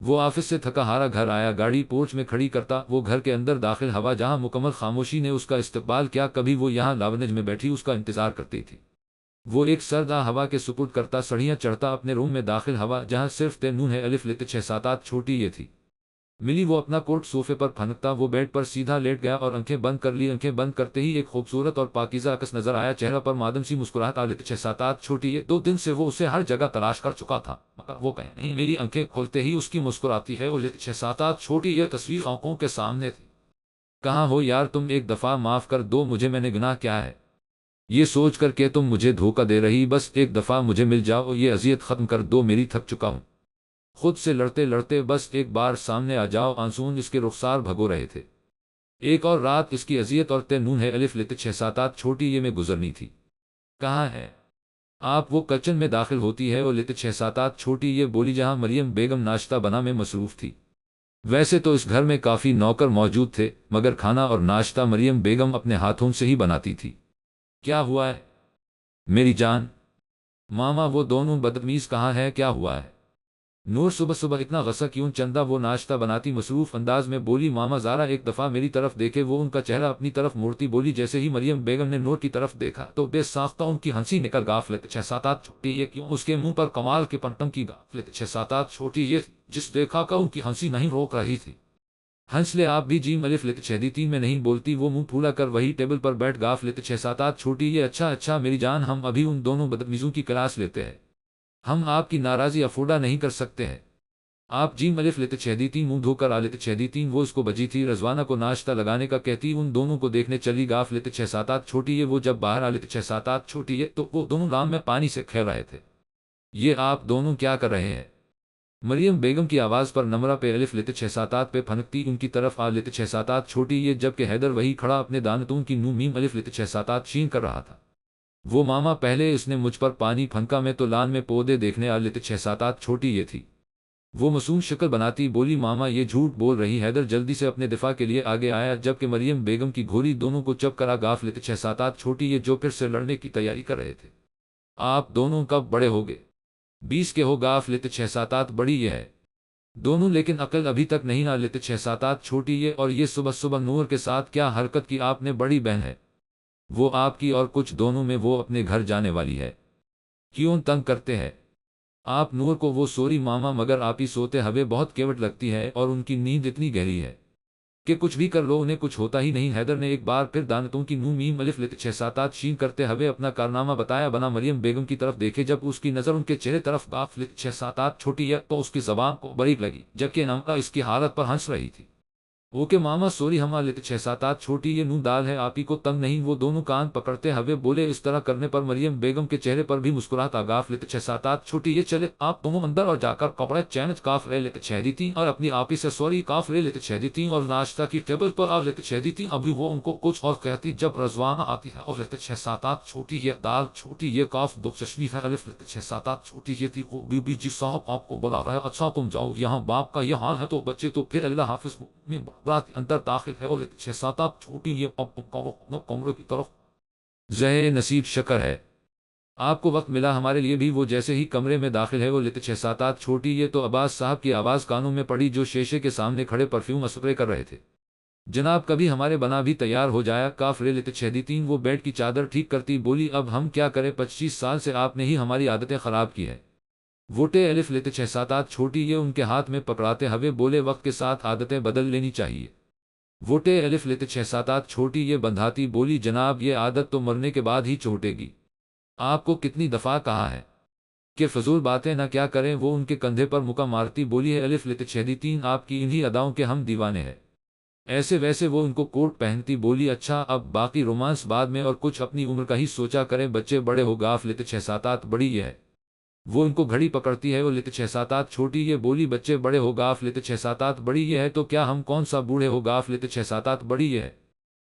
وہ آفس سے تھکا ہارا گھر آیا، گاڑی پورچ میں کھڑی کرتا، وہ گھر کے اندر داخل ہوا جہاں مکمل خاموشی نے اس کا استقبال کیا، کبھی وہ یہاں لاونج میں بیٹھی اس کا انتظار کرتی تھی۔ وہ ایک سردہ ہوا کے سپرد کرتا سڑیاں چڑھتا اپنے روم میں داخل ہوا جہاں صرف تے نون ہے الف لت 6 7 8 چھوٹی یہ تھی۔ ملی وہ اپنا کوٹ صوفے پر پھنکتا، وہ بیڈ پر سیدھا لیٹ گیا اور آنکھیں بند کر لی۔ آنکھیں بند کرتے ہی ایک خوبصورت اور پاکیزہ عکس نظر آیا، چہرہ پر مادم سی مسکراہٹ۔ لت 6 7 8 چھوٹی یہ 2 دن سے وہ اسے ہر جگہ تلاش کر چکا تھا، مگر وہ کہیں نہیں میری آنکھیں کھولتے ہی اس کی مسکراتی ہے وہ لت 6 7 8 چھوٹی یہ تصویر آنکھوں کے سامنے تھی۔ کہاں ہو یار تم، ایک دفعہ معاف کر دو مجھے، میں نے گناہ کیا ہے یہ سوچ کر کہ تم مجھے دھوکہ دے رہی، بس ایک دفعہ مجھے مل جاؤ، یہ اذیت ختم کر دو میری، تھک چکا ہوں خود سے لڑتے لڑتے، بس ایک بار سامنے آ جاؤ۔ آنسون اس کے رخسار بھگو رہے تھے۔ ایک اور رات اس کی اذیت اور تے نون ہے الف لت 6 7 8 چھوٹی یہ میں گزرنی تھی۔ کہاں ہے آپ؟ وہ کچن میں داخل ہوتی ہے اور لت 6 7 8 چھوٹی یہ بولی جہاں مریم بیگم ناشتہ بنا میں مصروف تھی۔ ویسے تو اس گھر میں کافی نوکر موجود تھے، مگر کھانا اور ناشتہ مریم بیگم اپنے ہاتھوں سے ہی بناتی تھی۔ کیا ہوا ہے میری جان؟ ماما وہ دونوں بدتمیز کہاں ہے؟ کیا ہوا ہے؟ نور صبح صبح اتنا غصہ کیوں؟ چندہ وہ ناشتہ بناتی مصروف انداز میں بولی۔ ماما ذرا ایک دفعہ میری طرف دیکھے، وہ ان کا چہرہ اپنی طرف موڑتی بولی۔ جیسے ہی مریم بیگم نے نور کی طرف دیکھا تو بے ساختہ ان کی ہنسی نکل غافلت 6 7 8 چھوٹی یہ کیوں؟ اس کے منہ پر کمال کے پنٹم کی غافلت 6 7 8 چھوٹی یہ جس دیکھا کا ان کی ہنسی نہیں روک رہی تھی۔ ہنس لے آپ بھی جیم الف لت 6 میں نہیں بولتی وہ منہ پھولا کر وہی ٹیبل پر بیٹھ غافلت 6 7 8 چھوٹی یہ اچھا اچھا میری جان، ہم ابھی ان دونوں بدتمیزوں کی کلاس لیتے ہیں، ہم آپ کی ناراضی افورڈا نہیں کر سکتے ہیں۔ آپ جیم الف لت 6 منہ دھو کر آلت 6 وہ اس کو بجی تھی رضوانہ کو ناشتہ لگانے کا کہتی ان دونوں کو دیکھنے چلی غافلت 6 7 8 چھوٹی یہ وہ جب باہر آلت 6 7 8 چھوٹی یہ تو وہ دونوں رام میں پانی سے کھیل رہے تھے۔ یہ آپ دونوں کیا کر رہے ہیں؟ مریم بیگم کی آواز پر نمرہ پہ الف لت 6 7 8 پہ پھنکتی ان کی طرف آلت 6 7 8 چھوٹی یہ جبکہ حیدر وہی کھڑا اپنے دانتوں کی نو میم الف لت 6 7 8 شین کر رہا تھا۔ وہ ماما پہلے اس نے مجھ پر پانی پھنکا، میں تو لان میں پودے دیکھنے آلت 6 7 8 چھوٹی یہ تھی۔ وہ معصوم شکل بناتی بولی ماما یہ جھوٹ بول رہی۔ حیدر جلدی سے اپنے دفاع کے لیے آگے آیا جبکہ مریم بیگم کی گھوری دونوں کو چپ کرا غافلت 6 7 8 چھوٹی یہ جو پھر سے لڑنے کی تیاری کر رہے تھے۔ آپ دونوں کب بڑے ہوگے؟ 20 کے ہو غافلت 6 7 8 بڑی یہ ہے دونوں، لیکن عقل ابھی تک نہیں آلت 6 7 8 چھوٹی یہ اور یہ صبح صبح نور کے ساتھ کیا حرکت کی آپ نے؟ بڑی بہن ہے وہ آپ کی اور کچھ دونوں میں وہ اپنے گھر جانے والی ہے، کیوں تنگ کرتے ہیں آپ نور کو؟ وہ سوری ماما مگر آپ ہی سوتے ہوئے بہت کیوٹ لگتی ہے اور ان کی نیند اتنی گہری ہے کہ کچھ بھی کر لو انہیں کچھ ہوتا ہی نہیں۔ حیدر نے ایک بار پھر دانتوں کی نو میم الف لت 6 7 8 شین کرتے ہوئے اپنا کارنامہ بتایا بنا مریم بیگم کی طرف دیکھے، جب اس کی نظر ان کے چہرے طرف غافلت 6 7 8 چھوٹی ہے تو اس کی زبان کو باریک لگی جبکہ نمکا اس کی حالت پر ہنس رہی تھی۔ اوکے ماما سوری، ہم لت 6 7 8 چھوٹی یہ نو دال ہے آپ ہی کو تنگ نہیں؟ وہ دونوں کان پکڑتے ہوئے بولے۔ اس طرح کرنے پر مریم بیگم کے چہرے پر بھی مسکراہٹ آ غافلت 6 7 8 چھوٹی یہ چلے آپ دونوں اندر اور جا کر کپڑے چینج کاف رے لت 6 اور اپنی آپی سے سوری کاف رے لت 6 اور ناشتہ کی ٹیبل پر آ لت 6 ابھی وہ ان کو کچھ اور کہتی جب رضوانہ آتی ہے اور لت 6 7 8 چھوٹی یہ دال چھوٹی یہ کاف دو چشمی ہے الف لت 6 7 8 چھوٹی یہ تھی وہ بی بی جی صاحب آپ کو بلا رہا ہے، اچھا تم جاؤ، یہاں باپ کا یہ حال ہے تو بچے تو پھر اللہ حافظ میں رات اندر داخل ہے اور 6 7 8 چھوٹی یہ کمرے کی طرف زہ نصیب شکر ہے آپ کو وقت ملا ہمارے لیے بھی۔ وہ جیسے ہی کمرے میں داخل ہے وہ لت 6 7 8 چھوٹی یہ تو عباس صاحب کی آواز کانوں میں پڑی جو شیشے کے سامنے کھڑے پرفیوم اسپرے کر رہے تھے۔ جناب کبھی ہمارے بنا بھی تیار ہو جایا کاف رے لت 6 وہ بیڈ کی چادر ٹھیک کرتی بولی اب ہم کیا کریں، 25 سال سے آپ نے ہی ہماری عادتیں خراب کی ہے۔ ووٹے الف لت 6 7 8 چھوٹی یہ ان کے ہاتھ میں پکڑاتے ہوئے بولے وقت کے ساتھ عادتیں بدل لینی چاہیے۔ ووٹے الف لت 6 7 8 چھوٹی یہ بندھاتی بولی جناب یہ عادت تو مرنے کے بعد ہی چھوٹے گی، آپ کو کتنی دفعہ کہا ہے کہ فضول باتیں نہ کیا کریں؟ وہ ان کے کندھے پر مکہ مارتی بولی ہے الف لت 6 آپ کی انہی اداؤں کے ہم دیوانے ہیں۔ ایسے ویسے وہ ان کو کوٹ پہنتی بولی اچھا اب باقی رومانس بعد میں اور کچھ اپنی عمر کا ہی سوچا کریں، بچے بڑے ہو غاف لت 6 7 8 بڑی یہ ہے وہ ان کو گھڑی پکڑتی ہے وہ لت 6 7 8 چھوٹی یہ بولی بچے بڑے ہو غاف لت 6 7 8 بڑی یہ ہے تو کیا ہم کون سا بوڑھے ہو غاف لت 6 7 8 بڑی یہ ہے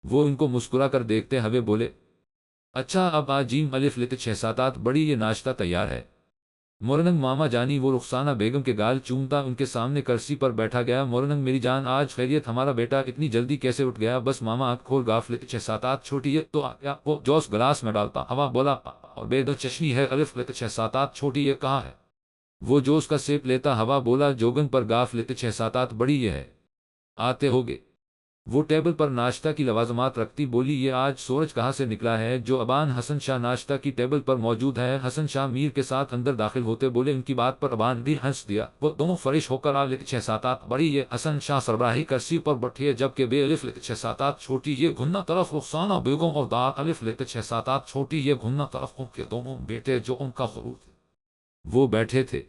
وہ ان کو مسکرا کر دیکھتے ہوئے بولے اچھا اب جیم الف لت 6 7 8 بڑی یہ ناشتہ تیار ہے۔ مورننگ ماما جانی وہ رخسانہ بیگم کے گال چومتا ان کے سامنے کرسی پر بیٹھا گیا۔ مورننگ میری جان آج خیریت، ہمارا بیٹا اتنی جلدی کیسے اٹھ گیا؟ بس ماما آنکھ کھول غاف لت 6 7 8 چھوٹی یہ تو آیا وہ جوس گلاس میں ڈالتا ہوا بولا اور بے دو چشمی ہے الف لت 6 7 8 چھوٹی یہ کہاں ہے؟ وہ جو اس کا سیپ لیتا ہوا بولا جوگن پر گاف لیتے 6-7 بڑی یہ ہے آتے ہوگے۔ وہ ٹیبل پر ناشتہ کی لوازمات رکھتی بولی یہ آج سورج کہاں سے نکلا ہے جو ابان حسن شاہ ناشتہ کی ٹیبل پر موجود ہے۔ حسن شاہ میر کے ساتھ اندر داخل ہوتے بولے ان کی بات پر ابان بھی ہنس دیا۔ وہ دونوں فریش ہو کر آ لیتے 6-7 بڑی یہ حسن شاہ سربراہی کرسی پر بیٹھے جبکہ بے الف لیتے 6-7 چھوٹی یہ گھننا طرف رخسانہ بیگم اور دار الف لیتے 6-7 چھوٹی یہ گھننا طرف ان کے دونوں بیٹے جو ان کا غرور تھے وہ بیٹھے تھے۔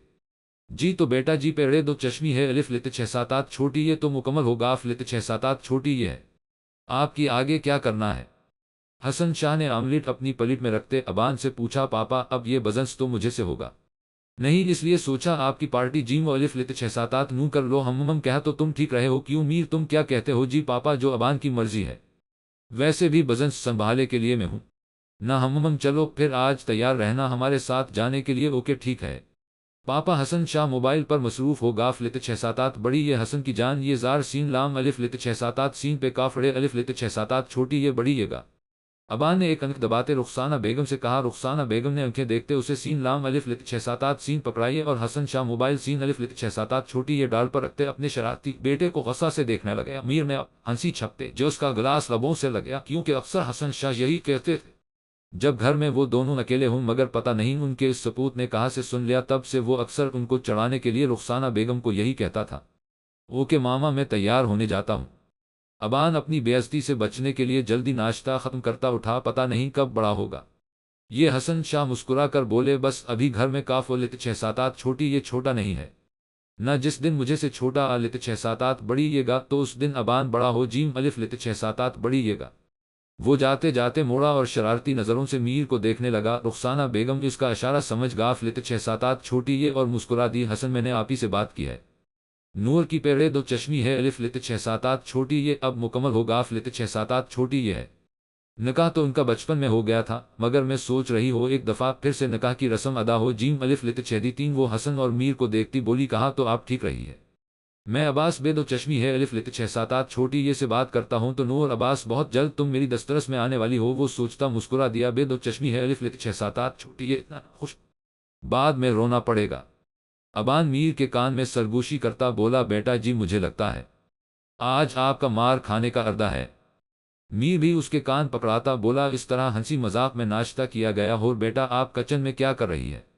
جی تو بیٹا جی پیڑے دو چشمی ہے الف لیتے 6-7 چھوٹی یہ تو مکمل ہو گاف لیتے 6-7 چھوٹی یہ ہے آپ کی آگے کیا کرنا ہے؟ حسن شاہ نے آملیٹ اپنی پلیٹ میں رکھتے ابان سے پوچھا پاپا اب یہ بزنس تو مجھے سے ہوگا نہیں اس لیے سوچا آپ کی پارٹی جیم و الف لیتے 6-7 نوں کر لو ہم کہا تو تم ٹھیک رہے ہو کیوں میر تم کیا کہتے ہو؟ جی پاپا جو ابان کی مرضی ہے ویسے بھی بزنس سنبھالے کے لیے میں ہوں نہ ہم چلو پھر آج تیار رہنا ہمارے ساتھ جانے کے لیے اوکے ٹھیک ہے پاپا۔ حسن شاہ موبائل پر مصروف ہو گاف لیتے 6-7 بڑی یہ حسن کی جان یہ زار سین لام الف لیتے 6-7 سین پہ کافڑے الف لیتے 6-7 چھوٹی یہ بڑی یہ گا۔ ابان نے ایک انک دباتے رخسانہ بیگم سے کہا۔ رخسانہ بیگم نے انکھیں دیکھتے اسے سین لام الف لیتے 6-7 سین پکڑائیے اور حسن شاہ موبائل سین الف لیتے 6-7 چھوٹی یہ ڈال پر رکھتے اپنے شرارتی بیٹے کو غصہ سے دیکھنے لگے۔ امیر نے ہنسی چھپتے جو اس کا گلاس لبوں سے لگیا کیونکہ اکثر حسن شاہ یہی کہتے تھے جب گھر میں وہ دونوں اکیلے ہوں مگر پتہ نہیں ان کے اس سپوت نے کہاں سے سن لیا تب سے وہ اکثر ان کو چڑھانے کے لیے رخسانہ بیگم کو یہی کہتا تھا اوکے ماما میں تیار ہونے جاتا ہوں۔ ابان اپنی بے عزتی سے بچنے کے لیے جلدی ناشتہ ختم کرتا اٹھا پتہ نہیں کب بڑا ہوگا۔ یہ حسن شاہ مسکرا کر بولے بس ابھی گھر میں کاف لیتے 6-7 چھوٹی یہ چھوٹا نہیں ہے نہ جس دن مجھے سے چھوٹا آ لیتے 6-7 بڑی یہ گا تو اس دن ابان بڑا ہو جیم الف لیتے 6-7 بڑی یہ گا۔ وہ جاتے جاتے موڑا اور شرارتی نظروں سے میر کو دیکھنے لگا۔ رخسانہ بیگم اس کا اشارہ سمجھ گاف لیتے 6-7 چھوٹی یہ اور مسکرا دی حسن میں نے آپ ہی سے بات کی ہے نور کی پیڑے دو چشمی ہے الف لیتے 6-7 چھوٹی یہ اب مکمل ہو گاف لیتے 6-7 چھوٹی یہ ہے۔ نکاح تو ان کا بچپن میں ہو گیا تھا مگر میں سوچ رہی ہو ایک دفعہ پھر سے نکاح کی رسم ادا ہو جیم الف لیتے 6-3 وہ حسن اور میر کو دیکھتی بولی کہا تو آپ ٹھیک رہی ہے میں عباس بے دو چشمی ہے الف لیتے 6-7 چھوٹی یہ سے بات کرتا ہوں تو نور عباس بہت جلد تم میری دسترس میں آنے والی ہو وہ سوچتا مسکرا دیا بے دو چشمی ہے الف لیتے 6-7 چھوٹی یہ اتنا خوش بعد میں رونا پڑے گا۔ ابان میر کے کان میں سرگوشی کرتا بولا بیٹا جی مجھے لگتا ہے آج آپ کا مار کھانے کا ارادہ ہے۔ میر بھی اس کے کان پکڑاتا بولا اس طرح ہنسی مذاق میں ناشتہ کیا گیا اور بیٹا آپ کچن میں کیا کر رہی ہے؟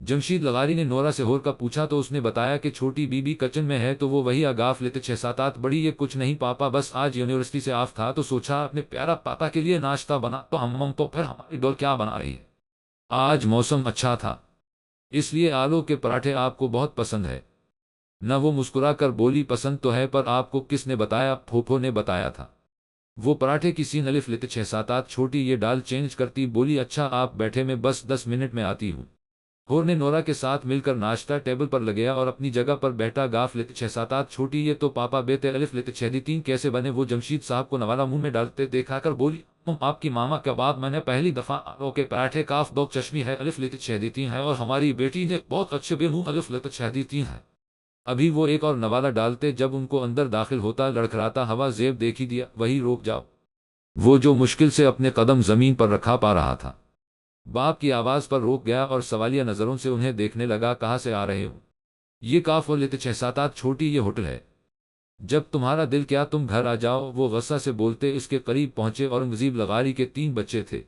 جمشید لغاری نے نورا سے ہور کا پوچھا تو اس نے بتایا کہ چھوٹی بی بی کچن میں ہے تو وہ وہی آگاف لیتے 6-7 بڑی یہ کچھ نہیں پاپا بس آج یونیورسٹی سے آف تھا تو سوچا اپنے پیارا پاپا کے لیے ناشتہ بنا تو ہم تو پھر ہماری ڈول کیا بنا رہی ہے آج موسم اچھا تھا اس لیے آلو کے پراٹھے آپ کو بہت پسند ہے نہ وہ مسکرا کر بولی پسند تو ہے پر آپ کو کس نے بتایا؟ پھوپھو نے بتایا تھا۔ وہ پراٹھے کی سین الف لیتے 6-7 چھوٹی یہ ڈال چینج کرتی بولی اچھا آپ بیٹھے میں بس 10 منٹ میں آتی ہوں۔ ہور نے نورا کے ساتھ مل کر ناشتہ ٹیبل پر لگیا اور اپنی جگہ پر بیٹھا گاف لیتے 6-7 چھوٹی یہ تو پاپا بیٹے الف لیتے 6-3 کیسے بنے؟ وہ جمشید صاحب کو نوالا منہ میں ڈالتے دیکھا کر بولی آپ کی ماما کے بعد میں نے پہلی دفعہ آلو کے پراٹھے کاف دو چشمی ہے الف لیتے 6-3 ہے اور ہماری بیٹی نے بہت اچھے بینو الف لیتے 6-3 ہے۔ ابھی وہ ایک اور نوالا ڈالتے جب ان کو اندر داخل ہوتا لڑکھڑاتا ہوا زیب دیکھی دیا وہی روک جاؤ وہ جو مشکل سے اپنے قدم زمین پر رکھا پا رہا تھا باپ کی آواز پر روک گیا اور سوالیہ نظروں سے انہیں دیکھنے لگا کہاں سے آ رہے ہو؟ یہ کاف لیتے 6-7 چھوٹی یہ ہوٹل ہے جب تمہارا دل کیا تم گھر آ جاؤ وہ غصہ سے بولتے اس کے قریب پہنچے اورنگزیب لغاری کے 3 بچے تھے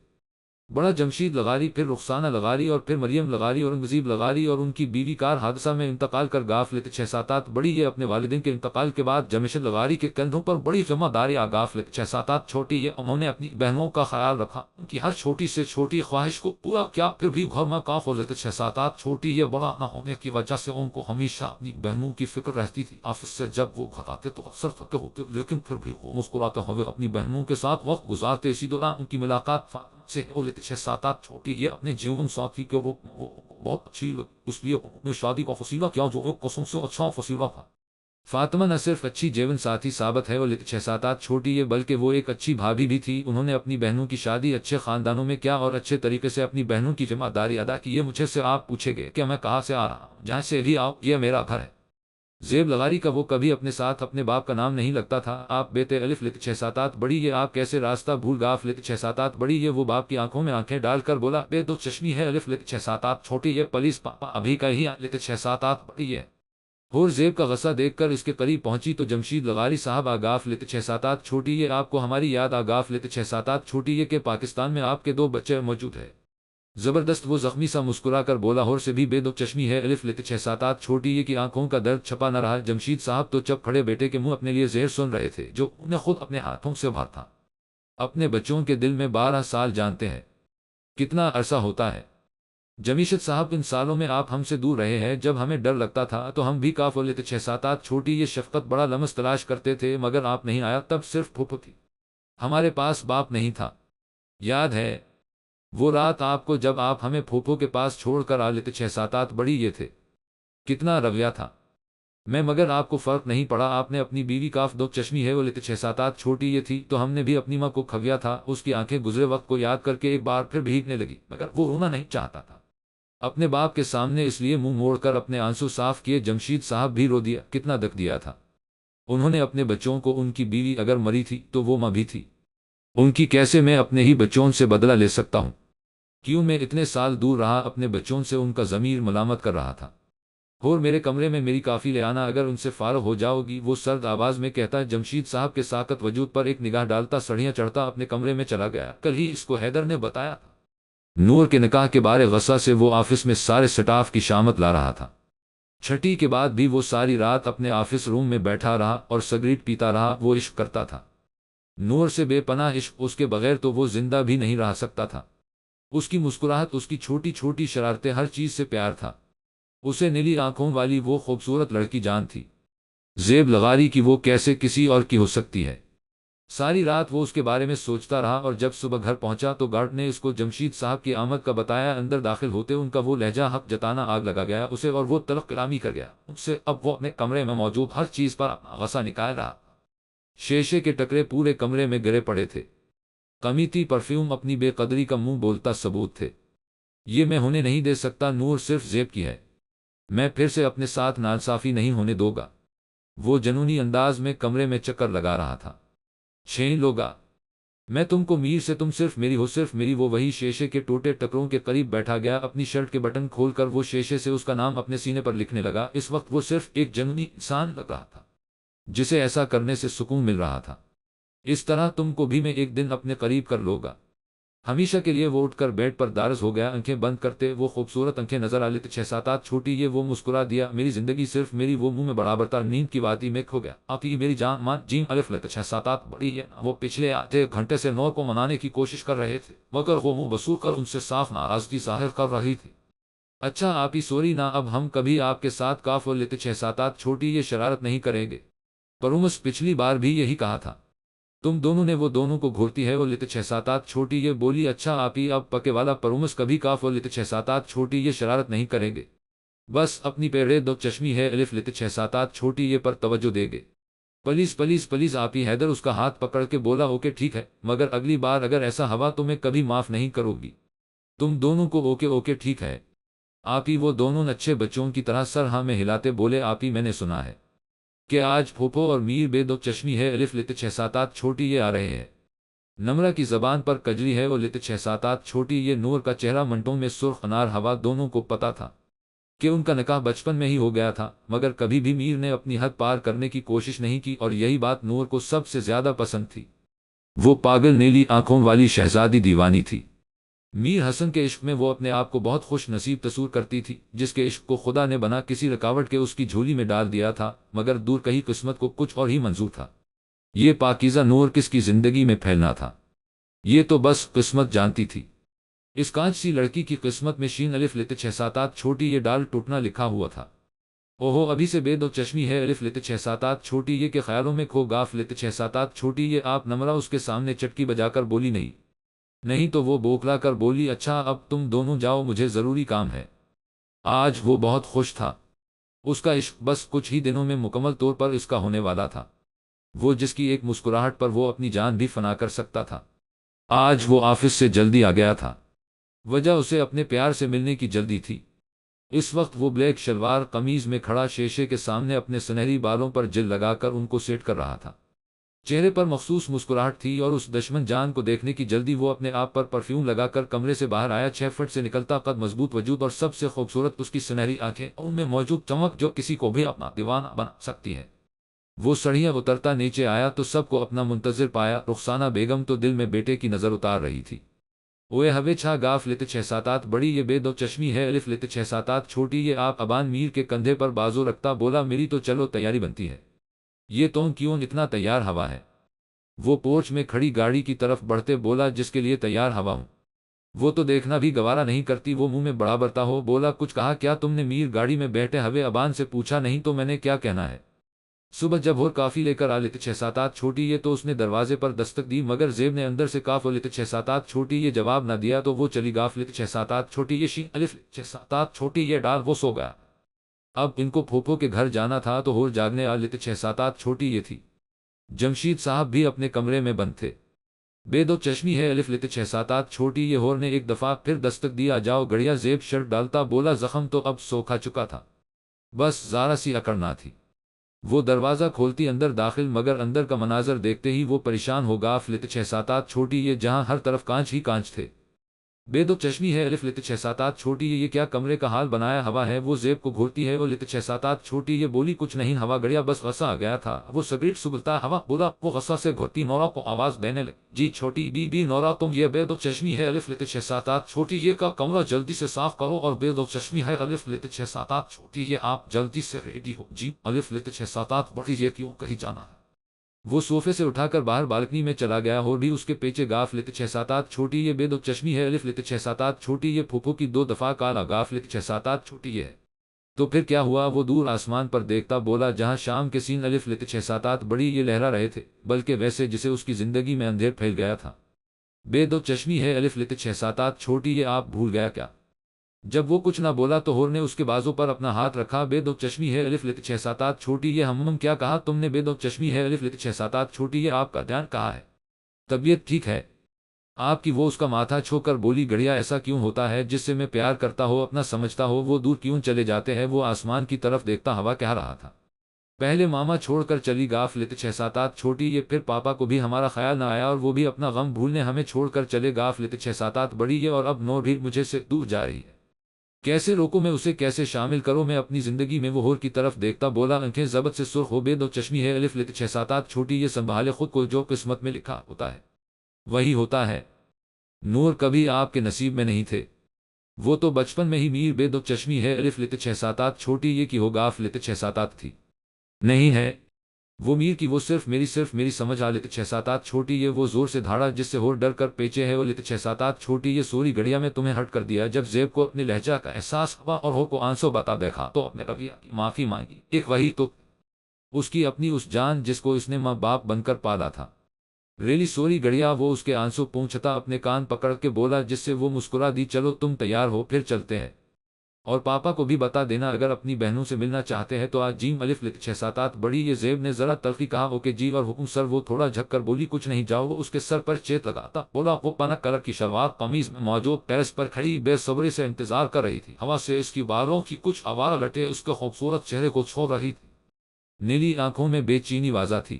بڑا جمشید لغاری پھر رخسانہ لغاری اور پھر مریم لغاری اورنگزیب لغاری اور ان کی بیوی کار حادثہ میں انتقال کر گاف لیتے 6-7 بڑی یہ اپنے والدین کے انتقال کے بعد جمشید لغاری کے کندھوں پر بڑی ذمہ داری آگاف لیتے 6-7 چھوٹی یہ انہوں نے اپنی بہنوں کا خیال رکھا ان کی ہر چھوٹی سے چھوٹی خواہش کو پورا کیا پھر بھی گھر میں کاف لیتے 6-7 چھوٹی یہ بڑا نہ ہونے کی وجہ سے ان کو ہمیشہ اپنی بہنوں کی فکر رہتی تھی آفس سے جب وہ گھر آتے تو اکثر تھکے ہوتے لیکن پھر بھی وہ مسکراتے ہوئے اپنی بہنوں کے ساتھ وقت گزارتے اسی دوران ان کی ملاقات سے ہو لیتے 6-7 چھوٹی یہ اپنے جیون ساتھی کے وہ بہت اچھی اس لیے انہوں نے شادی کا فصیلہ کیا جو ایک قسم سے اچھا فصیلہ تھا۔ فاطمہ نہ صرف اچھی جیون ساتھی ثابت ہے وہ لیتے 6-7 چھوٹی یہ بلکہ وہ ایک اچھی بھابھی بھی تھی انہوں نے اپنی بہنوں کی شادی اچھے خاندانوں میں کیا اور اچھے طریقے سے اپنی بہنوں کی ذمہ داری ادا کی۔ یہ مجھے سے آپ پوچھیں گے کہ میں کہاں سے آ رہا ہوں؟ جہاں سے بھی آؤ یہ میرا گھر ہے۔ زیب لغاری کا وہ کبھی اپنے ساتھ اپنے باپ کا نام نہیں لگتا تھا۔ آپ بیتے الف لت 6 7 8 بڑی، یہ آپ کیسے راستہ بھول گاف لت 6 7 8 بڑی، یہ وہ باپ کی آنکھوں میں آنکھیں ڈال کر بولا، بے دو چشمی ہے الف لت 6 7 8 چھوٹی، یہ پلیس پاپا ابھی کا ہی لت 6 7 8 بڑی ہے۔ اور زیب کا غصہ دیکھ کر اس کے قریب پہنچی تو جمشید لغاری صاحب، آگاف لت 6 7 8 چھوٹی، یہ آپ کو ہماری یاد آگاف لت 6 7 8 چھوٹی، یہ کہ پاکستان میں آپ کے 2 بچے موجود ہیں۔ زبردست وہ زخمی سا مسکرا کر بولا، اور سے بھی بے دو چشمی ہے الف لت 6 7 8 چھوٹی، یہ کی آنکھوں کا درد چھپا نہ رہا۔ جمشید صاحب تو چپ کھڑے بیٹے کے منہ اپنے لیے زہر سن رہے تھے جو انہیں خود اپنے ہاتھوں سے بھار تھا۔ اپنے بچوں کے دل میں 12 سال جانتے ہیں کتنا عرصہ ہوتا ہے۔ جمیشد صاحب، ان سالوں میں آپ ہم سے دور رہے ہیں، جب ہمیں ڈر لگتا تھا تو ہم بھی کاف لت 6 7 8 چھوٹی، یہ شفقت بڑا لمس تلاش کرتے تھے، مگر آپ نہیں آیا، تب صرف پھوپھو تھی، ہمارے پاس باپ نہیں تھا۔ یاد ہے وہ رات آپ کو جب آپ ہمیں پھوپھو کے پاس چھوڑ کر آلت 6 7 8 بڑی، یہ تھے کتنا رویہ تھا میں، مگر آپ کو فرق نہیں پڑا۔ آپ نے اپنی بیوی کاف دو چشمی ہے وہ لت 6 7 8 چھوٹی یہ تھی تو ہم نے بھی اپنی ماں کو کھویا تھا۔ اس کی آنکھیں گزرے وقت کو یاد کر کے ایک بار پھر بھیگنے لگی، مگر وہ رونا نہیں چاہتا تھا اپنے باپ کے سامنے، اس لیے منہ موڑ کر اپنے آنسو صاف کیے۔ جمشید صاحب بھی رو دیا، کتنا دکھ دیا تھا انہوں نے اپنے بچوں کو، ان کی بیوی اگر مری تھی تو وہ ماں بھی تھی ان کی، کیسے میں اپنے ہی بچوں سے بدلہ لے سکتا ہوں؟ کیوں میں اتنے سال دور رہا اپنے بچوں سے؟ ان کا ضمیر ملامت کر رہا تھا۔ اور میرے کمرے میں میری کافی لے آنا اگر ان سے فارغ ہو جاؤ گی، وہ سرد آواز میں کہتا۔ جمشید صاحب کے ساکت وجود پر ایک نگاہ ڈالتا سڑیاں چڑھتا اپنے کمرے میں چلا گیا۔ کل ہی اس کو حیدر نے بتایا تھا نور کے نکاح کے بارے غصہ سے وہ آفس میں سارے سٹاف کی شامت لا رہا تھا۔ چھٹی کے بعد بھی وہ ساری رات اپنے آفس روم میں بیٹھا رہا اور سگریٹ پیتا رہا۔ وہ عشق کرتا تھا نور سے، بے پناہ عشق، اس کے بغیر تو وہ زندہ بھی نہیں رہ سکتا تھا۔ اس کی مسکراہٹ، اس کی چھوٹی چھوٹی شرارتیں، ہر چیز سے پیار تھا اسے۔ نیلی آنکھوں والی وہ خوبصورت لڑکی جان تھی زیب لغاری کی، وہ کیسے کسی اور کی ہو سکتی ہے؟ ساری رات وہ اس کے بارے میں سوچتا رہا، اور جب صبح گھر پہنچا تو گارڈ نے اس کو جمشید صاحب کی آمد کا بتایا۔ اندر داخل ہوتے ان کا وہ لہجہ حق جتانا آگ لگا گیا اسے، اور وہ تلخ کلامی کر گیا ان سے۔ اب وہ اپنے کمرے میں موجود ہر چیز پر اپنا غصہ نکال رہا۔ شیشے کے ٹکرے پورے کمرے میں گرے پڑے تھے، قیمتی پرفیوم اپنی بے قدری کا منہ بولتا ثبوت تھے۔ یہ میں ہونے نہیں دے سکتا، نور صرف زیب کی ہے، میں پھر سے اپنے ساتھ ناانصافی نہیں ہونے دو گا۔ وہ جنونی انداز میں کمرے میں چکر لگا رہا تھا۔ چھین لوگا میں تم کو میر سے، تم صرف میری ہو، صرف میری۔ وہ وہی شیشے کے ٹوٹے ٹکروں کے قریب بیٹھا گیا، اپنی شرٹ کے بٹن کھول کر وہ شیشے سے اس کا نام اپنے سینے پر لکھنے لگا۔ اس وقت وہ صرف ایک جنونی انسان لگ رہا تھا جسے ایسا کرنے سے سکون مل رہا تھا۔ اس طرح تم کو بھی میں ایک دن اپنے قریب کر لوں گا ہمیشہ کے لیے۔ وہ اٹھ کر بیڈ پر دارز ہو گیا، آنکھیں بند کرتے وہ خوبصورت آنکھیں نظر آلت 6 7 8 چھوٹی، یہ وہ مسکرا دیا، میری زندگی صرف میری۔ وہ منہ میں برابر تر نیند کی وادی میں کھو گیا۔ آپ ہی میری جان مان جیم الف لت 6 7 8 بڑی ہے۔ وہ پچھلے آدھے گھنٹے سے نور کو منانے کی کوشش کر رہے تھے، مگر وہ منہ بسور کر ان سے صاف ناراضگی ظاہر کر رہی تھی۔ اچھا آپ ہی سوری نا، اب ہم کبھی آپ کے ساتھ کاف لت 6 7 8 چھوٹی یہ شرارت نہیں کریں گے۔ پرومس پچھلی بار بھی یہی کہا تھا تم دونوں نے، وہ دونوں کو گھورتی ہے وہ لت 6 7 8 چھوٹی یہ بولی۔ اچھا آپ ہی اب پکے والا پرومس کبھی کاف لت 6 7 8 چھوٹی یہ شرارت نہیں کریں گے، بس اپنی پیرے دو چشمی ہے الف لت 6 7 8 چھوٹی یہ پر توجہ دے گے۔ پلیز پلیز پلیز آپ ہی، حیدر اس کا ہاتھ پکڑ کے بولا۔ اوکے ٹھیک ہے، مگر اگلی بار اگر ایسا ہوا تو میں کبھی معاف نہیں کروں گی تم دونوں کو۔ اوکے اوکے ٹھیک ہے آپ ہی۔ وہ دونوں اچھے بچوں کی طرح سر ہاں میں ہلاتے بولے، آپ ہی میں نے سنا ہے کہ آج پھوپھو اور میر بے دو چشمی ہے الف لت 6 7 8 چھوٹی یہ آ رہے ہیں۔ نمرہ کی زبان پر کجلی ہے وہ لت 6 7 8 چھوٹی یہ۔ نور کا چہرہ منٹوں میں سرخ انار ہوا، دونوں کو پتا تھا کہ ان کا نکاح بچپن میں ہی ہو گیا تھا، مگر کبھی بھی میر نے اپنی حد پار کرنے کی کوشش نہیں کی، اور یہی بات نور کو سب سے زیادہ پسند تھی۔ وہ پاگل نیلی آنکھوں والی شہزادی دیوانی تھی۔ میر حسن کے عشق میں وہ اپنے آپ کو بہت خوش نصیب تصور کرتی تھی، جس کے عشق کو خدا نے بنا کسی رکاوٹ کے اس کی جھولی میں ڈال دیا تھا، مگر دور کہیں قسمت کو کچھ اور ہی منظور تھا۔ یہ پاکیزہ نور کس کی زندگی میں پھیلنا تھا، یہ تو بس قسمت جانتی تھی۔ اس کانچ سی لڑکی کی قسمت میں شین الف لت 6 7 8 چھوٹی یہ ڈال ٹوٹنا لکھا ہوا تھا۔ اوہو ابھی سے بے دو چشمی ہے الف لت 6 7 8 چھوٹی یہ کے خیالوں میں کھو گاف لت 6 7 8 چھوٹی یہ۔ آپ نمرہ اس کے سامنے چٹکی بجا کر بولی، نہیں نہیں، تو وہ بوکلا کر بولی، اچھا اب تم دونوں جاؤ، مجھے ضروری کام ہے۔ آج وہ بہت خوش تھا، اس کا عشق بس کچھ ہی دنوں میں مکمل طور پر اس کا ہونے والا تھا۔ وہ جس کی ایک مسکراہٹ پر وہ اپنی جان بھی فنا کر سکتا تھا، آج وہ آفس سے جلدی آ گیا تھا۔ وجہ اسے اپنے پیار سے ملنے کی جلدی تھی۔ اس وقت وہ بلیک شلوار قمیض میں کھڑا شیشے کے سامنے اپنے سنہری بالوں پر جل لگا کر ان کو سیٹ کر رہا تھا۔ چہرے پر مخصوص مسکراہٹ تھی اور اس دشمن جان کو دیکھنے کی جلدی وہ اپنے آپ پر پرفیوم لگا کر کمرے سے باہر آیا۔ 6 فٹ سے نکلتا قد، مضبوط وجود اور سب سے خوبصورت اس کی سنہری آنکھیں، ان میں موجود چمک جو کسی کو بھی اپنا دیوانہ بنا سکتی ہے۔ وہ سڑھیاں اترتا نیچے آیا تو سب کو اپنا منتظر پایا۔ رخسانہ بیگم تو دل میں بیٹے کی نظر اتار رہی تھی۔ اوے ہوے چھا گاف لت 6-7 بڑی یہ بے دو چشمی ہے، الف لت 6-7 چھوٹی یہ آپ۔ ابان میر کے کندھے پر بازو رکھتا بولا، میری تو چلو تیاری بنتی ہے، یہ تم کیوں اتنا تیار ہوا ہے؟ وہ پورچ میں کھڑی گاڑی کی طرف بڑھتے بولا، جس کے لیے تیار ہوا ہوں وہ تو دیکھنا بھی گوارا نہیں کرتی۔ وہ منہ میں بڑا برتا ہو بولا، کچھ کہا کیا تم نے؟ میر گاڑی میں بیٹھے ہوئے ابان سے پوچھا، نہیں تو میں نے کیا کہنا ہے؟ صبح جب اور کافی لے کر آلت 6-7 چھوٹی یہ تو اس نے دروازے پر دستک دی، مگر زیب نے اندر سے کاف لت 6-7 چھوٹی یہ جواب نہ دیا تو وہ چلی گاف لت 6-7 چھوٹی یہ شین الف 6-7 چھوٹی یہ ڈال۔ وہ سو گیا۔ اب ان کو پھوپھو کے گھر جانا تھا تو ہور جاگنے آلت 6-7 چھوٹی یہ تھی۔ جمشید صاحب بھی اپنے کمرے میں بند تھے۔ بے دو چشمی ہے، الف لت 6-7 چھوٹی یہ ہور نے ایک دفعہ پھر دستک دی، آ جاؤ گڑیا۔ زیب شرٹ ڈالتا بولا، زخم تو اب سوکھا چکا تھا، بس ذرا سی اکڑنا تھی۔ وہ دروازہ کھولتی اندر داخل، مگر اندر کا مناظر دیکھتے ہی وہ پریشان ہو گا۔ الف لت 6-7 چھوٹی یہ، جہاں ہر طرف کانچ ہی کانچ تھے۔ بے دو چشمی ہے، الف لت 6-7 چھوٹی یہ کیا کمرے کا حال بنایا ہوا ہے؟ وہ زیب کو گھورتی ہے۔ وہ لت 6-7 چھوٹی یہ بولی، کچھ نہیں ہوا گڑیا، بس غصہ آ گیا تھا۔ وہ سگریٹ سگلتا ہوا بولا، وہ غصہ سے گھورتی نورا کو آواز دینے لگی، جی چھوٹی بی بی نورا تم یہ بے دو چشمی ہے، الف لت 6-7 چھوٹی یہ کا کمرہ جلدی سے صاف کرو، اور بے دو چشمی ہے، الف لت 6-7 چھوٹی یہ آپ جلدی سے ریڈی ہو، جی الف لت 6-7 بڑی یہ کیوں کہیں جانا ہے؟ وہ صوفے سے اٹھا کر باہر بالکنی میں چلا گیا، اور بھی اس کے پیچھے گاف لت 6-7 چھوٹی یہ بے دو چشمی ہے، الف لت 6-7 چھوٹی یہ پھوپھو کی 2 دفعہ کالا گاف لت 6-7 چھوٹی یہ ہے۔ تو پھر کیا ہوا؟ وہ دور آسمان پر دیکھتا بولا، جہاں شام کے سین الف لت 6-7 بڑی یہ لہرا رہے تھے، بلکہ ویسے جسے اس کی زندگی میں اندھیر پھیل گیا تھا۔ بے دو چشمی ہے، الف لت 6-7 چھوٹی یہ آپ بھول گیا کیا؟ جب وہ کچھ نہ بولا تو ہور نے اس کے بازو پر اپنا ہاتھ رکھا۔ بے دو چشمی ہے، الف لت 6-7 چھوٹی یہ ہم کیا کہا تم نے؟ بے دو چشمی ہے، الف لت 6-7 چھوٹی یہ آپ کا دھیان کہاں ہے؟ طبیعت ٹھیک ہے آپ کی؟ وہ اس کا ماتھا چھو کر بولی، گڑیا ایسا کیوں ہوتا ہے؟ جس سے میں پیار کرتا ہو، اپنا سمجھتا ہو، وہ دور کیوں چلے جاتے ہیں؟ وہ آسمان کی طرف دیکھتا ہوا کہہ رہا تھا، پہلے ماما چھوڑ کر چلی گاف لت 6-7 چھوٹی یہ، پھر پاپا کو بھی ہمارا خیال نہ آیا اور وہ بھی اپنا غم بھولنے ہمیں چھوڑ کر چلے گاف لت 6-7 بڑی یہ، اور اب نور بھی مجھے سے دور جا رہی ہے، کیسے روکوں میں اسے؟ کیسے شامل کروں میں اپنی زندگی میں؟ وہ ہور کی طرف دیکھتا بولا، آنکھیں ضبط سے سرخ ہو۔ بے دو چشمی ہے، الف لت 6-7 چھوٹی یہ سنبھالے خود کو، جو قسمت میں لکھا ہوتا ہے وہی ہوتا ہے، نور کبھی آپ کے نصیب میں نہیں تھے، وہ تو بچپن میں ہی میر بے دو چشمی ہے، الف لت 6-7 چھوٹی یہ کی ہو گاف لت 6-7 تھی، نہیں ہے وہ میر کی، وہ صرف میری سمجھ آ لت 6-7 چھوٹی یہ۔ وہ زور سے دھاڑا جس سے ہور ڈر کر پیچھے ہے۔ وہ لت 6-7 چھوٹی یہ، سوری گڑیا میں تمہیں ہرٹ کر دیا۔ جب زیب کو اپنے لہجہ کا احساس ہوا اور ہو کو آنسو بتا دیکھا تو اپنے رویہ کی معافی مانگی۔ ایک وہی تو اس کی اپنی اس جان جس کو اس نے ماں باپ بن کر پالا تھا، ریلی سوری گڑیا۔ وہ اس کے آنسو پونچھتا اپنے کان پکڑ کے بولا، جس سے وہ مسکرا دی، چلو تم تیار ہو پھر چلتے ہیں، اور پاپا کو بھی بتا دینا اگر اپنی بہنوں سے ملنا چاہتے ہیں تو آج۔ جیم الف لت 6-7 بڑی یہ، زیب نے ذرا تلخی کہا، اوکے جی اور حکم سر۔ وہ تھوڑا جھک کر بولی، کچھ نہیں جاؤ۔ وہ اس کے سر پر چیت لگاتا بولا، وہ پانا کلر کی شلوار قمیض میں موجود ٹیرس پر کھڑی بے صبری سے انتظار کر رہی تھی۔ ہوا سے اس کی بالوں کی کچھ آوارہ لٹیں اس کے خوبصورت چہرے کو چھو رہی تھی، نیلی آنکھوں میں بے چینی واضح تھی۔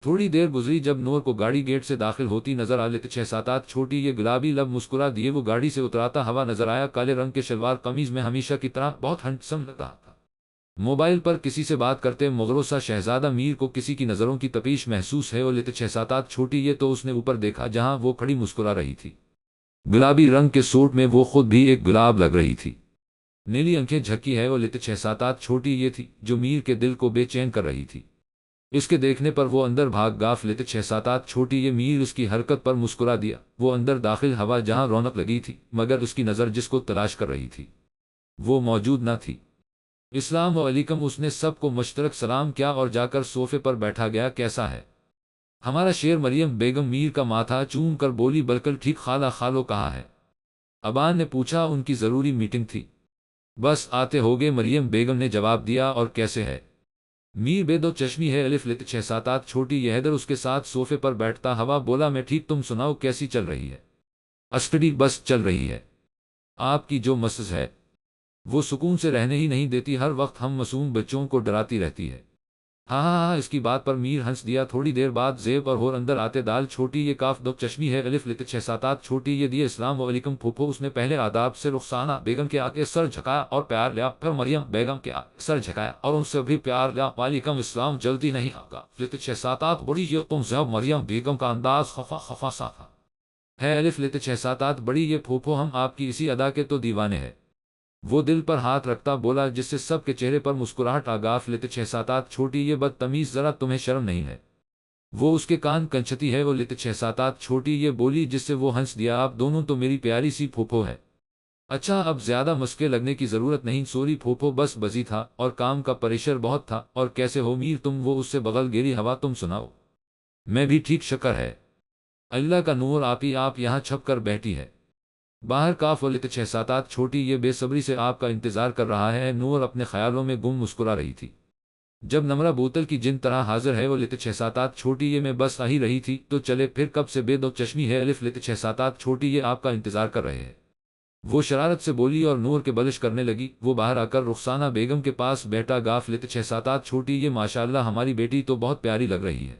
تھوڑی دیر گزری جب نور کو گاڑی گیٹ سے داخل ہوتی نظر آ لت 6-7 چھوٹی یہ گلابی لب مسکرا دیے۔ وہ گاڑی سے اتراتا ہوا نظر آیا، کالے رنگ کے شلوار قمیض میں ہمیشہ کی طرح بہت ہینڈسم لگ رہا تھا۔ موبائل پر کسی سے بات کرتے مغروسہ شہزادہ میر کو کسی کی نظروں کی تپیش محسوس ہے۔ وہ لت 6-7 چھوٹی یہ تو اس نے اوپر دیکھا جہاں وہ کھڑی مسکرا رہی تھی، گلابی رنگ کے سوٹ میں وہ خود بھی ایک گلاب لگ رہی تھی، نیلی آنکھیں جھکی ہے۔ وہ لت 6-7 چھوٹی یہ تھی جو میر کے دل کو بے چین کر رہی تھی۔ اس کے دیکھنے پر وہ اندر بھاگ گاف لت 6-7 چھوٹی یہ میر اس کی حرکت پر مسکرا دیا۔ وہ اندر داخل ہوا جہاں رونق لگی تھی، مگر اس کی نظر جس کو تلاش کر رہی تھی وہ موجود نہ تھی۔ اسلام علیکم، اس نے سب کو مشترک سلام کیا اور جا کر صوفے پر بیٹھا گیا۔ کیسا ہے ہمارا شیر؟ مریم بیگم میر کا ماتھا چوم کر بولی، بالکل ٹھیک خالہ، خالو کہاں ہے؟ ابان نے پوچھا، ان کی ضروری میٹنگ تھی، بس آتے ہوگے، مریم بیگم نے جواب دیا۔ اور کیسے ہے میر بے دو چشمی ہے، الف لت 6-7 چھوٹی یہ حیدر اس کے ساتھ صوفے پر بیٹھتا ہوا بولا، میں ٹھیک، تم سناؤ کیسی چل رہی ہے؟ اسٹڈی بس چل رہی ہے، آپ کی جو مسز ہے وہ سکون سے رہنے ہی نہیں دیتی، ہر وقت ہم معصوم بچوں کو ڈراتی رہتی ہے۔ ہاں ہاں ہاں، اس کی بات پر میر ہنس دیا۔ تھوڑی دیر بعد زیب اور ہور اندر آتے۔ دال چھوٹی یہ کاف دو چشمی ہے الف لت 6 7 8 چھوٹی یہ دی السلام علیکم پھوپھو۔ اس نے پہلے آداب سے رخسانہ بیگم کے آگے سر جھکایا اور پیار لیا، پھر مریم بیگم کے آگے سر جھکایا اور ان سے بھی پیار لیا۔ وعلیکم السلام، جلدی نہیں آگا لت 6 7 8 بڑی یہ تم زیب۔ مریم بیگم کا انداز خفا خفا سا تھا۔ ہے الف لت 6 7 8 بڑی یہ پھوپھو، ہم آپ کی اسی ادا کے تو دیوانے ہیں۔ وہ دل پر ہاتھ رکھتا بولا، جس سے سب کے چہرے پر مسکراہٹ آ گا۔ لت 6 7 8 چھوٹی یہ بدتمیز، ذرا تمہیں شرم نہیں ہے؟ وہ اس کے کان کنچتی ہے۔ وہ لت 6 7 8 چھوٹی یہ بولی، جس سے وہ ہنس دیا، آپ دونوں تو میری پیاری سی پھوپھو ہے۔ اچھا اب زیادہ مسکے لگنے کی ضرورت نہیں، سوری پھوپھو، بس بزی تھا اور کام کا پریشر بہت تھا۔ اور کیسے ہو میر تم؟ وہ اس سے بغل گیری ہوا، تم سناؤ؟ میں بھی ٹھیک، شکر ہے اللہ کا، نور آپ یہاں چھپ کر بیٹھی ہے باہر؟ کاف لت 6 7 8 چھوٹی یہ بے صبری سے آپ کا انتظار کر رہا ہے۔ نور اپنے خیالوں میں گم مسکرا رہی تھی۔ جب نمرہ بوتل کی جن طرح حاضر ہے، وہ لت 6 7 8 چھوٹی یہ میں بس آ ہی رہی تھی تو چلے، پھر کب سے بے دو چشمی ہے الف لت 6 7 8 چھوٹی یہ آپ کا انتظار کر رہے ہیں۔ وہ شرارت سے بولی اور نور کے بلش کرنے لگی۔ وہ باہر آ کر رخسانہ بیگم کے پاس بیٹھا۔ گاف لت 6 7 8 چھوٹی یہ ماشاءاللہ ہماری بیٹی تو بہت پیاری لگ رہی ہے۔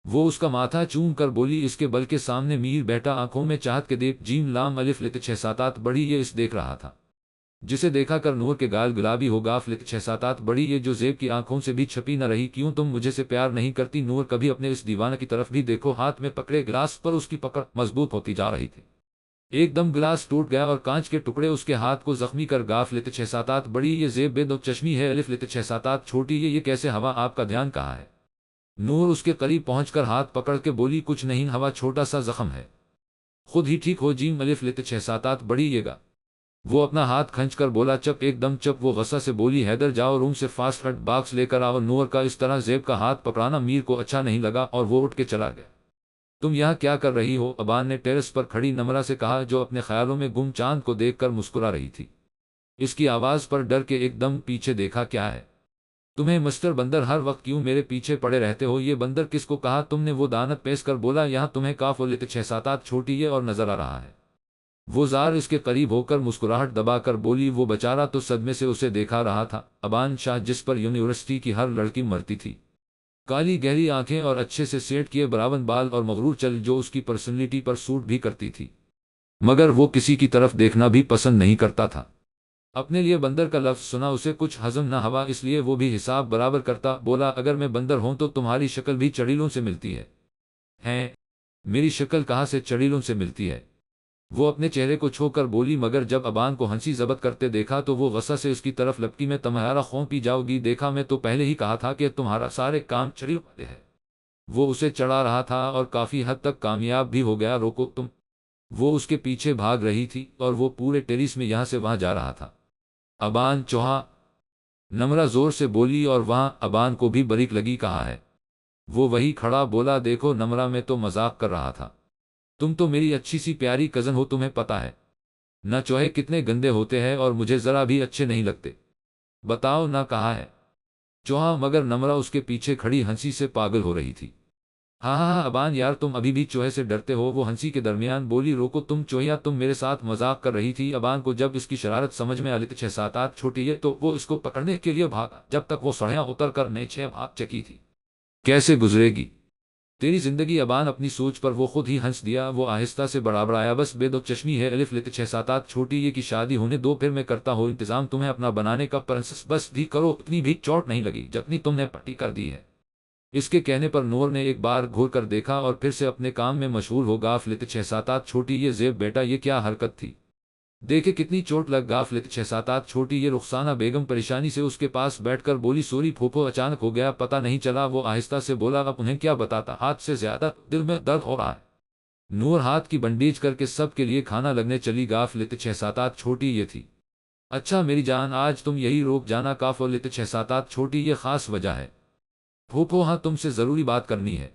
وہ اس کا ماتھا چوم کر بولی، اس کے بل کے سامنے میر بیٹھا، آنکھوں میں چاہت کے دیکھ جیم لام الف لت 6 7 8 بڑی یہ اس دیکھ رہا تھا، جسے دیکھا کر نور کے گال گلابی ہو گا۔ لت 6 7 8 بڑی یہ جو زیب کی آنکھوں سے بھی چھپی نہ رہی، کیوں تم مجھے سے پیار نہیں کرتی؟ نور کبھی اپنے اس دیوانہ کی طرف بھی دیکھو۔ ہاتھ میں پکڑے گلاس پر اس کی پکڑ مضبوط ہوتی جا رہی تھی۔ ایک دم گلاس ٹوٹ گیا اور کانچ کے ٹکڑے اس کے ہاتھ کو زخمی کر گاف لت 6 7 8 بڑی یہ زیب بے دو چشمی ہے الف لت 6 7 8 چھوٹی یہ کیسے ہوا؟ آپ کا دھیان کہاں ہے؟ نور اس کے قریب پہنچ کر ہاتھ پکڑ کے بولی، کچھ نہیں ہوا، چھوٹا سا زخم ہے، خود ہی ٹھیک ہو جیم الف لت 6 7 8 بڑی یہ گا۔ وہ اپنا ہاتھ کھنچ کر بولا، چپ ایک دم چپ۔ وہ غصہ سے بولی، حیدر جاؤ روم سے فاسٹ فوڈ باکس لے کر آؤ۔ نور کا اس طرح زیب کا ہاتھ پکڑانا میر کو اچھا نہیں لگا اور وہ اٹھ کے چلا گیا۔ تم یہاں کیا کر رہی ہو؟ ابان نے ٹیرس پر کھڑی نمرہ سے کہا، جو اپنے خیالوں میں گم چاند کو دیکھ کر مسکرا رہی تھی۔ اس کی آواز پر ڈر کے ایک دم پیچھے دیکھا، کیا ہے تمہیں مسٹر بندر؟ ہر وقت کیوں میرے پیچھے پڑے رہتے ہو؟ یہ بندر کس کو کہا تم نے؟ وہ دانت پیس کر بولا، یہاں تمہیں کاف لت 6 7 8 چھوٹی یہ اور نظر آ رہا ہے۔ وہ زار اس کے قریب ہو کر مسکراہٹ دبا کر بولی، وہ بیچارہ تو صدمے سے اسے دیکھا رہا تھا۔ ابان شاہ، جس پر یونیورسٹی کی ہر لڑکی مرتی تھی، کالی گہری آنکھیں اور اچھے سے سیٹ کیے براون بال اور مغرور چل، جو اس کی پرسنالٹی پر سوٹ بھی کرتی تھی، مگر وہ کسی کی طرف دیکھنا بھی پسند نہیں کرتا تھا۔ اپنے لیے بندر کا لفظ سنا اسے کچھ ہضم نہ ہوا، اس لیے وہ بھی حساب برابر کرتا۔ بولا، اگر میں بندر ہوں تو تمہاری شکل بھی چڑیلوں سے ملتی ہے۔ ہیں؟ میری شکل کہاں سے چڑیلوں سے ملتی ہے؟ وہ اپنے چہرے کو چھو کر بولی، مگر جب ابان کو ہنسی ضبط کرتے دیکھا تو وہ غصہ سے اس کی طرف لپکی، میں تمہارا خون پی جاؤ گی، دیکھا میں تو پہلے ہی کہا تھا کہ تمہارا سارے کام چڑیل والے ہیں۔ وہ اسے چڑھا رہا تھا اور کافی حد تک کامیاب بھی ہو گیا۔ روکو تم! وہ اس کے پیچھے بھاگ رہی تھی اور وہ پورے ٹیریس میں یہاں سے وہاں جا رہا تھا۔ ابان چوہا! نمرہ زور سے بولی اور وہاں ابان کو بھی بریک لگی۔ کہا ہے؟ وہ وہی کھڑا بولا، دیکھو نمرہ، میں تو مذاق کر رہا تھا، تم تو میری اچھی سی پیاری کزن ہو، تمہیں پتا ہے نہ چوہے کتنے گندے ہوتے ہیں اور مجھے ذرا بھی اچھے نہیں لگتے، بتاؤ نہ؟ کہا ہے چوہا؟ مگر نمرہ اس کے پیچھے کھڑی ہنسی سے پاگل ہو رہی تھی۔ ہاں ہاں ہاں ابان یار، تم ابھی بھی چوہے سے ڈرتے ہو؟ وہ ہنسی کے درمیان بولی، روکو تم چوہیا، تم میرے ساتھ مذاق کر رہی تھی۔ ابان کو جب اس کی شرارت سمجھ میں آئی 6 7 8 چھوٹی ہے تو وہ اس کو پکڑنے کے لیے بھاگا، جب تک وہ سڑیاں اتر کر نیچے بھاگ چکی تھی۔ کیسے گزرے گی تیری زندگی ابان؟ اپنی سوچ پر وہ خود ہی ہنس دیا۔ وہ آہستہ سے بڑبڑایا، بس بے دو چشمی ہے الف لت 6 7 8 چھوٹی یہ کی شادی ہونے دو، پھر میں کرتا ہوں انتظام تمہیں اپنا بنانے کا، پرنسس بس بھی کرو، اتنی بھی چوٹ نہیں لگی جتنی تم نے پٹی کر دی ہے۔ اس کے کہنے پر نور نے ایک بار گھور کر دیکھا اور پھر سے اپنے کام میں مشغول ہو گا۔ لت 6 7 8 چھوٹی یہ زیب بیٹا، یہ کیا حرکت تھی؟ دیکھے کتنی چوٹ لگ گا۔ لت 6 7 8 چھوٹی یہ رخسانہ بیگم پریشانی سے اس کے پاس بیٹھ کر بولی، سوری پھوپھو، اچانک ہو گیا، پتہ نہیں چلا۔ وہ آہستہ سے بولا، اب انہیں کیا بتاتا، ہاتھ سے زیادہ دل میں درد ہو رہا ہے۔ نور ہاتھ کی بنڈیج کر کے سب کے لیے کھانا لگنے چلی۔ لت 6 7 8 چھوٹی یہ تھی، اچھا میری جان، آج تم یہی روک جانا۔ لت 6 7 8 چھوٹی یہ خاص وجہ ہے؟ پھوپھو ہاں، تم سے ضروری بات کرنی ہے۔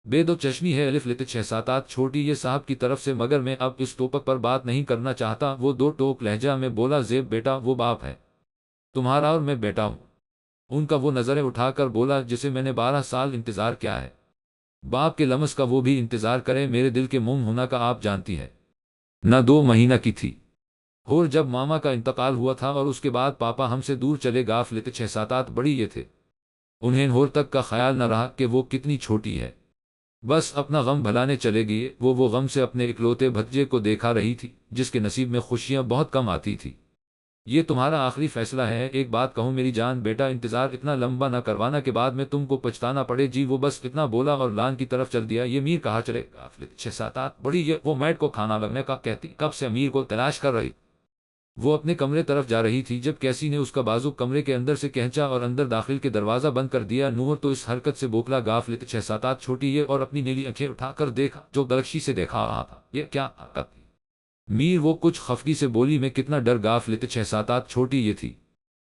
بے دو چشمی ہے الف لت 6 7 8 چھوٹی یہ صاحب کی طرف سے، مگر میں اب اس ٹوپک پر بات نہیں کرنا چاہتا۔ وہ دو ٹوک لہجہ میں بولا، زیب بیٹا، وہ باپ ہے تمہارا اور میں بیٹا ہوں ان کا۔ وہ نظریں اٹھا کر بولا، جسے میں نے 12 سال انتظار کیا ہے، باپ کے لمس کا وہ بھی انتظار کرے، میرے دل کے موم ہونا کا آپ جانتی ہے نہ 2 مہینہ کی تھی اور جب ماما کا انتقال ہوا تھا اور اس کے بعد پاپا ہم سے دور چلے گاف لیتے 6-7 بڑی یہ تھے، انہیں ہور تک کا خیال نہ رہا کہ وہ کتنی چھوٹی ہے، بس اپنا غم بھلانے چلے گئے۔ وہ غم سے اپنے اکلوتے بھتیجے کو دیکھا رہی تھی جس کے نصیب میں خوشیاں بہت کم آتی تھی۔ یہ تمہارا آخری فیصلہ ہے، ایک بات کہوں میری جان بیٹا، انتظار اتنا لمبا نہ کروانا کہ بعد میں تم کو پچھتانا پڑے۔ جی وہ بس اتنا بولا اور لان کی طرف چل دیا۔ یہ میر کہا چلے گا 6-7 بڑی یہ وہ میٹ کو کھانا لگنے کا کہتی کب سے امیر کو تلاش کر رہی۔ وہ اپنے کمرے طرف جا رہی تھی جب کیسی نے اس کا بازو کمرے کے اندر سے کھینچا اور اندر داخل کے دروازہ بند کر دیا۔ نور تو اس حرکت سے بوکلا گاف لیتے 6-7 چھوٹی یہ اور اپنی نیلی آنکھیں اٹھا کر دیکھا جو گلکشی سے دیکھا رہا تھا۔ یہ کیا حرکت تھی؟ میر وہ کچھ خفگی سے بولی، میں کتنا ڈر گاف لیتے 6-7 چھوٹی یہ تھی۔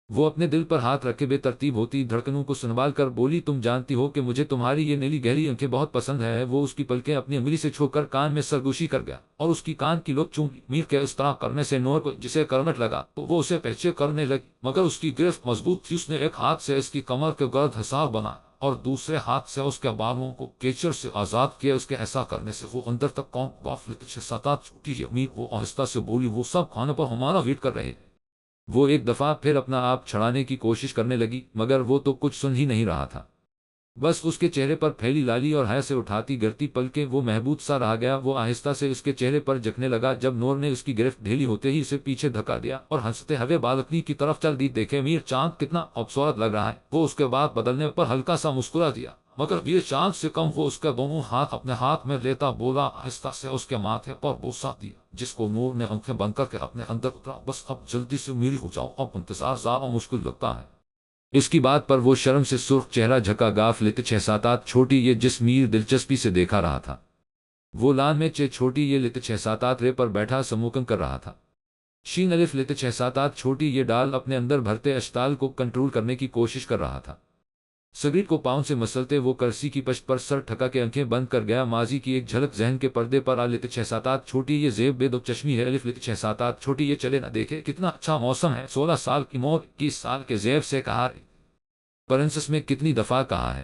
وہ اپنے دل پر ہاتھ رکھے بے ترتیب ہوتی دھڑکنوں کو سنبھال کر بولی، تم جانتی ہو کہ مجھے تمہاری یہ نیلی گہری آنکھیں بہت پسند ہے۔ وہ اس کی پلکیں اپنی انگلی سے چھو کر کان میں سرگوشی کر گیا اور اس کی کان کی لوک چوم لی۔ میر کے اس طرح کرنے سے نور کو جسے کرنٹ لگا تو وہ اسے پیچھے کرنے لگی، مگر اس کی گرفت مضبوط تھی۔ اس نے ایک ہاتھ سے اس کی کمر کے گرد حصار بنا اور دوسرے ہاتھ سے اس کے بالوں کو کیچڑ سے آزاد کیا۔ اس کے ایسا کرنے سے وہ اندر تک کون گاف لیتے 6-7 چھوٹی یہ میر وہ آہستہ سے بولی، وہ سب کھانے پر ہمارا ویٹ کر رہے ہیں۔ وہ ایک دفعہ پھر اپنا آپ چھڑانے کی کوشش کرنے لگی مگر وہ تو کچھ سن ہی نہیں رہا تھا، بس اس کے چہرے پر پھیلی لالی اور حیا سے اٹھاتی گرتی پلکیں وہ محبوب سا رہ گیا۔ وہ آہستہ سے اس کے چہرے پر جھکنے لگا جب نور نے اس کی گرفت ڈھیلی ہوتے ہی اسے پیچھے دھکا دیا اور ہنستے ہوئے بالکنی کی طرف چل دی۔ دیکھے میر چاند کتنا خوبصورت لگ رہا ہے، وہ اس کے بعد بدلنے پر ہلکا سا مسکرا دیا، مگر یہ چاند سے کم۔ وہ اس کا دونوں ہاتھ اپنے ہاتھ میں لیتا بولا، آہستہ سے اس کے ماتھے پر بوسہ دیا جس کو نور نے آنکھیں بند کر کے اپنے اندر اترا۔ بس اب جلدی سے میری ہو جاؤ، اب انتظار زیادہ مشکل لگتا ہے۔ اس کی بات پر وہ شرم سے سرخ چہرہ جھکا گاف لیتے 6-7 چھوٹی یہ جس میر دلچسپی سے دیکھا رہا تھا۔ وہ لان میں چھوٹی یہ لیتے 6-7 رے پر بیٹھا سموکن کر رہا تھا۔ شین الف لیتے 6-7 چھوٹی یہ ڈال اپنے اندر بھرتے اشتعال کو کنٹرول کرنے کی کوشش کر رہا تھا۔ سگریٹ کو پاؤں سے مسلتے وہ کرسی کی پشت پر سر ٹھکا کے آنکھیں بند کر گیا۔ ماضی کی ایک جھلک ذہن کے پردے پر آ لیتے 6-7 چھوٹی یہ زیب بے دو چشمی ہے الف لیتے 6-7 چھوٹی یہ چلے نہ دیکھے کتنا اچھا موسم ہے، 16 سال کی موت 21 سال کے زیب سے کہا پرنسس میں کتنی دفعہ کہا ہے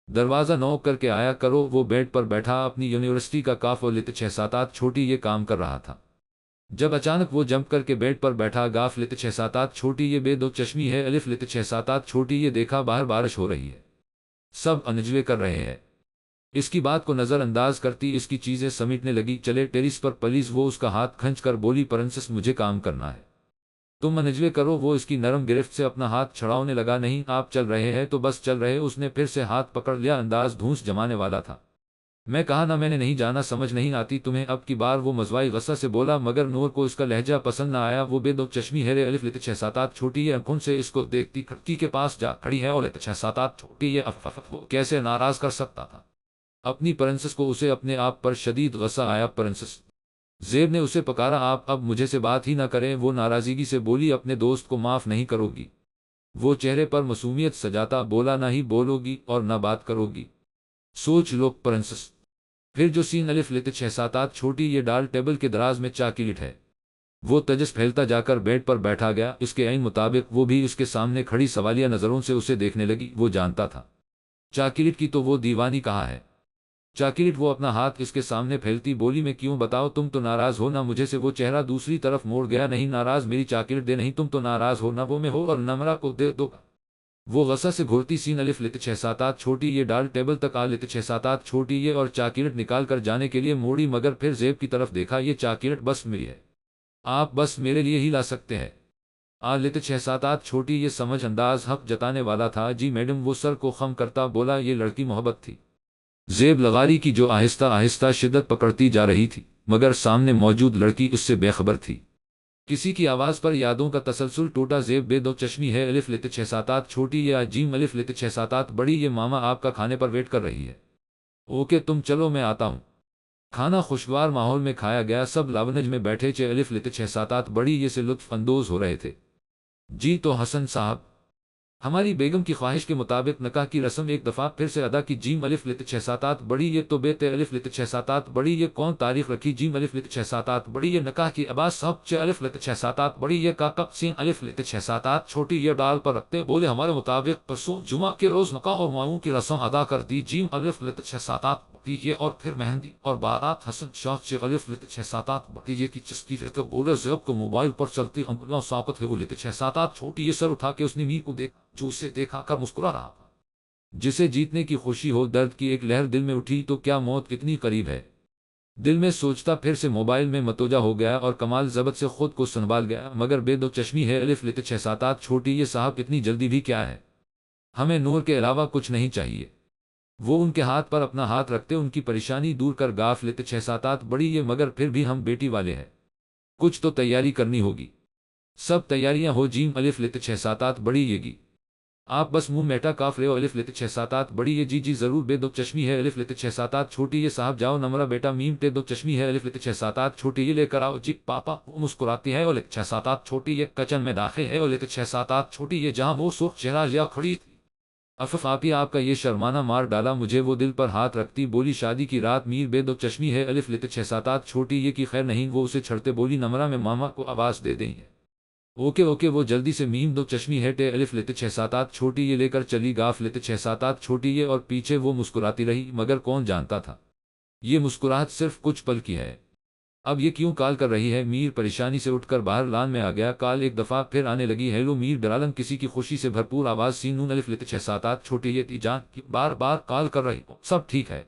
دروازہ نوک کر کے آیا کرو۔ وہ بیڈ پر بیٹھا اپنی یونیورسٹی کا کاف لیتے 6-7 چھوٹی یہ کام کر رہا تھا جب اچانک وہ جمپ کر کے بیڈ پر بیٹھا۔ گاف لیتے 6-7 چھوٹی یہ بے دو چشمی ہے الف لیتے 6-7 چھوٹی یہ دیکھا باہر بارش ہو رہی ہے، سب انجوے کر رہے ہیں۔ اس کی بات کو نظر انداز کرتی اس کی چیزیں سمیٹنے لگی، چلے ٹیریس پر پلیز۔ وہ اس کا ہاتھ کھنچ کر بولی، پرنسس مجھے کام کرنا ہے، تم انجوے کرو۔ وہ اس کی نرم گرفت سے اپنا ہاتھ چھڑاؤنے لگا، نہیں آپ چل رہے ہیں تو بس چل رہے۔ اس نے پھر سے ہاتھ پکڑ لیا، انداز دھونس جمانے والا تھا۔ میں کہا نہ میں نے نہیں جانا، سمجھ نہیں آتی تمہیں اب کی بار۔ وہ مزوائی غصہ سے بولا مگر نور کو اس کا لہجہ پسند نہ آیا۔ وہ بے دو چشمی ہے الف لیتے 6-7 چھوٹی یہ آنکھوں سے اس کو دیکھتی کھڑکی کے پاس جا کھڑی ہے اور لیتے 6-7 چھوٹی یہ وہ کیسے ناراض کر سکتا تھا اپنی پرنسس کو؟ اسے اپنے آپ پر شدید غصہ آیا۔ پرنسس زیب نے اسے پکارا، آپ اب مجھے سے بات ہی نہ کریں۔ وہ ناراضگی سے بولی، اپنے دوست کو معاف نہیں کرو گی؟ وہ چہرے پر معصومیت سجاتا بولا، نہ ہی بولو گی اور نہ بات کرو گی، سوچ لو پرنسس۔ پھر جو سین الف لیتے 6-7 چھوٹی یہ ڈال ٹیبل کے دراز میں چاکلیٹ ہے۔ وہ تجس پھیلتا جا کر بیڈ پر بیٹھا گیا، اس کے عین مطابق وہ بھی اس کے سامنے کھڑی سوالیہ نظروں سے اسے دیکھنے لگی۔ وہ جانتا تھا چاکلیٹ کی تو وہ دیوانی کہا ہے چاکلیٹ۔ وہ اپنا ہاتھ اس کے سامنے پھیلتی بولی، میں کیوں بتاؤ، تم تو ناراض ہو نہ مجھے سے؟ وہ چہرہ دوسری طرف موڑ گیا، نہیں ناراض، میری چاکلیٹ دے، نہیں تم تو ناراض ہو نہ وہ میں ہو اور نمرا کو دے دو۔ وہ غصہ سے گھورتی سین الف لیتے 6-7 چھوٹی یہ ڈال ٹیبل تک آ لیتے 6-7 چھوٹی یہ اور چاکلیٹ نکال کر جانے کے لیے موڑی مگر پھر زیب کی طرف دیکھا، یہ چاکلیٹ بس میری ہے، آپ بس میرے لیے ہی لا سکتے ہیں۔ آ لیتے 6-7 چھوٹی یہ سمجھ انداز حق جتانے والا تھا، جی میڈم۔ وہ سر کو خم کرتا بولا، یہ لڑکی محبت تھی زیب لغاری کی جو آہستہ آہستہ شدت پکڑتی جا رہی تھی، مگر سامنے موجود لڑکی اس سے بے خبر تھی۔ کسی کی آواز پر یادوں کا تسلسل ٹوٹا۔ زیب بے دو چشمی ہے الف لیتے 6-7 چھوٹی یہ جیم الف لیتے 6-7 بڑی یہ ماما آپ کا کھانے پر ویٹ کر رہی ہے۔ اوکے تم چلو میں آتا ہوں۔ کھانا خوشگوار ماحول میں کھایا گیا، سب لاونج میں بیٹھے الف لیتے 6-7 بڑی یہ سے لطف اندوز ہو رہے تھے۔ جی تو حسن صاحب، ہماری بیگم کی خواہش کے مطابق نکاح کی رسم ایک دفعہ پھر سے ادا کی۔ جیم الف لیتے 6-7 بڑی یہ تو بیتے الف لیتے 6-7 بڑی یہ کون تاریخ رکھی؟ جیم الف لیتے 6-7 بڑی یہ نکاح کی عباس صاحب الف لیتے 6-7 بڑی یہ کا کب سین الف لیتے 6-7 چھوٹی یہ ڈال پر رکھتے بولے، ہمارے مطابق پرسوں جمعہ کے روز نکاح اور معاون کی رسم ادا کر دی۔ جیم الف لیتے 6-7 بھتیجے اور پھر مہندی اور بارات حسن شاہ سے الف لیتے 6-7 بھتیجے کی چسکی رہتے بولے زیب کو موبائل پر چلتی انگلیاں ثابت ہے وہ لیتے 6-7 چھوٹی یہ سر اٹھا کے اس نے میر کو دیکھا جو اسے دیکھا کر مسکرا رہا تھا جسے جیتنے کی خوشی ہو درد کی ایک لہر دل میں اٹھی تو کیا موت کتنی قریب ہے دل میں سوچتا پھر سے موبائل میں متوجہ ہو گیا اور کمال ضبط سے خود کو سنبھال گیا مگر بے دو چشمی ہے الف لیتے 6-7 چھوٹی یہ صاحب اتنی جلدی بھی کیا ہے ہمیں نور کے علاوہ کچھ نہیں چاہیے وہ ان کے ہاتھ پر اپنا ہاتھ رکھتے ان کی پریشانی دور کر گاف لیتے 6-7 بڑی یہ مگر پھر بھی ہم بیٹی والے ہیں کچھ تو تیاری کرنی ہوگی سب تیاریاں ہو جیم الف لیتے 6-7 بڑی یہ گی آپ بس منہ میٹا کاف رہے ہو الف لیتے 6-7 بڑی یہ جی ضرور بے دو چشمی ہے الف لیتے 6-7 چھوٹی یہ صاحب جاؤ نمرہ بیٹا میم تے دو چشمی ہے الف لیتے 6-7 چھوٹی یہ لے کر آؤ جی پاپا وہ مسکراتی ہے الف 6-7 چھوٹی یہ کچن میں داخل ہے الف 6-7 چھوٹی یہ جہاں وہ سرخ چہرہ لیا کھڑی تھی افف آپی آپ کا یہ شرمانہ مار ڈالا مجھے وہ دل پر ہاتھ رکھتی بولی شادی کی رات میر بے دو چشمی ہے الف لیتے 6-7 چھوٹی یہ کی خیر نہیں وہ اسے چھڑتے بولی نمرہ میں ماما کو آواز دے دیں اوکے اوکے وہ جلدی سے میم دو چشمی ہے ٹے الف لیتے 6-7 چھوٹی یہ لے کر چلی گاف لیتے 6-7 چھوٹی یہ اور پیچھے وہ مسکراتی رہی مگر کون جانتا تھا یہ مسکراہٹ صرف کچھ پل کی ہے اب یہ کیوں کال کر رہی ہے میر پریشانی سے اٹھ کر باہر لان میں آ گیا کال ایک دفعہ پھر آنے لگی ہیلو میر ڈرالن کسی کی خوشی سے بھرپور آواز سینون الف لیتے 6-7 چھوٹی یہ تی جان کی بار بار کال کر رہی ہوں سب ٹھیک ہے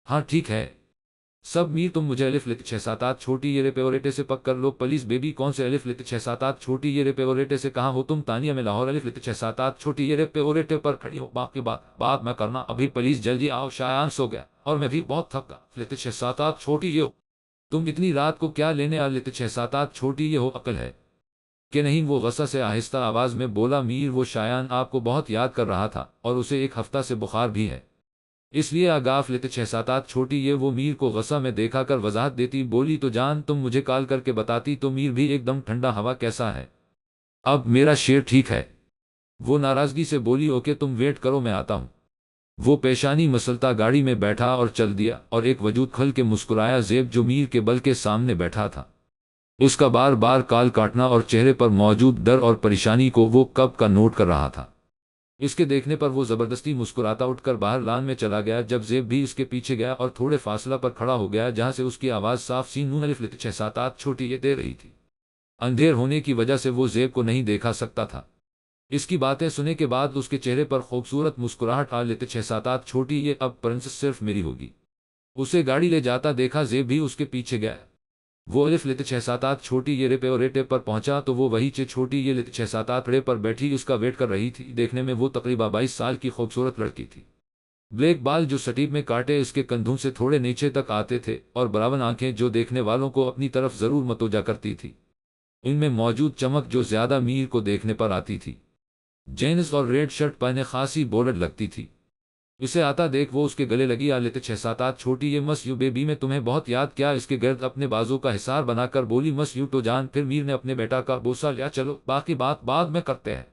ہاں ٹھیک ہے سب میر تم مجھے الف لیتے 6-7 چھوٹی یہ ریپیوریٹے سے پک کر لو پلیز بیبی کون سے الف لیتے 6-7 چھوٹی یہ ریپیوریٹے سے کہاں ہو تم تانیہ میں لاہور الف لیتے 6-7 چھوٹی یہ ریپیوریٹے پر کھڑی ہو باقی بات میں کرنا ابھی پلیز جلدی آؤ شایان سو گیا اور میں بھی بہت تھک گیا لیتے 6-7 چھوٹی یہ ہو تم اتنی رات کو کیا لینے آ لیتے 6-7 چھوٹی یہ ہو عقل ہے کہ نہیں وہ غصہ سے آہستہ آواز میں بولا میر وہ شایان آپ کو بہت یاد کر رہا تھا اور اسے ایک ہفتہ سے بخار بھی ہے اس لیے آگاف لیتے 6-7 چھوٹی یہ وہ میر کو غصہ میں دیکھا کر وضاحت دیتی بولی تو جان تم مجھے کال کر کے بتاتی تو میر بھی ایک دم ٹھنڈا ہوا کیسا ہے اب میرا شیر ٹھیک ہے وہ ناراضگی سے بولی اوکے تم ویٹ کرو میں آتا ہوں وہ پیشانی مسلتا گاڑی میں بیٹھا اور چل دیا اور ایک وجود کھل کے مسکرایا زیب جو میر کے بل کے سامنے بیٹھا تھا اس کا بار بار کال کاٹنا اور چہرے پر موجود ڈر اور پریشانی کو وہ کب کا نوٹ کر رہا تھا اس کے دیکھنے پر وہ زبردستی مسکراتا اٹھ کر باہر لان میں چلا گیا جب زیب بھی اس کے پیچھے گیا اور تھوڑے فاصلہ پر کھڑا ہو گیا جہاں سے اس کی آواز صاف سین الف لیتے 6-7 چھوٹی یہ دے رہی تھی اندھیر ہونے کی وجہ سے وہ زیب کو نہیں دیکھا سکتا تھا اس کی باتیں سننے کے بعد اس کے چہرے پر خوبصورت مسکراہٹ آ لیتے 6-7 چھوٹی یہ اب پرنسس صرف میری ہوگی اسے گاڑی لے جاتا دیکھا زیب بھی اس کے پیچھے گیا وہ الف لیتے 6-7 چھوٹی یہ ریپیوریٹے پر پہنچا تو وہ وہی چھوٹی یہ لیتے 6-7 ڑے پر بیٹھی اس کا ویٹ کر رہی تھی دیکھنے میں وہ تقریباً 22 سال کی خوبصورت لڑکی تھی بلیک بال جو سٹیپ میں کاٹے اس کے کندھوں سے تھوڑے نیچے تک آتے تھے اور براون آنکھیں جو دیکھنے والوں کو اپنی طرف ضرور متوجہ کرتی تھی ان میں موجود چمک جو زیادہ میر کو دیکھنے پر آتی تھی جینز اور ریڈ شرٹ پہنے خاصی بولڈ لگتی تھی اسے آتا دیکھ وہ اس کے گلے لگی آ لیتے 6-7 چھوٹی یہ مس یو بیبی میں تمہیں بہت یاد کیا اس کے گرد اپنے بازو کا حصار بنا کر بولی مس یو تو جان پھر میر نے اپنے بیٹا کا بوسہ لیا چلو باقی بات بعد میں کرتے ہیں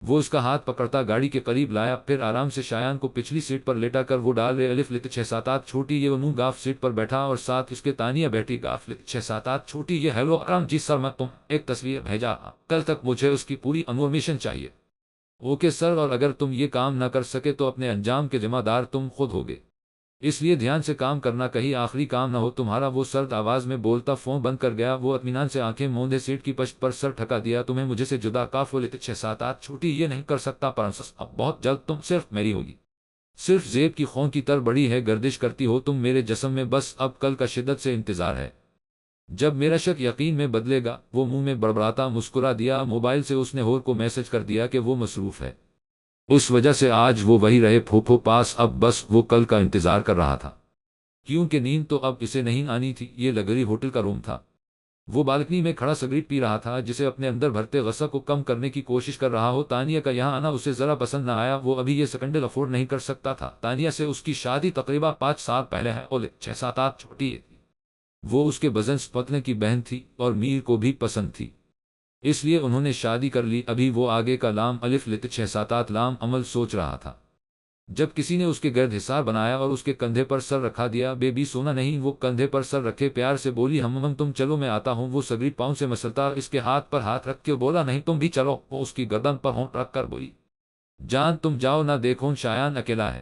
وہ اس کا ہاتھ پکڑتا گاڑی کے قریب لایا پھر آرام سے شایان کو پچھلی سیٹ پر لیٹا کر وہ ڈال رہے الف لیتے 6-7 چھوٹی یہ انہوں گاف سیٹ پر بیٹھا اور ساتھ اس کے تانیہ بیٹھی گاف لیتے 6-7 چھوٹی یہ ہیلو آرام جی سر میں تم ایک تصویر بھیجا کل تک مجھے اس کی پوری انفارمیشن چاہیے اوکے سر اور اگر تم یہ کام نہ کر سکے تو اپنے انجام کے ذمہ دار تم خود ہوگے اس لیے دھیان سے کام کرنا کہیں آخری کام نہ ہو تمہارا وہ سرد آواز میں بولتا فون بند کر گیا وہ اطمینان سے آنکھیں موندے سیٹ کی پشت پر سر ٹھکا دیا تمہیں مجھے سے جدا کاف لیتے 6-7 چھوٹی یہ نہیں کر سکتا پرنسس اب بہت جلد تم صرف میری ہوگی صرف زیب کی خون کی تر بڑی ہے گردش کرتی ہو تم میرے جسم میں بس اب کل کا شدت سے انتظار ہے جب میرا شک یقین میں بدلے گا وہ منہ میں بڑبڑاتا مسکرا دیا موبائل سے اس نے ہور کو میسج کر دیا کہ وہ مصروف ہے اس وجہ سے آج وہ وہی رہے پھوپھو پاس اب بس وہ کل کا انتظار کر رہا تھا کیونکہ نیند تو اب اسے نہیں آنی تھی یہ لگژری ہوٹل کا روم تھا وہ بالکنی میں کھڑا سگریٹ پی رہا تھا جسے اپنے اندر بھرتے غصہ کو کم کرنے کی کوشش کر رہا ہو تانیہ کا یہاں آنا اسے ذرا پسند نہ آیا وہ ابھی یہ سیکنڈل افورڈ نہیں کر سکتا تھا تانیہ سے اس کی شادی تقریباً 5 سال پہلے ہے اور 6-7 چھوٹی ہے وہ اس کے بزنس پتنے کی بہن تھی اور میر کو بھی پسند تھی اس لیے انہوں نے شادی کر لی ابھی وہ آگے کا لام الف لیتے 6-7 لام عمل سوچ رہا تھا جب کسی نے اس کے گرد حصار بنایا اور اس کے کندھے پر سر رکھا دیا بیبی سونا نہیں وہ کندھے پر سر رکھے پیار سے بولی ہم تم چلو میں آتا ہوں وہ سگریٹ پاؤں سے مسلتا اس کے ہاتھ پر ہاتھ رکھ کے بولا نہیں تم بھی چلو وہ اس کی گردن پر ہونٹ رکھ کر بولی جان تم جاؤ نہ دیکھو شایان اکیلا ہے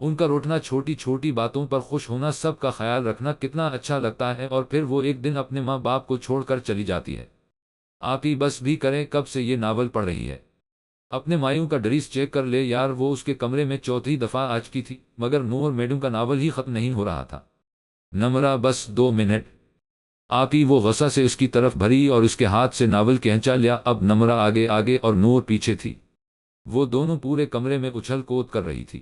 ان کا روٹنا، چھوٹی چھوٹی باتوں پر خوش ہونا، سب کا خیال رکھنا کتنا اچھا لگتا ہے، اور پھر وہ ایک دن اپنے ماں باپ کو چھوڑ کر چلی جاتی ہے۔ آپ ہی بس بھی کریں کب سے یہ ناول پڑھ رہی ہے۔ اپنے مایوں کا ڈریس چیک کر لے یار، وہ اس کے کمرے میں چوتھی دفعہ آ چکی تھی، مگر نور میڈم کا ناول ہی ختم نہیں ہو رہا تھا۔ نمرہ بس 2 منٹ۔ آپ ہی وہ غصہ سے اس کی طرف بھری اور اس کے ہاتھ سے ناول کھینچا لیا۔ اب نمرہ آگے آگے اور نور پیچھے تھی۔ وہ دونوں پورے کمرے میں اچھل کود کر رہی تھی۔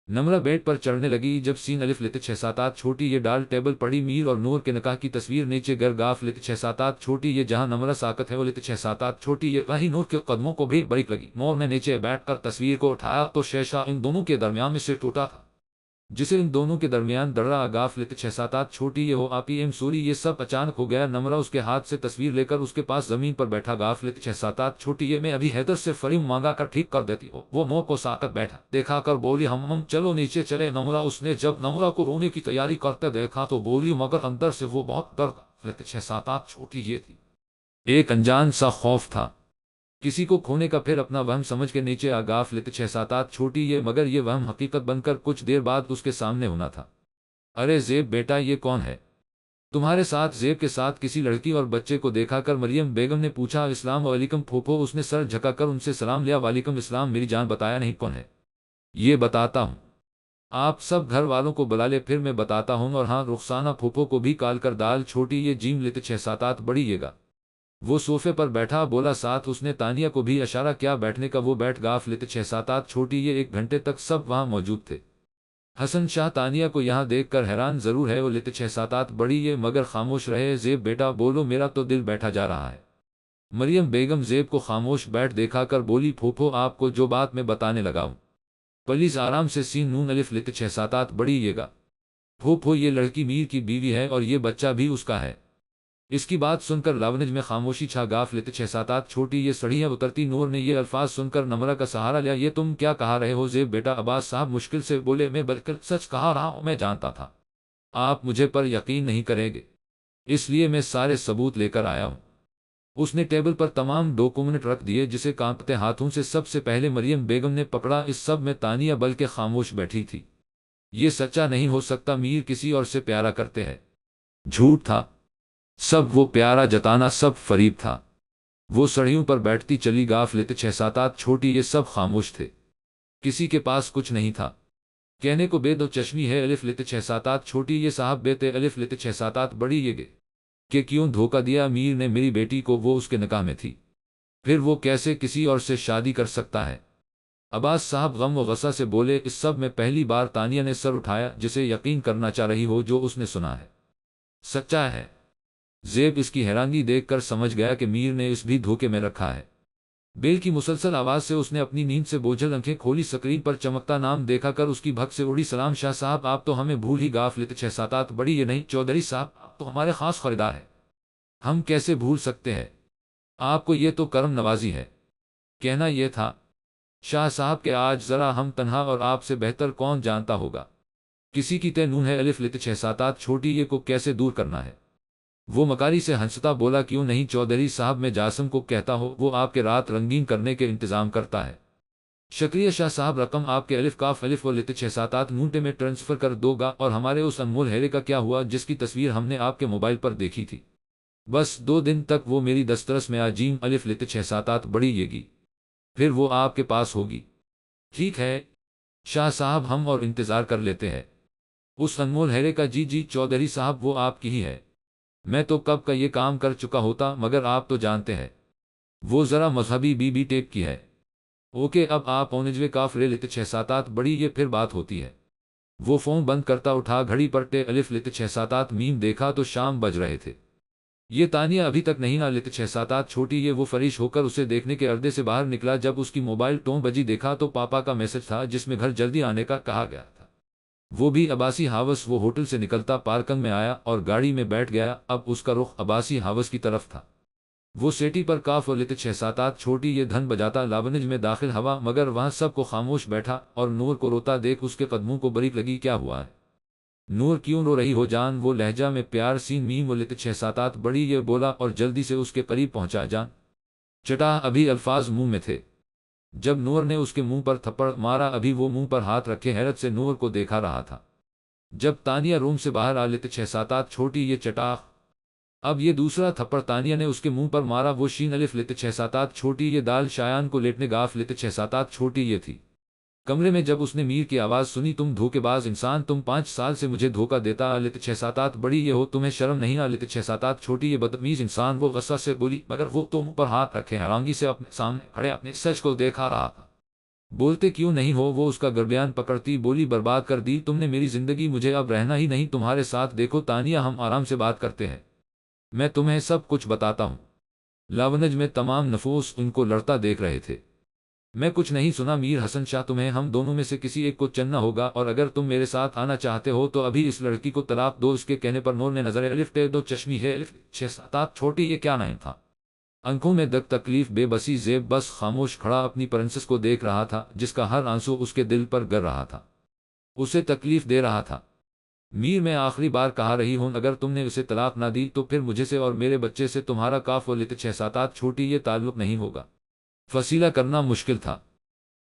نمرہ بیڈ پر چڑھنے لگی جب سین الف لت 6-7-8 چھوٹی یہ ڈال ٹیبل پڑی، میر اور نور کے نکاح کی تصویر نیچے گر گاف لت 6-7-8 چھوٹی یہ جہاں نمرہ ساکت ہے وہ لت 6-7-8 چھوٹی یہ وہیں نور کے قدموں کو بھی بریک لگی۔ نور نے نیچے بیٹھ کر تصویر کو اٹھایا تو شیشہ ان دونوں کے درمیان میں سے ٹوٹا تھا، جسے ان دونوں کے درمیان دڑا گاف لت 6-7-8 چھوٹی یہ ہو آپ ایم سوری یہ سب اچانک ہو گیا۔ نمرہ اس کے ہاتھ سے تصویر لے کر اس کے پاس زمین پر بیٹھا۔ گاف لت 6-7-8 چھوٹی یہ میں ابھی حیدر سے فریم مانگا کر ٹھیک کر دیتی ہو۔ وہ نور کو ساکت بیٹھا دیکھا کر بولی ہم چلو نیچے چلے نمرہ۔ اس نے جب نمرہ کو رونے کی تیاری کرتے دیکھا تو بولی مگر اندر سے وہ بہت ڈر۔ گاف لت 6-7-8 چھوٹی یہ تھی، ایک انجان سا خوف تھا کسی کو کھونے کا، پھر اپنا وہم سمجھ کے نیچے آ گاف لت 6-7-8 چھوٹی یہ، مگر یہ وہم حقیقت بن کر کچھ دیر بعد اس کے سامنے ہونا تھا۔ ارے زیب بیٹا یہ کون ہے تمہارے ساتھ؟ زیب کے ساتھ کسی لڑکی اور بچے کو دیکھا کر مریم بیگم نے پوچھا۔ السلام علیکم پھوپھو، اس نے سر جھکا کر ان سے سلام لیا۔ وعلیکم السلام میری جان، بتایا نہیں کون ہے؟ یہ بتاتا ہوں، آپ سب گھر والوں کو بلا لے پھر میں بتاتا ہوں، اور ہاں رخسانہ پھوپھو کو بھی کال کر دال چھوٹی یہ جیم لت 6-7-8 بڑی یہ گا۔ وہ صوفے پر بیٹھا بولا، ساتھ اس نے تانیہ کو بھی اشارہ کیا بیٹھنے کا۔ وہ بیٹھ گاف لت 6-7-8 چھوٹی یہ 1 گھنٹے تک سب وہاں موجود تھے۔ حسن شاہ تانیہ کو یہاں دیکھ کر حیران ضرور ہے وہ لت 6-7-8 بڑی یہ، مگر خاموش رہے۔ زیب بیٹا بولو، میرا تو دل بیٹھا جا رہا ہے۔ مریم بیگم زیب کو خاموش بیٹھ دیکھا کر بولی، پھوپھو آپ کو جو بات میں بتانے لگا ہوں پلیز آرام سے۔ سین نون الف لت 6-7-8 بڑی یہ گا۔ پھوپھو یہ لڑکی میر کی بیوی ہے اور یہ بچہ بھی اس کا ہے۔ اس کی بات سن کر لاونج میں خاموشی چھا۔ گاف لت 6-7-8 چھوٹی یہ سڑیاں اترتی۔ نور نے یہ الفاظ سن کر نمرہ کا سہارا لیا، یہ تم کیا کہا رہے ہو؟ زیب بیٹا عباس صاحب مشکل سے بولے، میں بالکل سچ کہا رہا ہوں، میں جانتا تھا آپ مجھے پر یقین نہیں کریں گے، اس لیے میں سارے ثبوت لے کر آیا ہوں۔ اس نے ٹیبل پر تمام ڈاکومنٹ رکھ دیے جسے کانپتے ہاتھوں سے سب سے پہلے مریم بیگم نے پکڑا۔ اس سب میں تانیہ بلکہ خاموش بیٹھی تھی۔ یہ سچا نہیں ہو سکتا، میر کسی اور سے پیارا کرتے ہیں۔ جھوٹ تھا سب، وہ پیارا جتانا سب فریب تھا۔ وہ سڑیوں پر بیٹھتی چلی۔ گاف لت 6-7-8 چھوٹی یہ سب خاموش تھے، کسی کے پاس کچھ نہیں تھا کہنے کو۔ بے دو چشمی ہے الف لت 6-7-8 چھوٹی یہ صاحب بے تے الف لت 6-7-8 بڑی یہ گے کہ کیوں دھوکہ دیا میر نے میری بیٹی کو؟ وہ اس کے نکاح میں تھی، پھر وہ کیسے کسی اور سے شادی کر سکتا ہے؟ عباس صاحب غم و غصہ سے بولے۔ اس سب میں پہلی بار تانیہ نے سر اٹھایا، جسے یقین کرنا چاہ رہی ہو جو اس نے سنا ہے سچا ہے۔ زیب اس کی حیرانی دیکھ کر سمجھ گیا کہ میر نے اس بھی دھوکے میں رکھا ہے۔ بیل کی مسلسل آواز سے اس نے اپنی نیند سے بوجھل آنکھیں کھولی۔ سکرین پر چمکتا نام دیکھا کر اس کی بھگ سے اڑی۔ سلام شاہ صاحب، آپ تو ہمیں بھول ہی۔ گاف لت 6-7-8 بڑی یہ نہیں، چودھری صاحب آپ تو ہمارے خاص خریدار ہیں، ہم کیسے بھول سکتے ہیں آپ کو؟ یہ تو کرم نوازی ہے۔ کہنا یہ تھا شاہ صاحب کہ آج ذرا ہم تنہا، اور آپ سے بہتر کون جانتا ہوگا کسی کی تے نون ہے الف لت 6-7-8 چھوٹی یہ کو کیسے دور کرنا ہے؟ وہ مکاری سے ہنستا بولا، کیوں نہیں چودھری صاحب، میں جاسم کو کہتا ہوں، وہ آپ کے رات رنگین کرنے کے انتظام کرتا ہے۔ شکریہ شاہ صاحب، رقم آپ کے الف کاف الف و لت 6-7-8 نونٹے میں ٹرانسفر کر دو گا۔ اور ہمارے اس انمول ہیرے کا کیا ہوا جس کی تصویر ہم نے آپ کے موبائل پر دیکھی تھی؟ بس 2 دن تک وہ میری دسترس میں جیم الف لت 6-7-8 بڑی یہ گی، پھر وہ آپ کے پاس ہوگی۔ ٹھیک ہے شاہ صاحب، ہم اور انتظار کر لیتے ہیں اس انمول ہیرے کا۔ جی جی چودھری صاحب، وہ آپ کی ہی ہے، میں تو کب کا یہ کام کر چکا ہوتا، مگر آپ تو جانتے ہیں وہ ذرا مذہبی بی بی ٹیپ کی ہے۔ اوکے اب آپ اونجوے کاف رے لت 6-7-8 بڑی یہ پھر بات ہوتی ہے۔ وہ فون بند کرتا اٹھا، گھڑی پر ٹے الف لت 6-7-8 میم دیکھا تو شام بج رہے تھے۔ یہ تانیہ ابھی تک نہیں آ لت 6-7-8 چھوٹی یہ۔ وہ فریش ہو کر اسے دیکھنے کے اردے سے باہر نکلا، جب اس کی موبائل ٹون بجی دیکھا تو پاپا کا میسج تھا جس میں گھر جلدی آنے کا کہا گیا تھا۔ وہ بھی عباسی ہاوس۔ وہ ہوٹل سے نکلتا پارکنگ میں آیا اور گاڑی میں بیٹھ گیا۔ اب اس کا رخ عباسی ہاوس کی طرف تھا۔ وہ سیٹی پر کاف لت 6-7-8 چھوٹی یہ دھن بجاتا لاونج میں داخل ہوا، مگر وہاں سب کو خاموش بیٹھا اور نور کو روتا دیکھ اس کے قدموں کو بریک لگی۔ کیا ہوا ہے نور، کیوں رو رہی ہو جان؟ وہ لہجہ میں پیار سین میم لت 6-7-8 بڑی یہ بولا اور جلدی سے اس کے قریب پہنچا۔ جان چٹا ابھی الفاظ منہ میں تھے جب نور نے اس کے منہ پر تھپڑ مارا، ابھی وہ منہ پر ہاتھ رکھے حیرت سے نور کو دیکھا رہا تھا۔ جب تانیہ روم سے باہر آ لیتے 6-7 چھوٹی یہ چٹاخ، اب یہ دوسرا تھپڑ تانیہ نے اس کے منہ پر مارا، وہ شین الف لیتے 6-7 چھوٹی یہ دال شایان کو لیٹنے گاف لیتے 6-7 چھوٹی یہ تھی۔ کمرے میں جب اس نے میر کی آواز سنی، تم دھوکے باز انسان، تم 5 سال سے مجھے دھوکہ دیتا آ لیتے 6-7 بڑی یہ ہو، تمہیں شرم نہیں آ لیتے 6-7 چھوٹی یہ بدتمیز انسان، وہ غصہ سے بولی، مگر وہ تو منہ پر ہاتھ رکھے حیرانگی سے اپنے سامنے کھڑے اپنے سچ کو دیکھا رہا تھا۔ بولتے کیوں نہیں ہو؟ وہ اس کا گربیان پکڑتی بولی، برباد کر دی تم نے میری زندگی، مجھے اب رہنا ہی نہیں تمہارے ساتھ۔ دیکھو تانیہ، ہم آرام سے بات کرتے ہیں، میں تمہیں سب کچھ بتاتا ہوں۔ لاونج میں تمام نفوس ان کو لڑتا دیکھ رہے تھے۔ میں کچھ نہیں سنا میر حسن شاہ، تمہیں ہم دونوں میں سے کسی ایک کو چننا ہوگا، اور اگر تم میرے ساتھ آنا چاہتے ہو تو ابھی اس لڑکی کو طلاق دو۔ اس کے کہنے پر نور نے نظر الف ٹے دو چشمی ہے الف 6-7 چھوٹی یہ کیا نہیں تھا؟ آنکھوں میں دگ، تکلیف، بے بسی۔ زیب بس خاموش کھڑا اپنی پرنسس کو دیکھ رہا تھا، جس کا ہر آنسو اس کے دل پر گر رہا تھا، اسے تکلیف دے رہا تھا۔ میر، میں آخری بار کہا رہی ہوں، اگر تم نے اسے طلاق نہ دی تو پھر مجھے سے اور میرے بچے سے تمہارا کاف و لت 6-7 چھوٹی یہ تعلق نہیں ہوگا۔ فصیلہ کرنا مشکل تھا،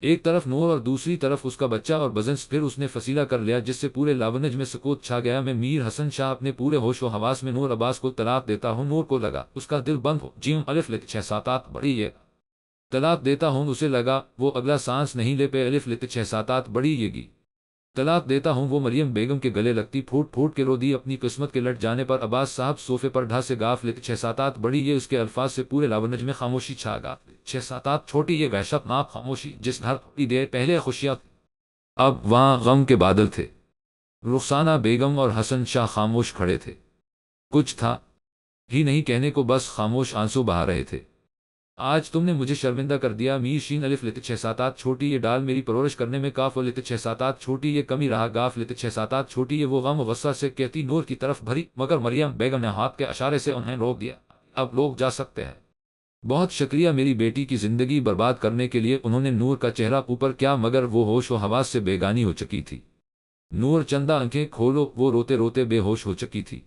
ایک طرف نور اور دوسری طرف اس کا بچہ اور بزنس، پھر اس نے فصیلہ کر لیا جس سے پورے لاونج میں سکوت چھا گیا۔ میں میر حسن شاہ اپنے پورے ہوش و حواس میں نور عباس کو طلاق دیتا ہوں۔ نور کو لگا اس کا دل بند ہو، جیم الف لت 6-7 بڑی یہ طلاق دیتا ہوں۔ اسے لگا وہ اگلا سانس نہیں لے پہ الف لت 6-7 بڑی یہ گی طلاق دیتا ہوں۔ وہ مریم بیگم کے گلے لگتی، پھوٹ پھوٹ کے رو دی اپنی قسمت کے لٹ جانے پر۔ عباس صاحب صوفے پر ڈھا سے گاف لیتے 6-7 بڑی یہ، اس کے الفاظ سے پورے لاونج میں خاموشی چھا گا۔ 6-7 چھوٹی یہ وحشت ناک خاموشی، جس گھر تھوڑی دیر پہلے خوشیاں اب وہاں غم کے بادل تھے۔ رخسانہ بیگم اور حسن شاہ خاموش کھڑے تھے، کچھ تھا ہی نہیں کہنے کو، بس خاموش آنسو بہا رہے تھے۔ آج تم نے مجھے شرمندہ کر دیا میر، شین الف لت 6-7 چھوٹی یہ ڈال میری پرورش کرنے میں کاف و لت 6-7 چھوٹی یہ کمی رہا گاف لت 6-7 چھوٹی یہ، وہ غم و غصہ سے کہتی نور کی طرف بھری، مگر مریم بیگم نے ہاتھ کے اشارے سے انہیں روک دیا۔ اب لوگ جا سکتے ہیں۔ بہت شکریہ میری بیٹی کی زندگی برباد کرنے کے لیے۔ انہوں نے نور کا چہرہ اوپر کیا، مگر وہ ہوش و حواس سے بیگانی ہو چکی تھی۔ نور چندہ آنکھیں کھولو، وہ روتے روتے بے ہوش ہو چکی تھی۔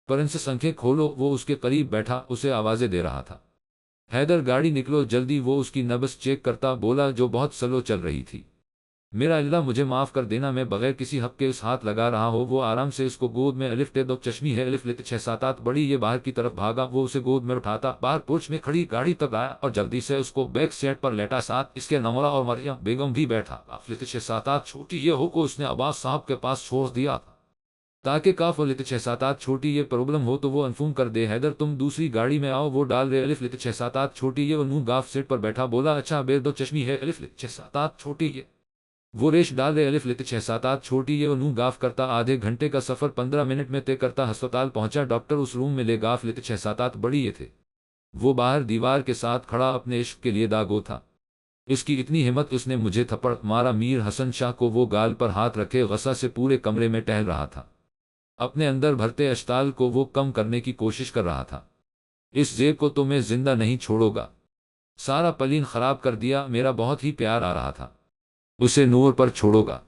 پرنسس آنکھیں کھولو، وہ اس کے قریب بیٹھا اسے آوازیں دے رہا تھا۔ حیدر گاڑی نکلو جلدی، وہ اس کی نبض چیک کرتا بولا جو بہت سلو چل رہی تھی۔ میرا اللہ مجھے معاف کر دینا، میں بغیر کسی حق کے اس ہاتھ لگا رہا ہو۔ وہ آرام سے اس کو گود میں الف ٹے دو چشمی ہے الف لت 6-7 بڑی یہ باہر کی طرف بھاگا، وہ اسے گود میں اٹھاتا باہر پورچ میں کھڑی گاڑی تک آیا اور جلدی سے اس کو بیک سیٹ پر لیٹا، ساتھ اس کے نمورہ اور مریم بیگم بھی بیٹھا۔ الف لت 6-7 چھوٹی یہ ہو کو اس نے عباس صاحب کے پاس چھوڑ دیا تھا تاکہ کاف و لت 6-7 چھوٹی یہ پرابلم ہو تو وہ انفارم کر دے۔ حیدر تم دوسری گاڑی میں آؤ، وہ ڈال رہے الف لت 6-7 چھوٹی یہ، اور نور گاف سیٹ پر بیٹھا بولا اچھا بے دو چشمی ہے الف لت 6-7 چھوٹی یہ، وہ ریش ڈال رہے الف لت 6-7 چھوٹی یہ، اور نور گاف کرتا آدھے گھنٹے کا سفر 15 منٹ میں طے کرتا ہسپتال پہنچا۔ ڈاکٹر اس روم میں لے گاف لت 6-7 بڑی یہ تھے، وہ باہر دیوار کے ساتھ کھڑا اپنے عشق کے لیے داغو تھا۔ اس کی اتنی ہمت، اس نے مجھے تھپڑ مارا۔ میر حسن شاہ کو وہ گال پر ہاتھ رکھے غصہ سے پورے کمرے میں ٹہل رہا تھا، اپنے اندر بھرتے اشتعال کو وہ کم کرنے کی کوشش کر رہا تھا۔ اس زیب کو تو میں زندہ نہیں چھوڑوں گا، سارا پلین خراب کر دیا، میرا بہت ہی پیار آ رہا تھا، اسے نور پر چھوڑو گا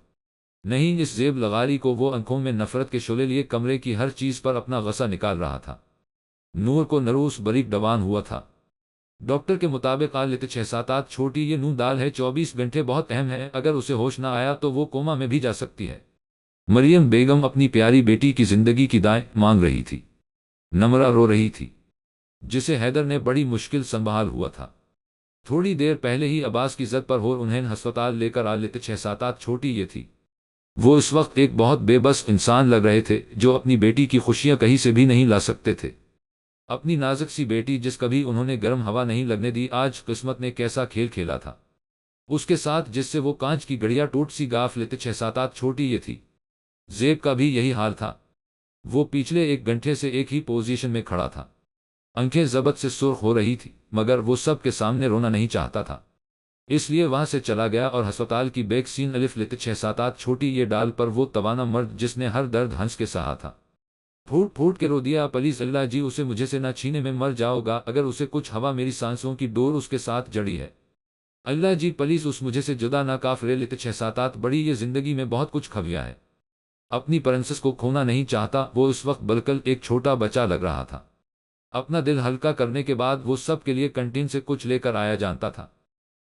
نہیں۔ اس زیب لغاری کو وہ آنکھوں میں نفرت کے شعلے لیے کمرے کی ہر چیز پر اپنا غصہ نکال رہا تھا۔ نور کو نروس بریک ڈوان ہوا تھا۔ ڈاکٹر کے مطابق لت 6-7 چھوٹی یہ نون دال ہے، 24 گھنٹے بہت اہم ہے، اگر اسے ہوش نہ آیا تو وہ کوما میں بھی جا سکتی ہے۔ مریم بیگم اپنی پیاری بیٹی کی زندگی کی دائیں مانگ رہی تھی، نمرہ رو رہی تھی، جسے حیدر نے بڑی مشکل سنبھال ہوا تھا۔ تھوڑی دیر پہلے ہی عباس کی زد پر ہو انہیں ہسپتال لے کر لت 6-7 چھوٹی یہ تھی۔ وہ اس وقت ایک بہت بے بس انسان لگ رہے تھے جو اپنی بیٹی کی خوشیاں کہیں سے بھی نہیں لا سکتے تھے۔ اپنی نازک سی بیٹی جس کبھی انہوں نے گرم ہوا نہیں لگنے دی، آج قسمت نے کیسا کھیل کھیلا تھا اس کے ساتھ، جس سے وہ کانچ کی گڑیا ٹوٹ سی گاف لت 6-7 چھوٹی یہ تھی۔ زیب کا بھی یہی حال تھا، وہ پچھلے 1 گھنٹے سے ایک ہی پوزیشن میں کھڑا تھا، آنکھیں ضبط سے سرخ ہو رہی تھی، مگر وہ سب کے سامنے رونا نہیں چاہتا تھا، اس لیے وہاں سے چلا گیا اور ہسپتال کی بیک سین الف لت 6-7 چھوٹی یہ ڈال پر وہ توانا مرد جس نے ہر درد ہنس کے سہا تھا، پھوٹ پھوٹ کے رو دیا پلیز اللہ جی اسے مجھے سے نہ چھینے، میں مر جاؤ گا اگر اسے کچھ ہوا، میری سانسوں کی ڈور اس کے ساتھ جڑی ہے، اللہ جی پلیز اس مجھے سے جدا نہ کاف رے لت 6-7 بڑی یہ زندگی میں بہت کچھ کھویا ہے، اپنی پرنسس کو کھونا نہیں چاہتا۔ وہ اس وقت بالکل ایک چھوٹا بچہ لگ رہا تھا، اپنا دل ہلکا کرنے کے بعد وہ سب کے لیے کنٹین سے کچھ لے کر آیا جانتا تھا۔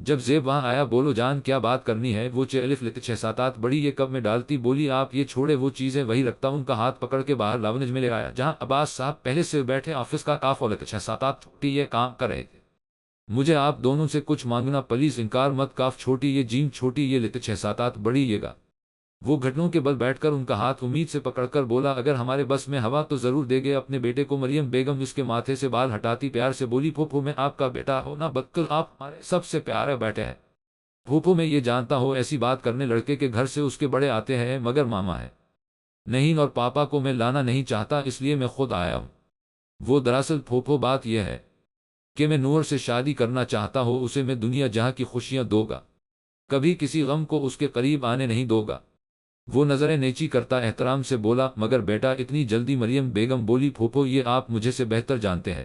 جب زیب وہاں آیا، بولو جان کیا بات کرنی ہے؟ وہ چھ الف لت 6 7 8 بڑی یہ کب میں ڈالتی؟ بولی آپ یہ چھوڑے وہ چیزیں وہی رکھتا ہوں۔ ان کا ہاتھ پکڑ کے باہر لاونج میں لے آیا جہاں عباس صاحب پہلے سے بیٹھے آفس کا کاف اور لت 6 7 8 چھوٹی یہ کام کر رہے تھے۔ مجھے آپ دونوں سے کچھ مانگنا پلیز، انکار مت، کاف چھوٹی یہ جیم چھوٹی یہ لت 6 7 8 بڑی یہ گا۔ وہ گھٹنوں کے بل بیٹھ کر ان کا ہاتھ امید سے پکڑ کر بولا اگر ہمارے بس میں ہوا تو ضرور دے گے اپنے بیٹے کو۔ مریم بیگم اس کے ماتھے سے بال ہٹاتی پیار سے بولی پھوپھو میں آپ کا بیٹا ہو نا بدقل، آپ ہمارے سب سے پیارے بیٹے ہیں۔ پھوپھو میں یہ جانتا ہوں ایسی بات کرنے لڑکے کے گھر سے اس کے بڑے آتے ہیں، مگر ماما ہے نہیں اور پاپا کو میں لانا نہیں چاہتا اس لیے میں خود آیا ہوں۔ وہ دراصل پھوپھو بات یہ ہے کہ میں نور سے شادی کرنا چاہتا ہوں، اسے میں دنیا جہاں کی خوشیاں دوں گا، کبھی کسی غم کو اس کے قریب آنے نہیں دوں گا۔ وہ نظریں نیچی کرتا احترام سے بولا مگر بیٹا اتنی جلدی؟ مریم بیگم بولی پھوپھو یہ آپ مجھے سے بہتر جانتے ہیں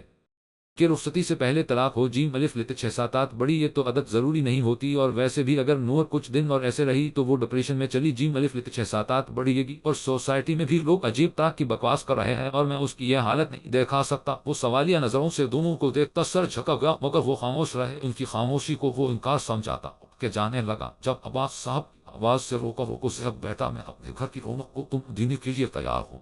کہ رخصتی سے پہلے طلاق ہو۔ جیم الف لت 6 7 8 بڑی یہ تو عادت ضروری نہیں ہوتی، اور ویسے بھی اگر نور کچھ دن اور ایسے رہی تو وہ ڈپریشن میں چلی۔ جیم الف لت 6 7 8 بڑی یہ گی اور سوسائٹی میں بھی لوگ عجیب طرح کی بکواس کر رہے ہیں اور میں اس کی یہ حالت نہیں دیکھا سکتا۔ وہ سوالیہ نظروں سے دونوں کو دیکھتا سر جھکا گیا مگر وہ خاموش رہے۔ ان کی خاموشی کو وہ انکار سمجھاتا کہ جانے لگا جب عباس صاحب آواز سے روکا روکو صاحب بیٹا میں اپنے گھر کی رونق کو تم دینے کے لیے تیار ہوں،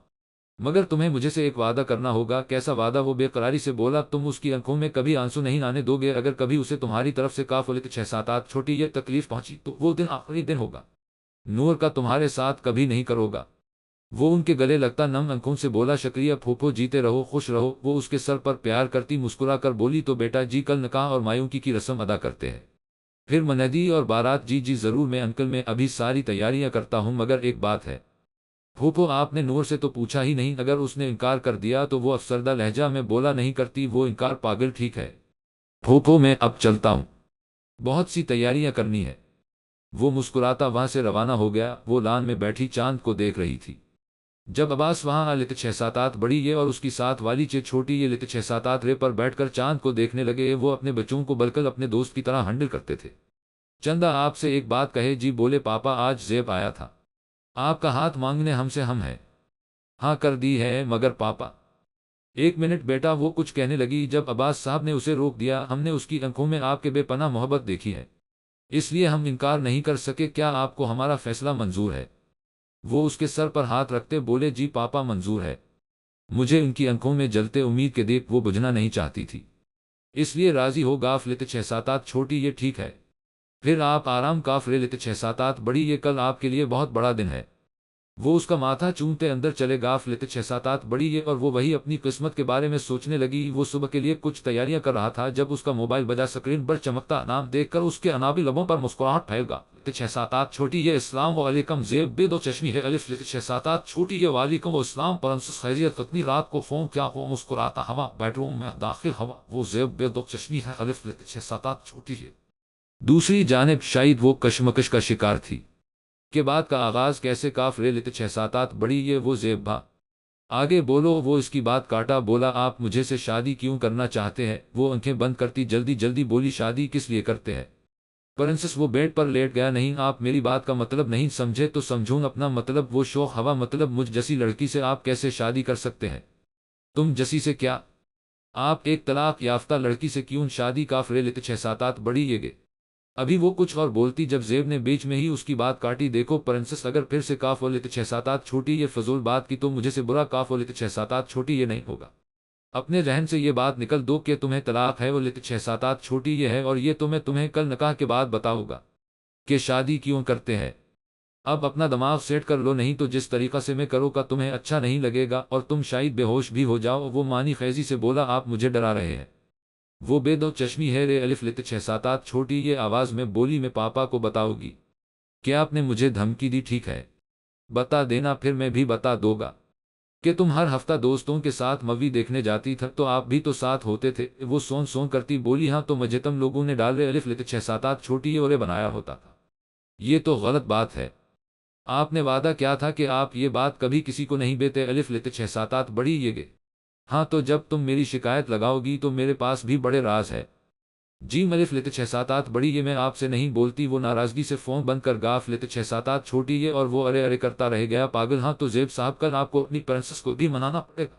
مگر تمہیں مجھے سے ایک وعدہ کرنا ہوگا۔ کیسا وعدہ؟ وہ بے قراری سے بولا تم اس کی آنکھوں میں کبھی آنسو نہیں آنے دو گے، اگر کبھی اسے تمہاری طرف سے کاف لت 6 7 8 چھوٹی یہ تکلیف پہنچی تو وہ دن آخری دن ہوگا نور کا تمہارے ساتھ کبھی نہیں کرو گا۔ وہ ان کے گلے لگتا نم آنکھوں سے بولا شکریہ پھوپھو، جیتے رہو خوش رہو۔ وہ اس کے سر پر پیار کرتی مسکرا کر بولی تو بیٹا جی کل نکاح اور مایوکی کی رسم ادا کرتے ہیں، پھر مندی اور بارات۔ جی جی ضرور میں انکل، میں ابھی ساری تیاریاں کرتا ہوں، مگر ایک بات ہے پھوپھو آپ نے نور سے تو پوچھا ہی نہیں؟ اگر اس نے انکار کر دیا تو وہ افسردہ لہجہ میں بولا نہیں کرتی وہ انکار پاگل، ٹھیک ہے پھوپھو میں اب چلتا ہوں، بہت سی تیاریاں کرنی ہے۔ وہ مسکراتا وہاں سے روانہ ہو گیا۔ وہ لان میں بیٹھی چاند کو دیکھ رہی تھی جب عباس وہاں لت 6 7 8 بڑی یہ اور اس کی ساتھ والی چھوٹی یہ لت 6 7 8 رے پر بیٹھ کر چاند کو دیکھنے لگے۔ وہ اپنے بچوں کو بلکہ اپنے دوست کی طرح ہینڈل کرتے تھے۔ چندا آپ سے ایک بات کہے؟ جی بولے پاپا، آج زیب آیا تھا آپ کا ہاتھ مانگنے ہم سے، ہم ہے ہاں کر دی ہے، مگر پاپا ایک منٹ بیٹا، وہ کچھ کہنے لگی جب عباس صاحب نے اسے روک دیا۔ ہم نے اس کی آنکھوں میں آپ کے بے پناہ محبت دیکھی ہے، اس لیے ہم انکار نہیں کر سکے۔ کیا آپ کو ہمارا فیصلہ منظور ہے؟ وہ اس کے سر پر ہاتھ رکھتے بولے جی پاپا منظور ہے مجھے۔ ان کی آنکھوں میں جلتے امید کے دیپ وہ بجھنا نہیں چاہتی تھی، اس لیے راضی ہو گاف لت 6 7 8 چھوٹی یہ ٹھیک ہے، پھر آپ آرام کاف رے لت 6 7 8 بڑی یہ کل آپ کے لیے بہت بڑا دن ہے۔ وہ اس کا ماتھا چومتے اندر چلے گاف لت 6 7 8 بڑی یہ اور وہ وہی اپنی قسمت کے بارے میں سوچنے لگی۔ وہ صبح کے لیے کچھ تیاریاں کر رہا تھا جب اس کا موبائل بجا۔ اسکرین پر چمکتا نام دیکھ کر اس کے انابی لبوں پر مسکراہٹ پھیل گا لت 6 7 8 چھوٹی یہ السلام علیکم زیب بے دو چشمی ہے الف لت 6 7 8 چھوٹی یہ وعلیکم السلام پرنسس خیریت کتنی رات کو فون کیا؟ وہ مسکراتا ہوا بیڈ روم میں داخل ہوا۔ وہ زیب بے دو چشمی ہے الف لت 6 7 8 چھوٹی ہے۔ دوسری جانب شاید وہ کشمکش کا شکار تھی کہ بات کا آغاز کیسے کاف رے لت 6 7 8 بڑی یہ وہ زیب بھا آگے بولو۔ وہ اس کی بات کاٹا بولا آپ مجھے سے شادی کیوں کرنا چاہتے ہیں؟ وہ آنکھیں بند کرتی جلدی جلدی بولی شادی کس لیے کرتے ہیں پرنسس؟ وہ بیڈ پر لیٹ گیا۔ نہیں آپ میری بات کا مطلب نہیں سمجھے تو سمجھوں اپنا مطلب۔ وہ شوخ ہوا مطلب مجھ جیسی لڑکی سے آپ کیسے شادی کر سکتے ہیں؟ تم جیسی سے کیا؟ آپ ایک طلاق یافتہ لڑکی سے کیوں شادی؟ کاف رے لت 6 7 8 بڑی یہ گے ابھی وہ کچھ اور بولتی جب زیب نے بیچ میں ہی اس کی بات کاٹی۔ دیکھو پرنسس، اگر پھر سے کاف لت 6 7 8 چھوٹی یہ فضول بات کی تو مجھے سے برا کاف لت 6 7 8 چھوٹی یہ نہیں ہوگا۔ اپنے ذہن سے یہ بات نکل دو کہ تمہیں طلاق ہے وہ لت 6 7 8 چھوٹی یہ ہے، اور یہ تو میں تمہیں کل نکاح کے بعد بتاؤں گا کہ شادی کیوں کرتے ہیں۔ اب اپنا دماغ سیٹ کر لو، نہیں تو جس طریقہ سے میں کروں گا تمہیں اچھا نہیں لگے گا اور تم شاید بے ہوش بھی ہو جاؤ۔ وہ مانی خیزی سے بولا آپ مجھے ڈرا رہے ہیں؟ وہ بے دو چشمی ہے رے الف لت 6 7 8 چھوٹی یہ آواز میں بولی میں پاپا کو بتاؤ گی؟ کیا آپ نے مجھے دھمکی دی؟ ٹھیک ہے بتا دینا، پھر میں بھی بتا دوں گا کہ تم ہر ہفتہ دوستوں کے ساتھ مووی دیکھنے جاتی تھا تو آپ بھی تو ساتھ ہوتے تھے۔ وہ سون سون کرتی بولی ہاں تو مجھے تم لوگوں نے ڈال رے الف لت 6 7 8 چھوٹی یہ اور بنایا ہوتا تھا، یہ تو غلط بات ہے۔ آپ نے وعدہ کیا تھا کہ آپ یہ بات کبھی کسی کو نہیں بیتے الف لت 6 7 8 بڑی یہ گے ہاں تو جب تم میری شکایت لگاؤ گی تو میرے پاس بھی بڑے راز ہے۔ جی الف لت 6 7 8 بڑی یہ میں آپ سے نہیں بولتی۔ وہ ناراضگی سے فون بند کر گاف لت 6 7 8 چھوٹی یہ اور وہ ارے ارے کرتا رہ گیا پاگل۔ ہاں تو زیب صاحب کل آپ کو اپنی پرنسس کو بھی منانا پڑے گا۔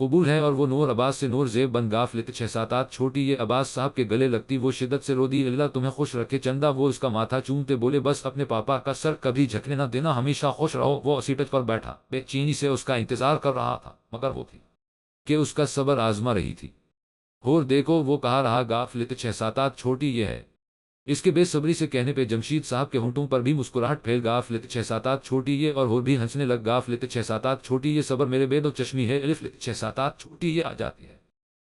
قبول ہے، اور وہ نور عباس سے نور زیب بن گاف لیتے 6-7-8 چھوٹی یہ عباس صاحب کے گلے لگتی، وہ شدت سے رو دی، اللہ تمہیں خوش رکھے چندا، وہ اس کا ماتھا چومتے بولے بس اپنے پاپا کا سر کبھی جھکنے نہ دینا، ہمیشہ خوش رہو۔ وہ سیٹ پر بیٹھا بے چینی سے اس کا انتظار کر رہا تھا، مگر وہ تھی کہ اس کا صبر آزما رہی تھی۔ اور دیکھو وہ کہا رہا گاف لیتے 6-7-8 چھوٹی یہ ہے۔ اس کے بے صبری سے کہنے پہ جمشید صاحب کے ہونٹوں پر بھی مسکراہٹ پھیل گاف لیتے 6-7-8 چھوٹی یہ، اور بھی ہنسنے لگ گاف لیتے 6-7-8 چھوٹی یہ صبر میرے بے دو چشمی ہے، الف لیتے 6-7-8 چھوٹی یہ آ جاتی ہے۔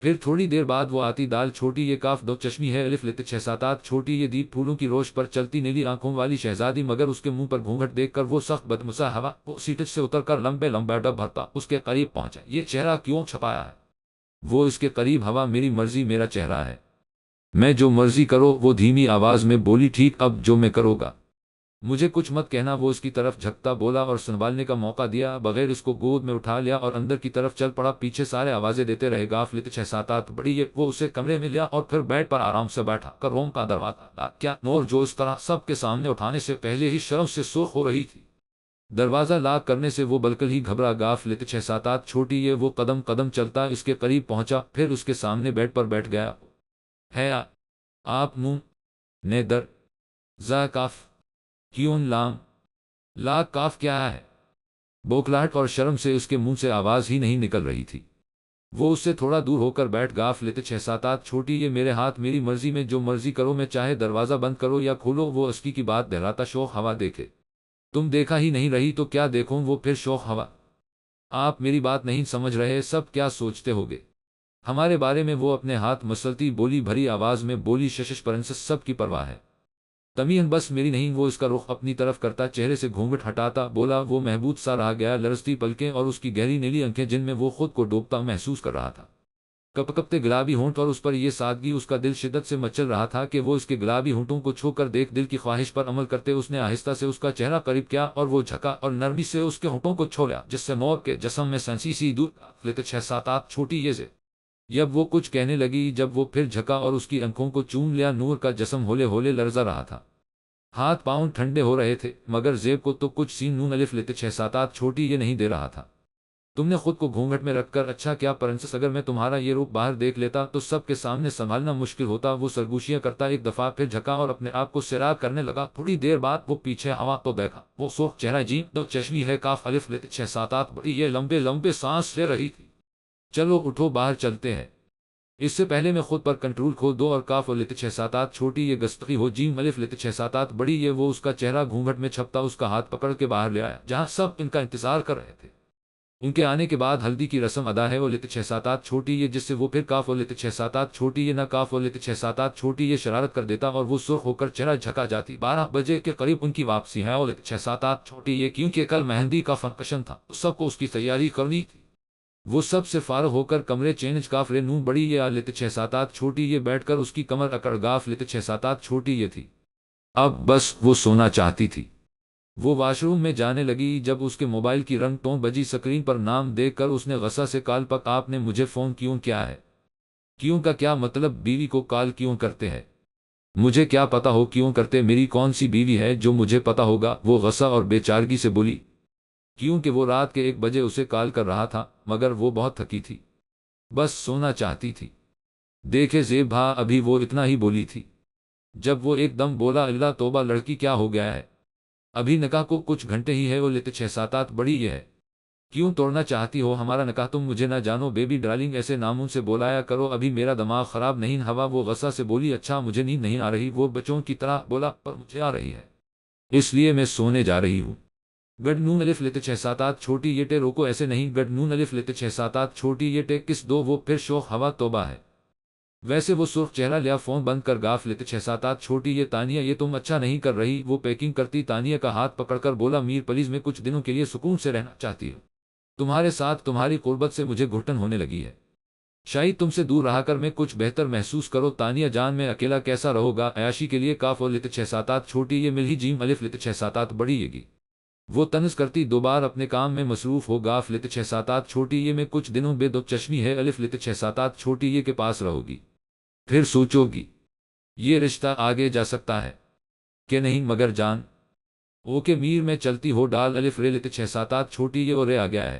پھر تھوڑی دیر بعد وہ آتی دال چھوٹی یہ کاف دو چشمی ہے، الف لیتے 6-7-8 چھوٹی یہ دیپ پھولوں کی روش پر چلتی نیلی آنکھوں والی شہزادی، مگر اس کے منہ پر گھونگھٹ دیکھ کر وہ سخت بدمزہ ہوا، وہ سیٹ سے اتر کر لمبے لمبا ڈب بھرتا اس کے قریب پہنچا، یہ چہرہ کیوں چھپایا ہے؟ وہ اس کے قریب ہوا، میری مرضی میرا چہرہ ہے، میں جو مرضی کرو، وہ دھیمی آواز میں بولی، ٹھیک اب جو میں کرو گا مجھے کچھ مت کہنا۔ وہ اس کی طرف جھکتا بولا اور سنبھالنے کا موقع دیا بغیر اس کو گود میں اٹھا لیا اور اندر کی طرف چل پڑا، پیچھے سارے آوازیں دیتے رہے گاف لیتے 6-7-8 بڑی یہ، وہ اسے کمرے میں لیا اور پھر بیڈ پر آرام سے بیٹھا کر روم کا دروازہ کیا نور جو اس طرح سب کے سامنے اٹھانے سے پہلے ہی شرم سے سرخ ہو رہی تھی۔ دروازہ لاک کرنے سے وہ بالکل ہی گھبرا گاف لیتے 6-7-8 چھوٹی یہ، وہ قدم قدم چلتا اس کے قریب پہنچا، پھر اس کے سامنے بیڈ پر بیٹھ گیا ہے آپ منہ نے در زا کاف کیون لام لا کاف کیا ہے؟ بوکلاہٹ اور شرم سے اس کے منہ سے آواز ہی نہیں نکل رہی تھی۔ وہ اس سے تھوڑا دور ہو کر بیٹھ گاف لیتے 6-7-8 چھوٹی یہ میرے ہاتھ میری مرضی میں جو مرضی کرو، میں چاہے دروازہ بند کرو یا کھولو۔ وہ اسکی کی بات دہراتا شوق ہوا دیکھے تم دیکھا ہی نہیں رہی تو کیا دیکھوں؟ وہ پھر شوق ہوا آپ میری بات نہیں سمجھ رہے، سب کیا سوچتے ہوگے ہمارے بارے میں؟ وہ اپنے ہاتھ مسلتی بولی، بھری آواز میں بولی ششش پرنسس سب کی پرواہ ہے تمین بس میری نہیں۔ وہ اس کا رخ اپنی طرف کرتا چہرے سے گھونگھٹ ہٹاتا بولا، وہ محبوب سا رہ گیا، لرزتی پلکیں اور اس کی گہری نیلی آنکھیں جن میں وہ خود کو ڈوبتا محسوس کر رہا تھا، کپکپتے گلابی ہونٹ اور اس پر یہ سادگی، اس کا دل شدت سے مچل رہا تھا کہ وہ اس کے گلابی ہونٹوں کو چھو کر دیکھ۔ دل کی خواہش پر عمل کرتے اس نے آہستہ سے اس کا چہرہ قریب کیا اور وہ جھکا اور نرمی سے اس کے ہونٹوں کو چھو لیا، جس سے نور کے جسم میں سنسی سی دور لیتے 6-7-8 چھوٹی یہ سے جب وہ کچھ کہنے لگی، جب وہ پھر جھکا اور اس کی آنکھوں کو چوم لیا، نور کا جسم ہولے ہولے لرزا رہا تھا، ہاتھ پاؤں ٹھنڈے ہو رہے تھے، مگر زیب کو تو کچھ سین نون الف لیتے 6-7-8 چھوٹی یہ نہیں دے رہا تھا۔ تم نے خود کو گھونگھٹ میں رکھ کر اچھا کیا پرنسس، اگر میں تمہارا یہ روپ باہر دیکھ لیتا تو سب کے سامنے سنبھالنا مشکل ہوتا۔ وہ سرگوشیاں کرتا ایک دفعہ پھر جھکا اور اپنے آپ کو سیراب کرنے لگا۔ تھوڑی دیر بعد وہ پیچھے ہوا تو دیکھا، وہ سرخ چہرہ جیم دو چشمی ہے کاف الف لیتے 6-7-8 بڑی یہ لمبے لمبے سانس لے رہی تھی۔ چلو اٹھو باہر چلتے ہیں، اس سے پہلے میں خود پر کنٹرول کھو دو اور کاف لیتے 6-7-8 چھوٹی یہ گستقی ہو جیم الف لیتے 6-7-8 بڑی یہ، وہ اس کا چہرہ گھونگھٹ میں چھپتا اس کا ہاتھ پکڑ کے باہر لے آیا جہاں سب ان کا انتظار کر رہے تھے۔ ان کے آنے کے بعد ہلدی کی رسم ادا ہے لیتے 6-7-8 چھوٹی یہ، جس سے وہ پھر کاف لیتے 6-7-8 چھوٹی یہ نہ کاف لیتے 6-7-8 چھوٹی یہ شرارت کر دیتا اور وہ سرخ ہو کر چہرہ جھکا جاتی۔ 12 بجے کے قریب ان کی واپسی ہے لیتے 6-7-8 چھوٹی یہ، کیونکہ کل مہندی کا فنکشن تھا تو سب کو اس کی تیاری کرنی تھی۔ وہ سب سے فارغ ہو کر کمرے چینج کاف رے نون بڑی یہ لیتے 6-7-8 چھوٹی یہ بیٹھ کر اس کی کمر اکڑ گاف لیتے 6-7-8 چھوٹی یہ تھی، اب بس وہ سونا چاہتی تھی۔ وہ واش روم میں جانے لگی، جب اس کے موبائل کی رنگ ٹون بجی، سکرین پر نام دیکھ کر اس نے غصہ سے کال پک آپ نے مجھے فون کیوں کیا ہے؟ کیوں کا کیا مطلب؟ بیوی کو کال کیوں کرتے ہیں؟ مجھے کیا پتا ہو کیوں کرتے، میری کون سی بیوی ہے جو مجھے پتا ہوگا؟ وہ غصہ اور بے چارگی سے بولی، کیونکہ وہ رات کے 1 بجے اسے کال کر رہا تھا، مگر وہ بہت تھکی تھی، بس سونا چاہتی تھی۔ دیکھے زیب بھا ابھی وہ اتنا ہی بولی تھی جب وہ ایک دم بولا، اللہ توبہ لڑکی کیا ہو گیا ہے؟ ابھی نکاح کو کچھ گھنٹے ہی ہے لیتے 6-7-8 بڑی یہ ہے، کیوں توڑنا چاہتی ہو ہمارا نکاح؟ تم مجھے نہ جانو بیبی ڈارلنگ، ایسے ناموں سے بولایا کرو، ابھی میرا دماغ خراب نہیں ہوا۔ وہ غصہ سے بولی، اچھا مجھے نیند نہیں آ رہی، وہ بچوں کی طرح بولا، پر مجھے آ رہی ہے اس لیے میں سونے جا رہی ہوں۔ گڈ نون الف لیتے 6-7-8 چھوٹی یہ ٹے روکو ایسے نہیں، گڈ نون الف لیتے 6-7-8 چھوٹی یہ ٹے کس دو۔ وہ پھر شوق ہوا توبہ ہے، ویسے وہ سرخ چہرہ لیا، فون بند کر گاف لیتے 6-7-8 چھوٹی یہ تانیہ یہ تم اچھا نہیں کر رہی۔ وہ پیکنگ کرتی تانیہ کا ہاتھ پکڑ کر بولا، میر پلیز میں کچھ دنوں کے لیے سکون سے رہنا چاہتی ہوں، تمہارے ساتھ تمہاری قربت سے مجھے گھٹن ہونے لگی ہے، شاید تم سے دور رہا کر میں کچھ بہتر محسوس کرو۔ تانیہ جان میں اکیلا کیسا رہو گا عیاشی کے لیے کاف لیتے 6-7-8 چھوٹی یہ مل ہی جیم الف لیتے 6-7-8 بڑی یہ گی۔ وہ طنز کرتی دو بار اپنے کام میں مصروف ہو گاف لیتے 6-7-8 چھوٹی یہ میں کچھ دنوں بے دو چشمی ہے الف لیتے 6-7-8 چھوٹی یہ کے پاس رہو گی، پھر سوچو گی یہ رشتہ آگے جا سکتا ہے کہ نہیں، مگر جان اوکے میر میں چلتی ہو ڈال الف رے لیتے 6-7-8 چھوٹی یہ اور رے آ گیا ہے۔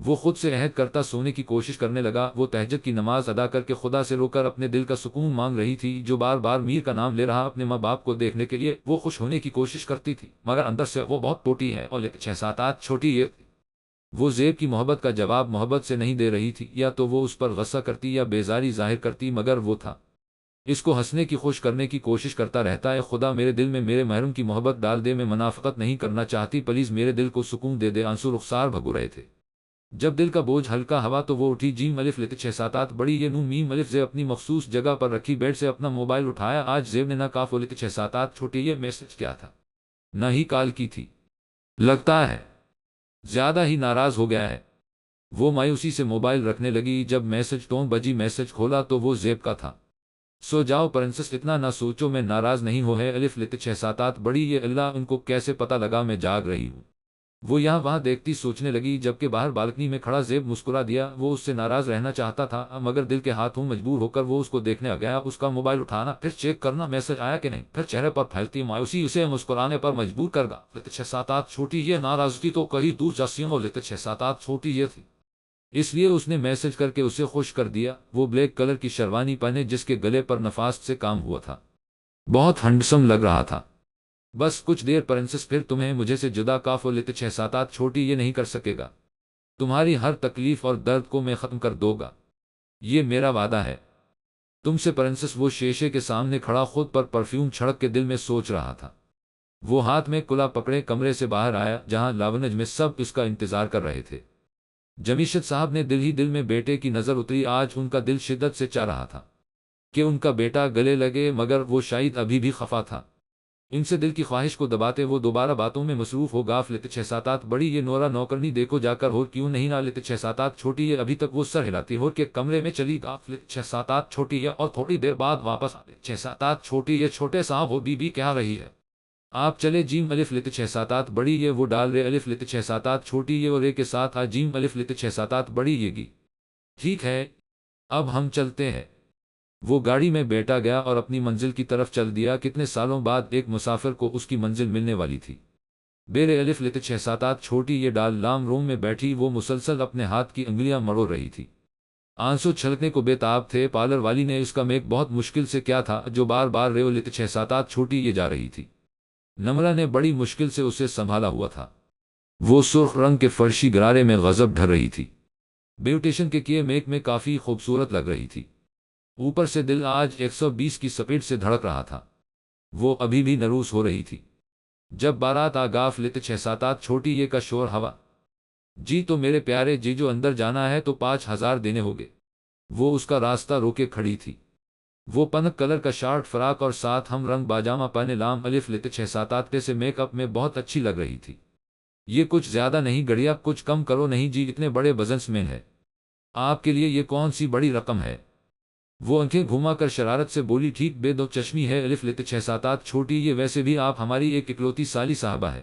وہ خود سے عہد کرتا سونے کی کوشش کرنے لگا۔ وہ تہجد کی نماز ادا کر کے خدا سے رو کر اپنے دل کا سکون مانگ رہی تھی، جو بار بار میر کا نام لے رہا۔ اپنے ماں باپ کو دیکھنے کے لیے وہ خوش ہونے کی کوشش کرتی تھی، مگر اندر سے وہ بہت ٹوٹی ہے اور 6-7 چھوٹی یہ تھی۔ وہ زیب کی محبت کا جواب محبت سے نہیں دے رہی تھی، یا تو وہ اس پر غصہ کرتی یا بیزاری ظاہر کرتی، مگر وہ تھا اس کو ہنسنے کی خوش کرنے کی کوشش کرتا رہتا ہے۔ خدا میرے دل میں میرے محرم کی محبت ڈال دے، میں منافقت نہیں کرنا چاہتی، پلیز میرے دل کو سکون دے دے۔ آنسو رخسار بھگو رہے تھے۔ جب دل کا بوجھ ہلکا ہوا تو وہ اٹھی۔ جیم الف لت 6-7 بڑی یہ نون میم الف زے اپنی مخصوص جگہ پر رکھی، بیڈ سے اپنا موبائل اٹھایا۔ آج زیب نے نہ کاف لت 6-7 چھوٹی یہ میسج کیا تھا، نہ ہی کال کی تھی۔ لگتا ہے زیادہ ہی ناراض ہو گیا ہے۔ وہ مایوسی سے موبائل رکھنے لگی۔ جب میسج ٹون بجی میسج کھولا تو وہ زیب کا تھا۔ سو جاؤ پرنسس، اتنا نہ سوچو، میں ناراض نہیں ہو ہے۔ الف لت 6-7 بڑی یہ اللہ، ان کو کیسے پتہ لگا میں جاگ رہی ہوں؟ وہ یہاں وہاں دیکھتی سوچنے لگی، جبکہ باہر بالکنی میں کھڑا زیب مسکرا دیا۔ وہ اس سے ناراض رہنا چاہتا تھا، مگر دل کے ہاتھوں مجبور ہو کر وہ اس کو دیکھنے گیا۔ اس کا موبائل اٹھانا، پھر چیک کرنا میسج آیا کہ نہیں، پھر چہرے پر پھیلتی مایوسی اسے مسکرانے پر مجبور کر گا۔ لت 6-7 چھوٹی یہ ناراضگی تو کہیں دور جاسیوں لت 6-7 چھوٹی یہ تھی، اس لیے اس نے میسج کر کے اسے خوش کر دیا۔ وہ بلیک کلر کی شیروانی پہنے، جس کے گلے پر نفاست سے کام ہوا تھا، بہت ہینڈسم لگ رہا تھا۔ بس کچھ دیر پرنسس، پھر تمہیں مجھے سے جدا کاف لت 6-7 چھوٹی یہ نہیں کر سکے گا۔ تمہاری ہر تکلیف اور درد کو میں ختم کر دوں گا، یہ میرا وعدہ ہے تم سے پرنسس۔ وہ شیشے کے سامنے کھڑا خود پر پرفیوم چھڑک کے دل میں سوچ رہا تھا۔ وہ ہاتھ میں کلا پکڑے کمرے سے باہر آیا، جہاں لاونج میں سب اس کا انتظار کر رہے تھے۔ جمیشت صاحب نے دل ہی دل میں بیٹے کی نظر اتری۔ آج ان کا دل شدت سے چاہ رہا تھا کہ ان کا بیٹا گلے لگے، مگر وہ شاید ابھی بھی خفا تھا۔ ان سے دل کی خواہش کو دباتے وہ دوبارہ باتوں میں مصروف ہو گا۔ لت 6-7 بڑی یہ نورا نوکرنی دیکھو جا کر، ہو کیوں نہیں نہ لت 6-7 چھوٹی یہ ابھی تک وہ سر ہلاتی ہو کے کمرے میں چلی گا۔ لت 6-7 چھوٹی یہ اور تھوڑی دیر بعد واپس آ۔ 6-7 چھوٹی یہ چھوٹے صاحب ہو، بی بی کہہ رہی ہے آپ چلے؟ جیم الف لت 6-7 بڑی یہ وہ ڈال رے الف لت 6-7 چھوٹی یہ اور اے کے ساتھ آ جیم الف لت 6-7 بڑی یہ گی۔ ٹھیک ہے اب ہم چلتے ہیں۔ وہ گاڑی میں بیٹھا گیا اور اپنی منزل کی طرف چل دیا۔ کتنے سالوں بعد ایک مسافر کو اس کی منزل ملنے والی تھی۔ بیرے الف لت 6-7 چھوٹی یہ ڈال لام روم میں بیٹھی، وہ مسلسل اپنے ہاتھ کی انگلیاں مڑو رہی تھی۔ آنسو چھلکنے کو بے تاب تھے۔ پارلر والی نے اس کا میک بہت مشکل سے کیا تھا، جو بار بار ریو لت 6-7 چھوٹی یہ جا رہی تھی۔ نمرہ نے بڑی مشکل سے اسے سنبھالا ہوا تھا۔ وہ سرخ رنگ کے فرشی گرارے میں غضب ڈھر رہی تھی۔ بیوٹیشن کے کیے میک میں کافی خوبصورت لگ رہی تھی۔ اوپر سے دل آج 120 کی سپیڈ سے دھڑک رہا تھا۔ وہ ابھی بھی نروس ہو رہی تھی۔ جب بارات آگاف لت 6-7 چھوٹی یہ کا شور ہوا، جی تو میرے پیارے جی جو اندر جانا ہے تو 5000 دینے ہوگے۔ وہ اس کا راستہ روکے کھڑی تھی۔ وہ پنک کلر کا شارٹ فراک اور ساتھ ہم رنگ باجامہ پہنے لام الف لت 6-7 سے میک اپ میں بہت اچھی لگ رہی تھی۔ یہ کچھ زیادہ نہیں گڑیا، کچھ کم کرو؟ نہیں جی، اتنے بڑے بزنس مین ہے، آپ کے لیے یہ کون سی بڑی رقم ہے؟ وہ آنکھیں گھما کر شرارت سے بولی، ٹھیک بے دو چشمی ہے الف لت 6-7 چھوٹی یہ، ویسے بھی آپ ہماری ایک اکلوتی سالی صاحبہ ہے،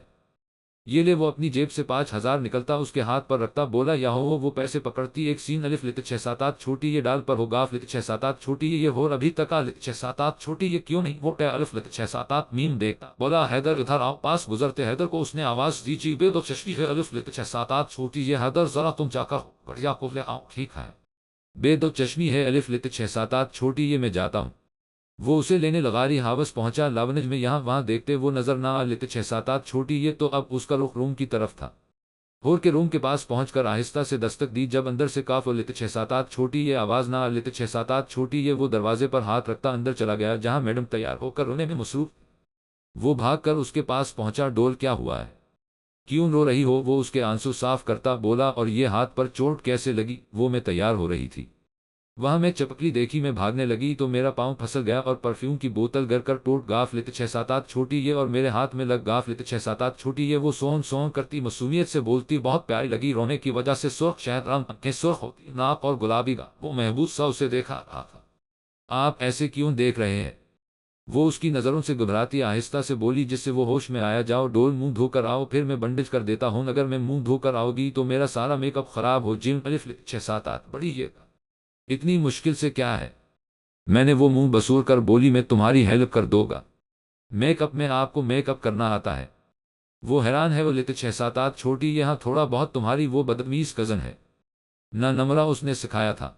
یہ لے۔ وہ اپنی جیب سے 5000 نکلتا اس کے ہاتھ پر رکھتا، بولا یا ہو وہ پیسے پکڑتی ایک سین الف لت 6-7 چھوٹی یہ ڈال پر ہوگا لت 6-7 چھوٹی یہ ہو ابھی تک لت 6-7 چھوٹی یہ کیوں نہیں؟ وہ الف لت 6-7 میم دیکھتا، بولا حیدر ادھر آؤ۔ پاس گزرتے حیدر کو اس نے آواز دی، جی بے دو چشمی ہے الف لت 6-7 چھوٹی یہ، حیدر ذرا تم جا کر گڑیا کو لے آؤ۔ ٹھیک ہے بے دو چشمی ہے الف لت 6-7 چھوٹی یہ، میں جاتا ہوں۔ وہ اسے لینے لغاری ہاوس پہنچا۔ لاونج میں یہاں وہاں دیکھتے وہ نظر نہ آ لت 6-7 چھوٹی یہ تو اب اس کا رخ روم کی طرف تھا۔ ہور کے روم کے پاس پہنچ کر آہستہ سے دستک دی، جب اندر سے کاف لت 6-7 چھوٹی یہ آواز نہ آ لت 6-7 چھوٹی یہ، وہ دروازے پر ہاتھ رکھتا اندر چلا گیا، جہاں میڈم تیار ہو کر رونے میں مصروف۔ وہ بھاگ کر اس کے پاس پہنچا، ڈول کیا ہوا ہے، کیوں رو رہی ہو؟ وہ اس کے آنسو صاف کرتا بولا، اور یہ ہاتھ پر چوٹ کیسے لگی؟ وہ میں تیار ہو رہی تھی، وہاں میں چپکلی دیکھی، میں بھاگنے لگی تو میرا پاؤں پھسل گیا اور پرفیوم کی بوتل گر کر ٹوٹ گاف لت 6-7 چھوٹی یہ، اور میرے ہاتھ میں لگ گاف لت 6-7 چھوٹی یہ۔ وہ سون سون کرتی معصومیت سے بولتی، بہت پیاری لگی، رونے کی وجہ سے سرخ شہد رنگ آنکھیں سرخ ہوتی، ناک اور گلابی گا۔ وہ محبوب سا اسے دیکھا رہا تھا۔ آپ ایسے کیوں دیکھ رہے ہیں؟ وہ اس کی نظروں سے گھبراتی آہستہ سے بولی، جس سے وہ ہوش میں آیا، جاؤ ڈول منہ دھو کر آؤ، پھر میں بنڈیج کر دیتا ہوں، اگر میں منہ دھو کر آؤ گی تو میرا سارا میک اپ خراب ہو۔ جیم الف لت 6-7 بڑی یہ، اتنی مشکل سے کیا ہے؟ میں نے وہ منہ بسور کر بولی، میں تمہاری ہیلپ کر دوں گا، میک اپ میں آپ کو میک اپ کرنا آتا ہے؟ وہ حیران ہے۔ وہ لت 6-7 چھوٹی یہاں تھوڑا بہت تمہاری وہ بدتمیز کزن ہے، نہ نمرہ اس نے سکھایا تھا۔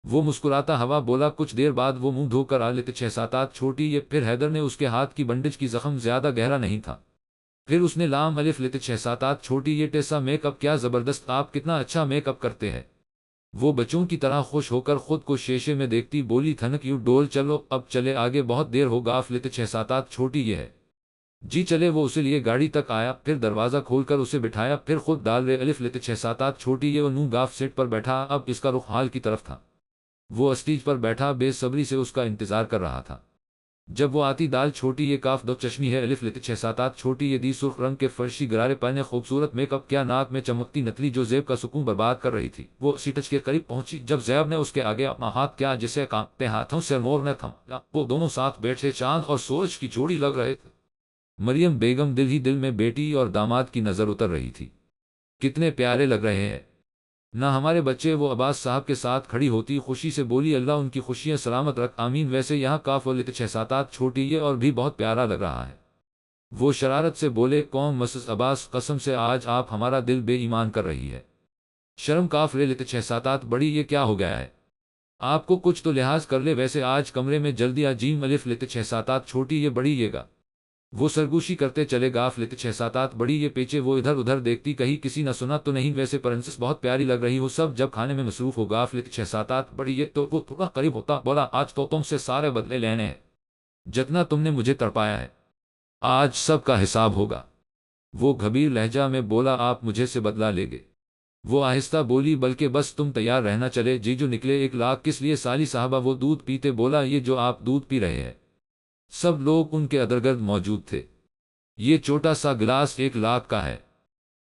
وہ مسکراتا ہوا بولا، کچھ دیر بعد وہ منہ دھو کر آ لیتے 6-7 چھوٹی یہ۔ پھر حیدر نے اس کے ہاتھ کی بنڈج کی زخم زیادہ گہرا نہیں تھا۔ پھر اس نے لام الف لیتے 6-7 چھوٹی یہ ٹیسا میک اپ کیا زبردست، آپ کتنا اچھا میک اپ کرتے ہیں۔ وہ بچوں کی طرح خوش ہو کر خود کو شیشے میں دیکھتی بولی، تھنک یو ڈول، چلو اب چلے آگے، بہت دیر ہوگا آف لیتے 6-7 چھوٹی یہ ہے۔ جی چلے۔ وہ اسے لیے گاڑی تک آیا، پھر دروازہ کھول کر اسے بٹھایا، پھر خود ڈال رے الف لیتے 6-7 چھوٹی یہ اور نو گاف سیٹ پر بیٹھا۔ اب اس کا رخ ہال کی طرف تھا۔ وہ اسٹیج پر بیٹھا بے صبری سے اس کا انتظار کر رہا تھا۔ جب وہ آتی دال چھوٹی یہ کاف دو چشمی ہے الف لیتے 6-7 چھوٹی یہ دی، سرخ رنگ کے فرشی گرارے پہنے، خوبصورت میک اپ کیا، ناک میں چمکتی نتلی جو زیب کا سکون برباد کر رہی تھی۔ وہ سیٹج کے قریب پہنچی جب زیب نے اس کے آگے اپنا ہاتھ کیا جسے کانپتے ہاتھوں سے نور نے تھما۔ وہ دونوں ساتھ بیٹھے چاند اور سورج کی جوڑی لگ رہے تھے۔ مریم بیگم دل ہی دل میں بیٹی اور داماد کی نظر اتر رہی تھی۔ کتنے پیارے لگ رہے ہیں نہ ہمارے بچے۔ وہ عباس صاحب کے ساتھ کھڑی ہوتی خوشی سے بولی، اللہ ان کی خوشیاں سلامت رکھ، آمین۔ ویسے یہاں کاف و لیتے 6-7 چھوٹی یہ اور بھی بہت پیارا لگ رہا ہے۔ وہ شرارت سے بولے، کون مسز عباس، قسم سے آج آپ ہمارا دل بے ایمان کر رہی ہے۔ شرم کاف لے لیتے 6-7 بڑی یہ کیا ہو گیا ہے، آپ کو کچھ تو لحاظ کر لے۔ ویسے آج کمرے میں جلدی آ، جیم الف لیتے 6-7 چھوٹی یہ بڑی یہ گا۔ وہ سرگوشی کرتے چلے گاف لیتے 6-7 بڑی یہ پیچھے وہ ادھر ادھر دیکھتی کہیں کسی نہ سنا تو نہیں۔ ویسے پرنسس بہت پیاری لگ رہی ہو، سب جب کھانے میں مصروف ہو گاف لیتے 6-7 بڑی یہ تو وہ تھوڑا قریب ہوتا بولا، آج تو تم سے سارے بدلے لینے ہیں، جتنا تم نے مجھے تڑپایا ہے آج سب کا حساب ہوگا۔ وہ گھبیر لہجہ میں بولا، آپ مجھے سے بدلہ لے گے؟ وہ آہستہ بولی، بلکہ بس تم تیار رہنا، چلے جیجو نکلے۔ 1 لاکھ کس لیے سالی صاحبہ؟ وہ دودھ پیتے بولا، یہ جو آپ دودھ پی رہے ہیں سب لوگ ان کے ادرگرد موجود تھے، یہ چھوٹا سا گلاس 1 لاکھ کا ہے۔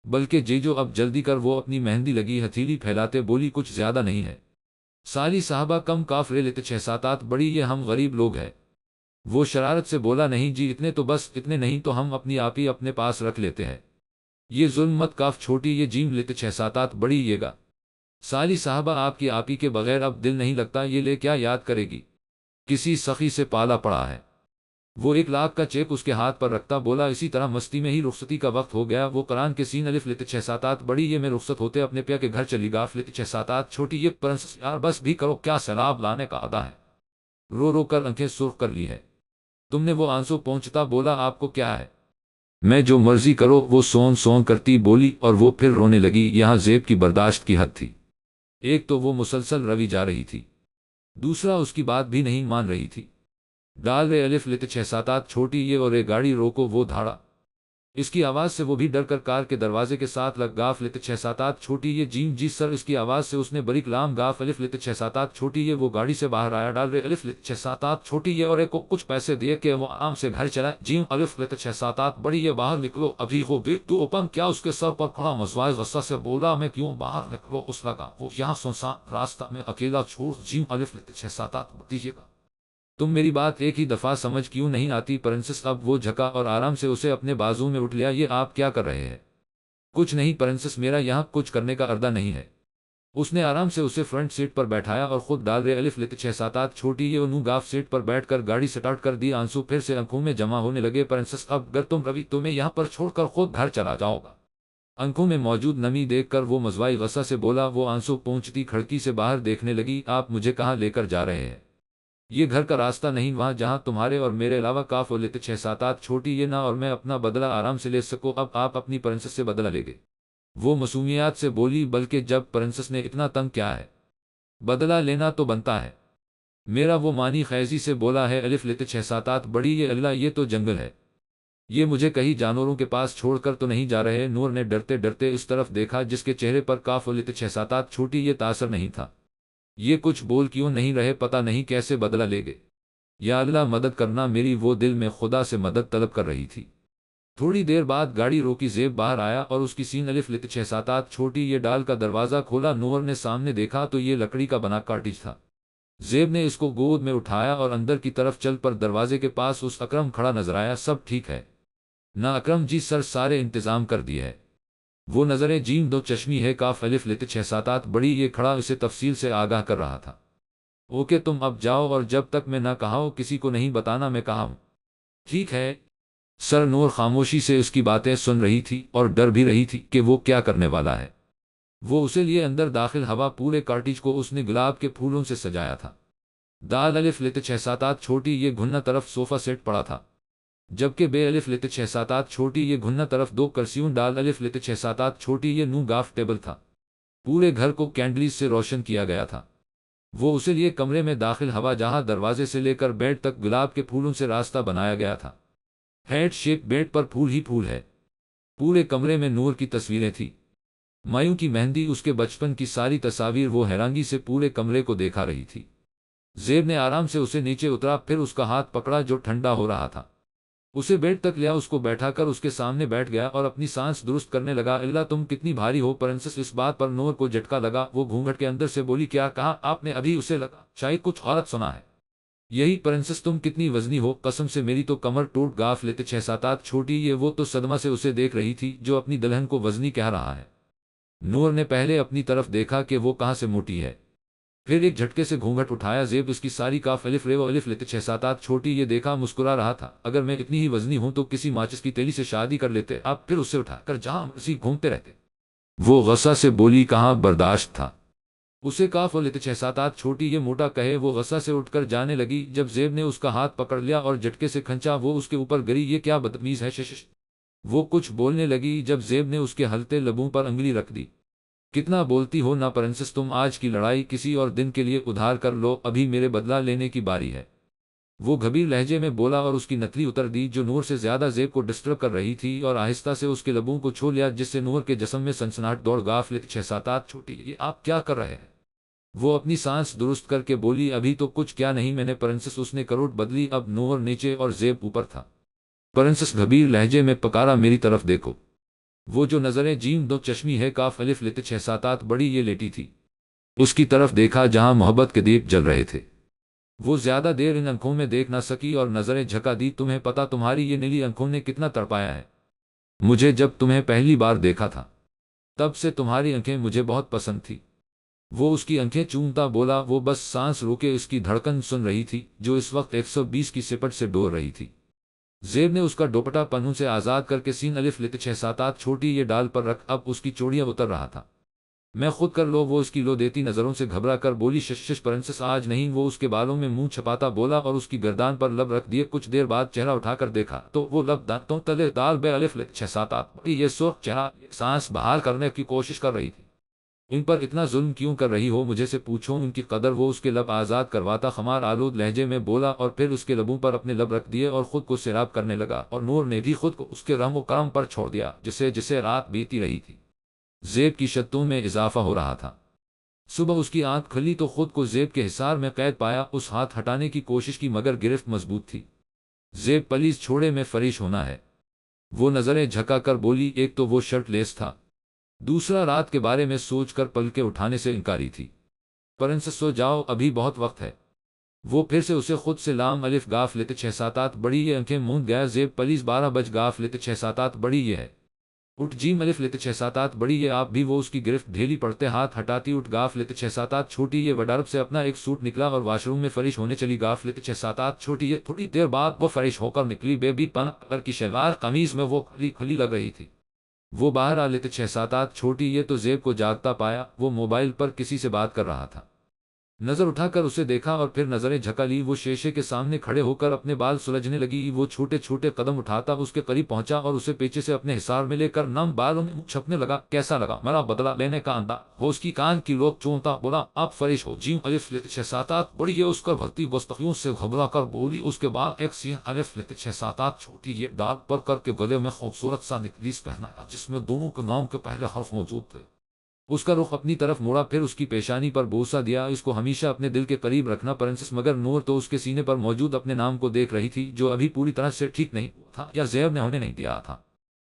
بلکہ جیجو اب جلدی کر۔ وہ اپنی مہندی لگی ہتھیلی پھیلاتے بولی، کچھ زیادہ نہیں ہے سالی صاحبہ، کم کاف لے لیتے 6-7 بڑی یہ، ہم غریب لوگ ہیں۔ وہ شرارت سے بولا، نہیں جی اتنے تو بس، اتنے نہیں تو ہم اپنی آپ ہی اپنے پاس رکھ لیتے ہیں، یہ ظلم مت کاف چھوٹی یہ جیم لیتے 6-7 بڑی یہ گا۔ سالی صاحبہ آپ کی آپ ہی کے بغیر اب دل نہیں لگتا، یہ لے کیا یاد کرے گی، کسی سخی سے پالا پڑا ہے۔ وہ 1 لاکھ کا چیک اس کے ہاتھ پر رکھتا بولا، اسی طرح مستی میں ہی رخصتی کا وقت ہو گیا۔ وہ قرآن کے سین الف لیتے 6-7 بڑی یہ میں رخصت ہوتے اپنے پیا کے گھر چلی گاف لیتے 6-7 چھوٹی یہ۔ پرنسس یار بس بھی کرو، کیا سیلاب لانے کا عادہ ہے، رو رو کر آنکھیں سرخ کر لی ہے تم نے۔ وہ آنسو پہنچتا بولا، آپ کو کیا ہے، میں جو مرضی کرو۔ وہ سون سون کرتی بولی اور وہ پھر رونے لگی۔ یہاں زیب کی برداشت کی حد تھی، ایک تو وہ مسلسل روی جا رہی تھی، دوسرا اس کی بات بھی نہیں مان رہی تھی۔ ڈال رے الف لیتے 6-7 چھوٹی یہ اور ایک گاڑی روکو۔ وہ دھاڑا، اس کی آواز سے وہ بھی ڈر کر کار کے دروازے کے ساتھ لگ گاف لیتے 6-7 چھوٹی یہ جیم جی سر، اس کی آواز سے اس نے بریک لام گاف الف لیتے 6-7 چھوٹی یہ۔ وہ گاڑی سے باہر آیا، ڈال رے الف لیتے 6-7 چھوٹی یہ اور ایک کو کچھ پیسے دیے کہ وہ آرام سے گھر چلا۔ جیم الف لیتے 6-7 بڑی یہ، باہر نکلو ابھی ہو بیٹ تو اوپن کیا؟ اس کے سر پر کھڑا مزواج غصہ سے بولا، میں کیوں باہر نکلو؟ اس لگا وہ یہاں سنسان راستہ میں اکیلا چھوڑ۔ جیم الف لیتے 6-7 بتیجے گا، تم میری بات ایک ہی دفعہ سمجھ کیوں نہیں آتی؟ پرنسس اب وہ جھکا اور آرام سے اسے اپنے بازو میں اٹھ لیا۔ یہ آپ کیا کر رہے ہیں؟ کچھ نہیں پرنسس، میرا یہاں کچھ کرنے کا ارادہ نہیں ہے۔ اس نے آرام سے اسے فرنٹ سیٹ پر بیٹھایا اور خود ڈال رے الف لیتے 6-7 چھوٹی یہ نو گاف سیٹ پر بیٹھ کر گاڑی سٹارٹ کر دی۔ آنسو پھر سے آنکھوں میں جمع ہونے لگے۔ پرنسس اب اگر تم روی تو میں یہاں پر چھوڑ کر خود گھر چلا جاؤ گا۔ آنکھوں میں موجود نمی دیکھ کر وہ مزوائی غصہ سے بولا۔ وہ آنسو پہنچتی کھڑکی سے باہر دیکھنے لگی، آپ مجھے کہاں لے کر جا رہے ہیں؟ یہ گھر کا راستہ نہیں، وہاں جہاں تمہارے اور میرے علاوہ کاف و لیتے 6-7 چھوٹی یہ نہ اور میں اپنا بدلہ آرام سے لے سکو۔ اب آپ اپنی پرنسس سے بدلہ لے گے؟ وہ معصومیات سے بولی، بلکہ جب پرنسس نے اتنا تنگ کیا ہے، بدلہ لینا تو بنتا ہے میرا۔ وہ مانی خیزی سے بولا ہے الف لیتے 6-7 بڑی یہ، اللہ یہ تو جنگل ہے، یہ مجھے کہیں جانوروں کے پاس چھوڑ کر تو نہیں جا رہے؟ نور نے ڈرتے ڈرتے اس طرف دیکھا جس کے چہرے پر کاف و لیتے 6-7 چھوٹی یہ تاثر نہیں تھا۔ یہ کچھ بول کیوں نہیں رہے؟ پتہ نہیں کیسے بدلہ لے گے، یا اللہ مدد کرنا میری۔ وہ دل میں خدا سے مدد طلب کر رہی تھی۔ تھوڑی دیر بعد گاڑی روکی، زیب باہر آیا اور اس کی سین الف لیتے 6-7 چھوٹی یہ ڈال کا دروازہ کھولا۔ نور نے سامنے دیکھا تو یہ لکڑی کا بنا کاٹیج تھا۔ زیب نے اس کو گود میں اٹھایا اور اندر کی طرف چل پر دروازے کے پاس اس اکرم کھڑا نظر آیا۔ سب ٹھیک ہے نا اکرم؟ جی سر، سارے انتظام کر دیے ہے۔ وہ نظریں جیم دو چشمی ہے کاف الف لیتے 6-7 بڑی یہ کھڑا اسے تفصیل سے آگاہ کر رہا تھا۔ اوکے تم اب جاؤ، اور جب تک میں نہ کہا ہوں کسی کو نہیں بتانا میں کہا ہوں، ٹھیک ہے سر؟ نور خاموشی سے اس کی باتیں سن رہی تھی اور ڈر بھی رہی تھی کہ وہ کیا کرنے والا ہے۔ وہ اسے لیے اندر داخل ہوا پورے کارٹیج کو اس نے گلاب کے پھولوں سے سجایا تھا۔ دال الف لت 6-7 چھوٹی یہ گھننا طرف صوفہ سیٹ پڑا تھا، جبکہ بے الف لت 6-7 چھوٹی یہ گھننا طرف 2 کرسیوں ڈال الف لت 6-7 چھوٹی یہ نو گاف ٹیبل تھا۔ پورے گھر کو کینڈلیز سے روشن کیا گیا تھا۔ وہ اسے لیے کمرے میں داخل ہوا جہاں دروازے سے لے کر بیڈ تک گلاب کے پھولوں سے راستہ بنایا گیا تھا۔ ہیڈ شیپ بیڈ پر پھول ہی پھول ہے۔ پورے کمرے میں نور کی تصویریں تھیں، مایوں کی مہندی، اس کے بچپن کی ساری تصاویر۔ وہ حیرانگی سے پورے کمرے کو دیکھا رہی تھی۔ زیب نے آرام سے اسے نیچے اترا، پھر اس کا ہاتھ پکڑا جو ٹھنڈا ہو رہا تھا، اسے بیڈ تک لیا، اس کو بیٹھا کر اس کے سامنے بیٹھ گیا اور اپنی سانس درست کرنے لگا۔ اللہ تم کتنی بھاری ہو پرنسس۔ اس بات پر نور کو جھٹکا لگا۔ وہ گھونگھٹ کے اندر سے بولی، کیا کہا آپ نے ابھی؟ اسے لگا شاید کچھ غلط سنا ہے۔ یہی پرنسس تم کتنی وزنی ہو، قسم سے میری تو کمر ٹوٹ گاف لیتے 6-7 چھوٹی یہ۔ وہ تو صدمہ سے اسے دیکھ رہی تھی جو اپنی دلہن کو وزنی کہہ رہا ہے۔ نور نے پہلے اپنی طرف دیکھا کہ وہ کہاں سے موٹی ہے، پھر ایک جھٹکے سے گھونگھٹ اٹھایا۔ زیب اس کی ساری کاف الف ریو الف لیتے 6-7 چھوٹی یہ دیکھا مسکرا رہا تھا۔ اگر میں اتنی ہی وزنی ہوں تو کسی ماچس کی تیلی سے شادی کر لیتے آپ، پھر اسے اٹھا کر جہاں مرضی گھومتے رہتے۔ وہ غصہ سے بولی، کہاں برداشت تھا اسے کاف لیتے 6-7 چھوٹی یہ موٹا کہے۔ وہ غصہ سے اٹھ کر جانے لگی جب زیب نے اس کا ہاتھ پکڑ لیا اور جھٹکے سے کھنچا۔ وہ اس کے اوپر گری، یہ کیا بدتمیز ہے شش۔ وہ کچھ بولنے لگی جب زیب نے اس کے ہلتے لبوں پر انگلی رکھ دی۔ کتنا بولتی ہو نا پرنسس تم، آج کی لڑائی کسی اور دن کے لیے ادھار کر لو، ابھی میرے بدلہ لینے کی باری ہے۔ وہ گھبیر لہجے میں بولا اور اس کی نتلی اتر دی جو نور سے زیادہ زیب کو ڈسٹرب کر رہی تھی، اور آہستہ سے اس کے لبوں کو چھو لیا جس سے نور کے جسم میں سنسناہٹ دوڑ۔ گاف لیتے 6-7 چھوٹی یہ آپ کیا کر رہے ہیں؟ وہ اپنی سانس درست کر کے بولی، ابھی تو کچھ کیا نہیں میں نے پرنسس۔ اس نے کروٹ بدلی، اب نور نیچے اور زیب اوپر تھا۔ پرنسس گھبیر لہجے میں پکارا، میری طرف دیکھو۔ وہ جو نظریں جیم دو چشمی ہے کاف الف لیتے 6-7 بڑی یہ لیٹی تھی، اس کی طرف دیکھا جہاں محبت کے دیپ جل رہے تھے۔ وہ زیادہ دیر ان آنکھوں میں دیکھ نہ سکی اور نظریں جھکا دی۔ تمہیں پتا تمہاری یہ نیلی آنکھوں نے کتنا تڑپایا ہے مجھے؟ جب تمہیں پہلی بار دیکھا تھا تب سے تمہاری آنکھیں مجھے بہت پسند تھی۔ وہ اس کی آنکھیں چومتا بولا۔ وہ بس سانس روکے اس کی دھڑکن سن رہی تھی جو اس وقت 120 کی سپٹ سے ڈول رہی تھی۔ زیب نے اس کا دوپٹہ پنوں سے آزاد کر کے سین الف لیتے 6-7 چھوٹی یہ ڈال پر رکھ، اب اس کی چوڑیاں اتر رہا تھا۔ میں خود کر لو۔ وہ اس کی لو دیتی نظروں سے گھبرا کر بولی، شش شش پرنسس آج نہیں۔ وہ اس کے بالوں میں منہ چھپاتا بولا اور اس کی گردان پر لب رکھ دیے۔ کچھ دیر بعد چہرہ اٹھا کر دیکھا تو وہ لب دانتوں تلے دال بے الف لیتے 6-7 یہ سرخ چہرہ سانس بحال کرنے کی کوشش کر رہی تھی۔ ان پر اتنا ظلم کیوں کر رہی ہو؟ مجھے سے پوچھو ان کی قدر۔ وہ اس کے لب آزاد کرواتا خمار آلود لہجے میں بولا اور پھر اس کے لبوں پر اپنے لب رکھ دیے اور خود کو سیراب کرنے لگا، اور نور نے بھی خود کو اس کے رحم و کرم پر چھوڑ دیا جسے جسے رات بیتی رہی تھی۔ زیب کی شدتوں میں اضافہ ہو رہا تھا۔ صبح اس کی آنکھ کھلی تو خود کو زیب کے حصار میں قید پایا۔ اس ہاتھ ہٹانے کی کوشش کی مگر گرفت مضبوط تھی۔ زیب پلیز چھوڑے، میں فریش ہونا ہے۔ وہ نظریں جھکا کر بولی، ایک تو وہ شرٹ لیس تھا، دوسرا رات کے بارے میں سوچ کر پلکیں اٹھانے سے انکاری تھی۔ پرنسس سو جاؤ، ابھی بہت وقت ہے۔ وہ پھر سے اسے خود سے لام الف گاف لیتے 6-7 بڑی یہ آنکھیں موند گیا۔ زیب پلیز 12 بج گاف لیتے 6-7 بڑی یہ ہے، اٹھ جیم الف لیتے 6-7 بڑی یہ آپ بھی۔ وہ اس کی گرفت ڈھیلی پڑتے ہاتھ ہٹاتی، اٹھ گاف لیتے 6-7 چھوٹی یہ وڈارب سے اپنا ایک سوٹ نکلا اور واش روم میں فریش ہونے چلی۔ گاف لیتے 6-7 چھوٹی یہ تھوڑی دیر بعد وہ فریش ہو کر نکلی۔ بیبی پن کلر کی شلوار قمیض میں وہ کھلی کھلی لگ رہی تھی۔ وہ باہر آ لیتے 6-7 چھوٹی یہ تو زیب کو جاگتا پایا۔ وہ موبائل پر کسی سے بات کر رہا تھا، نظر اٹھا کر اسے دیکھا اور پھر نظریں جھکا لی۔ وہ شیشے کے سامنے کھڑے ہو کر اپنے بال سلجھنے لگی۔ وہ چھوٹے چھوٹے قدم اٹھاتا اس کے قریب پہنچا اور اسے پیچھے سے اپنے حصار میں لے کر نم بالوں میں چھپنے لگا۔ کیسا لگا میرا بدلہ لینے کا انداز؟ وہ اس کی کان کی لوک چومتا بولا، آپ فریش ہو جیم الف لیتے 6-7 بڑی یہ اس کا بھرتی گستاخیوں سے گھبرا کر بولی۔ اس کے بعد ایک سین الف لیتے 6-7 چھوٹی یہ ڈال پر کر کے گلے میں خوبصورت سا نکلیس پہنایا جس میں دونوں کے نام کے پہلے حرف موجود تھے۔ اس کا رخ اپنی طرف موڑا، پھر اس کی پیشانی پر بوسہ دیا۔ اس کو ہمیشہ اپنے دل کے قریب رکھنا پرنسس۔ مگر نور تو اس کے سینے پر موجود اپنے نام کو دیکھ رہی تھی جو ابھی پوری طرح سے ٹھیک نہیں ہوا تھا یا زیب نے ہونے نہیں دیا تھا۔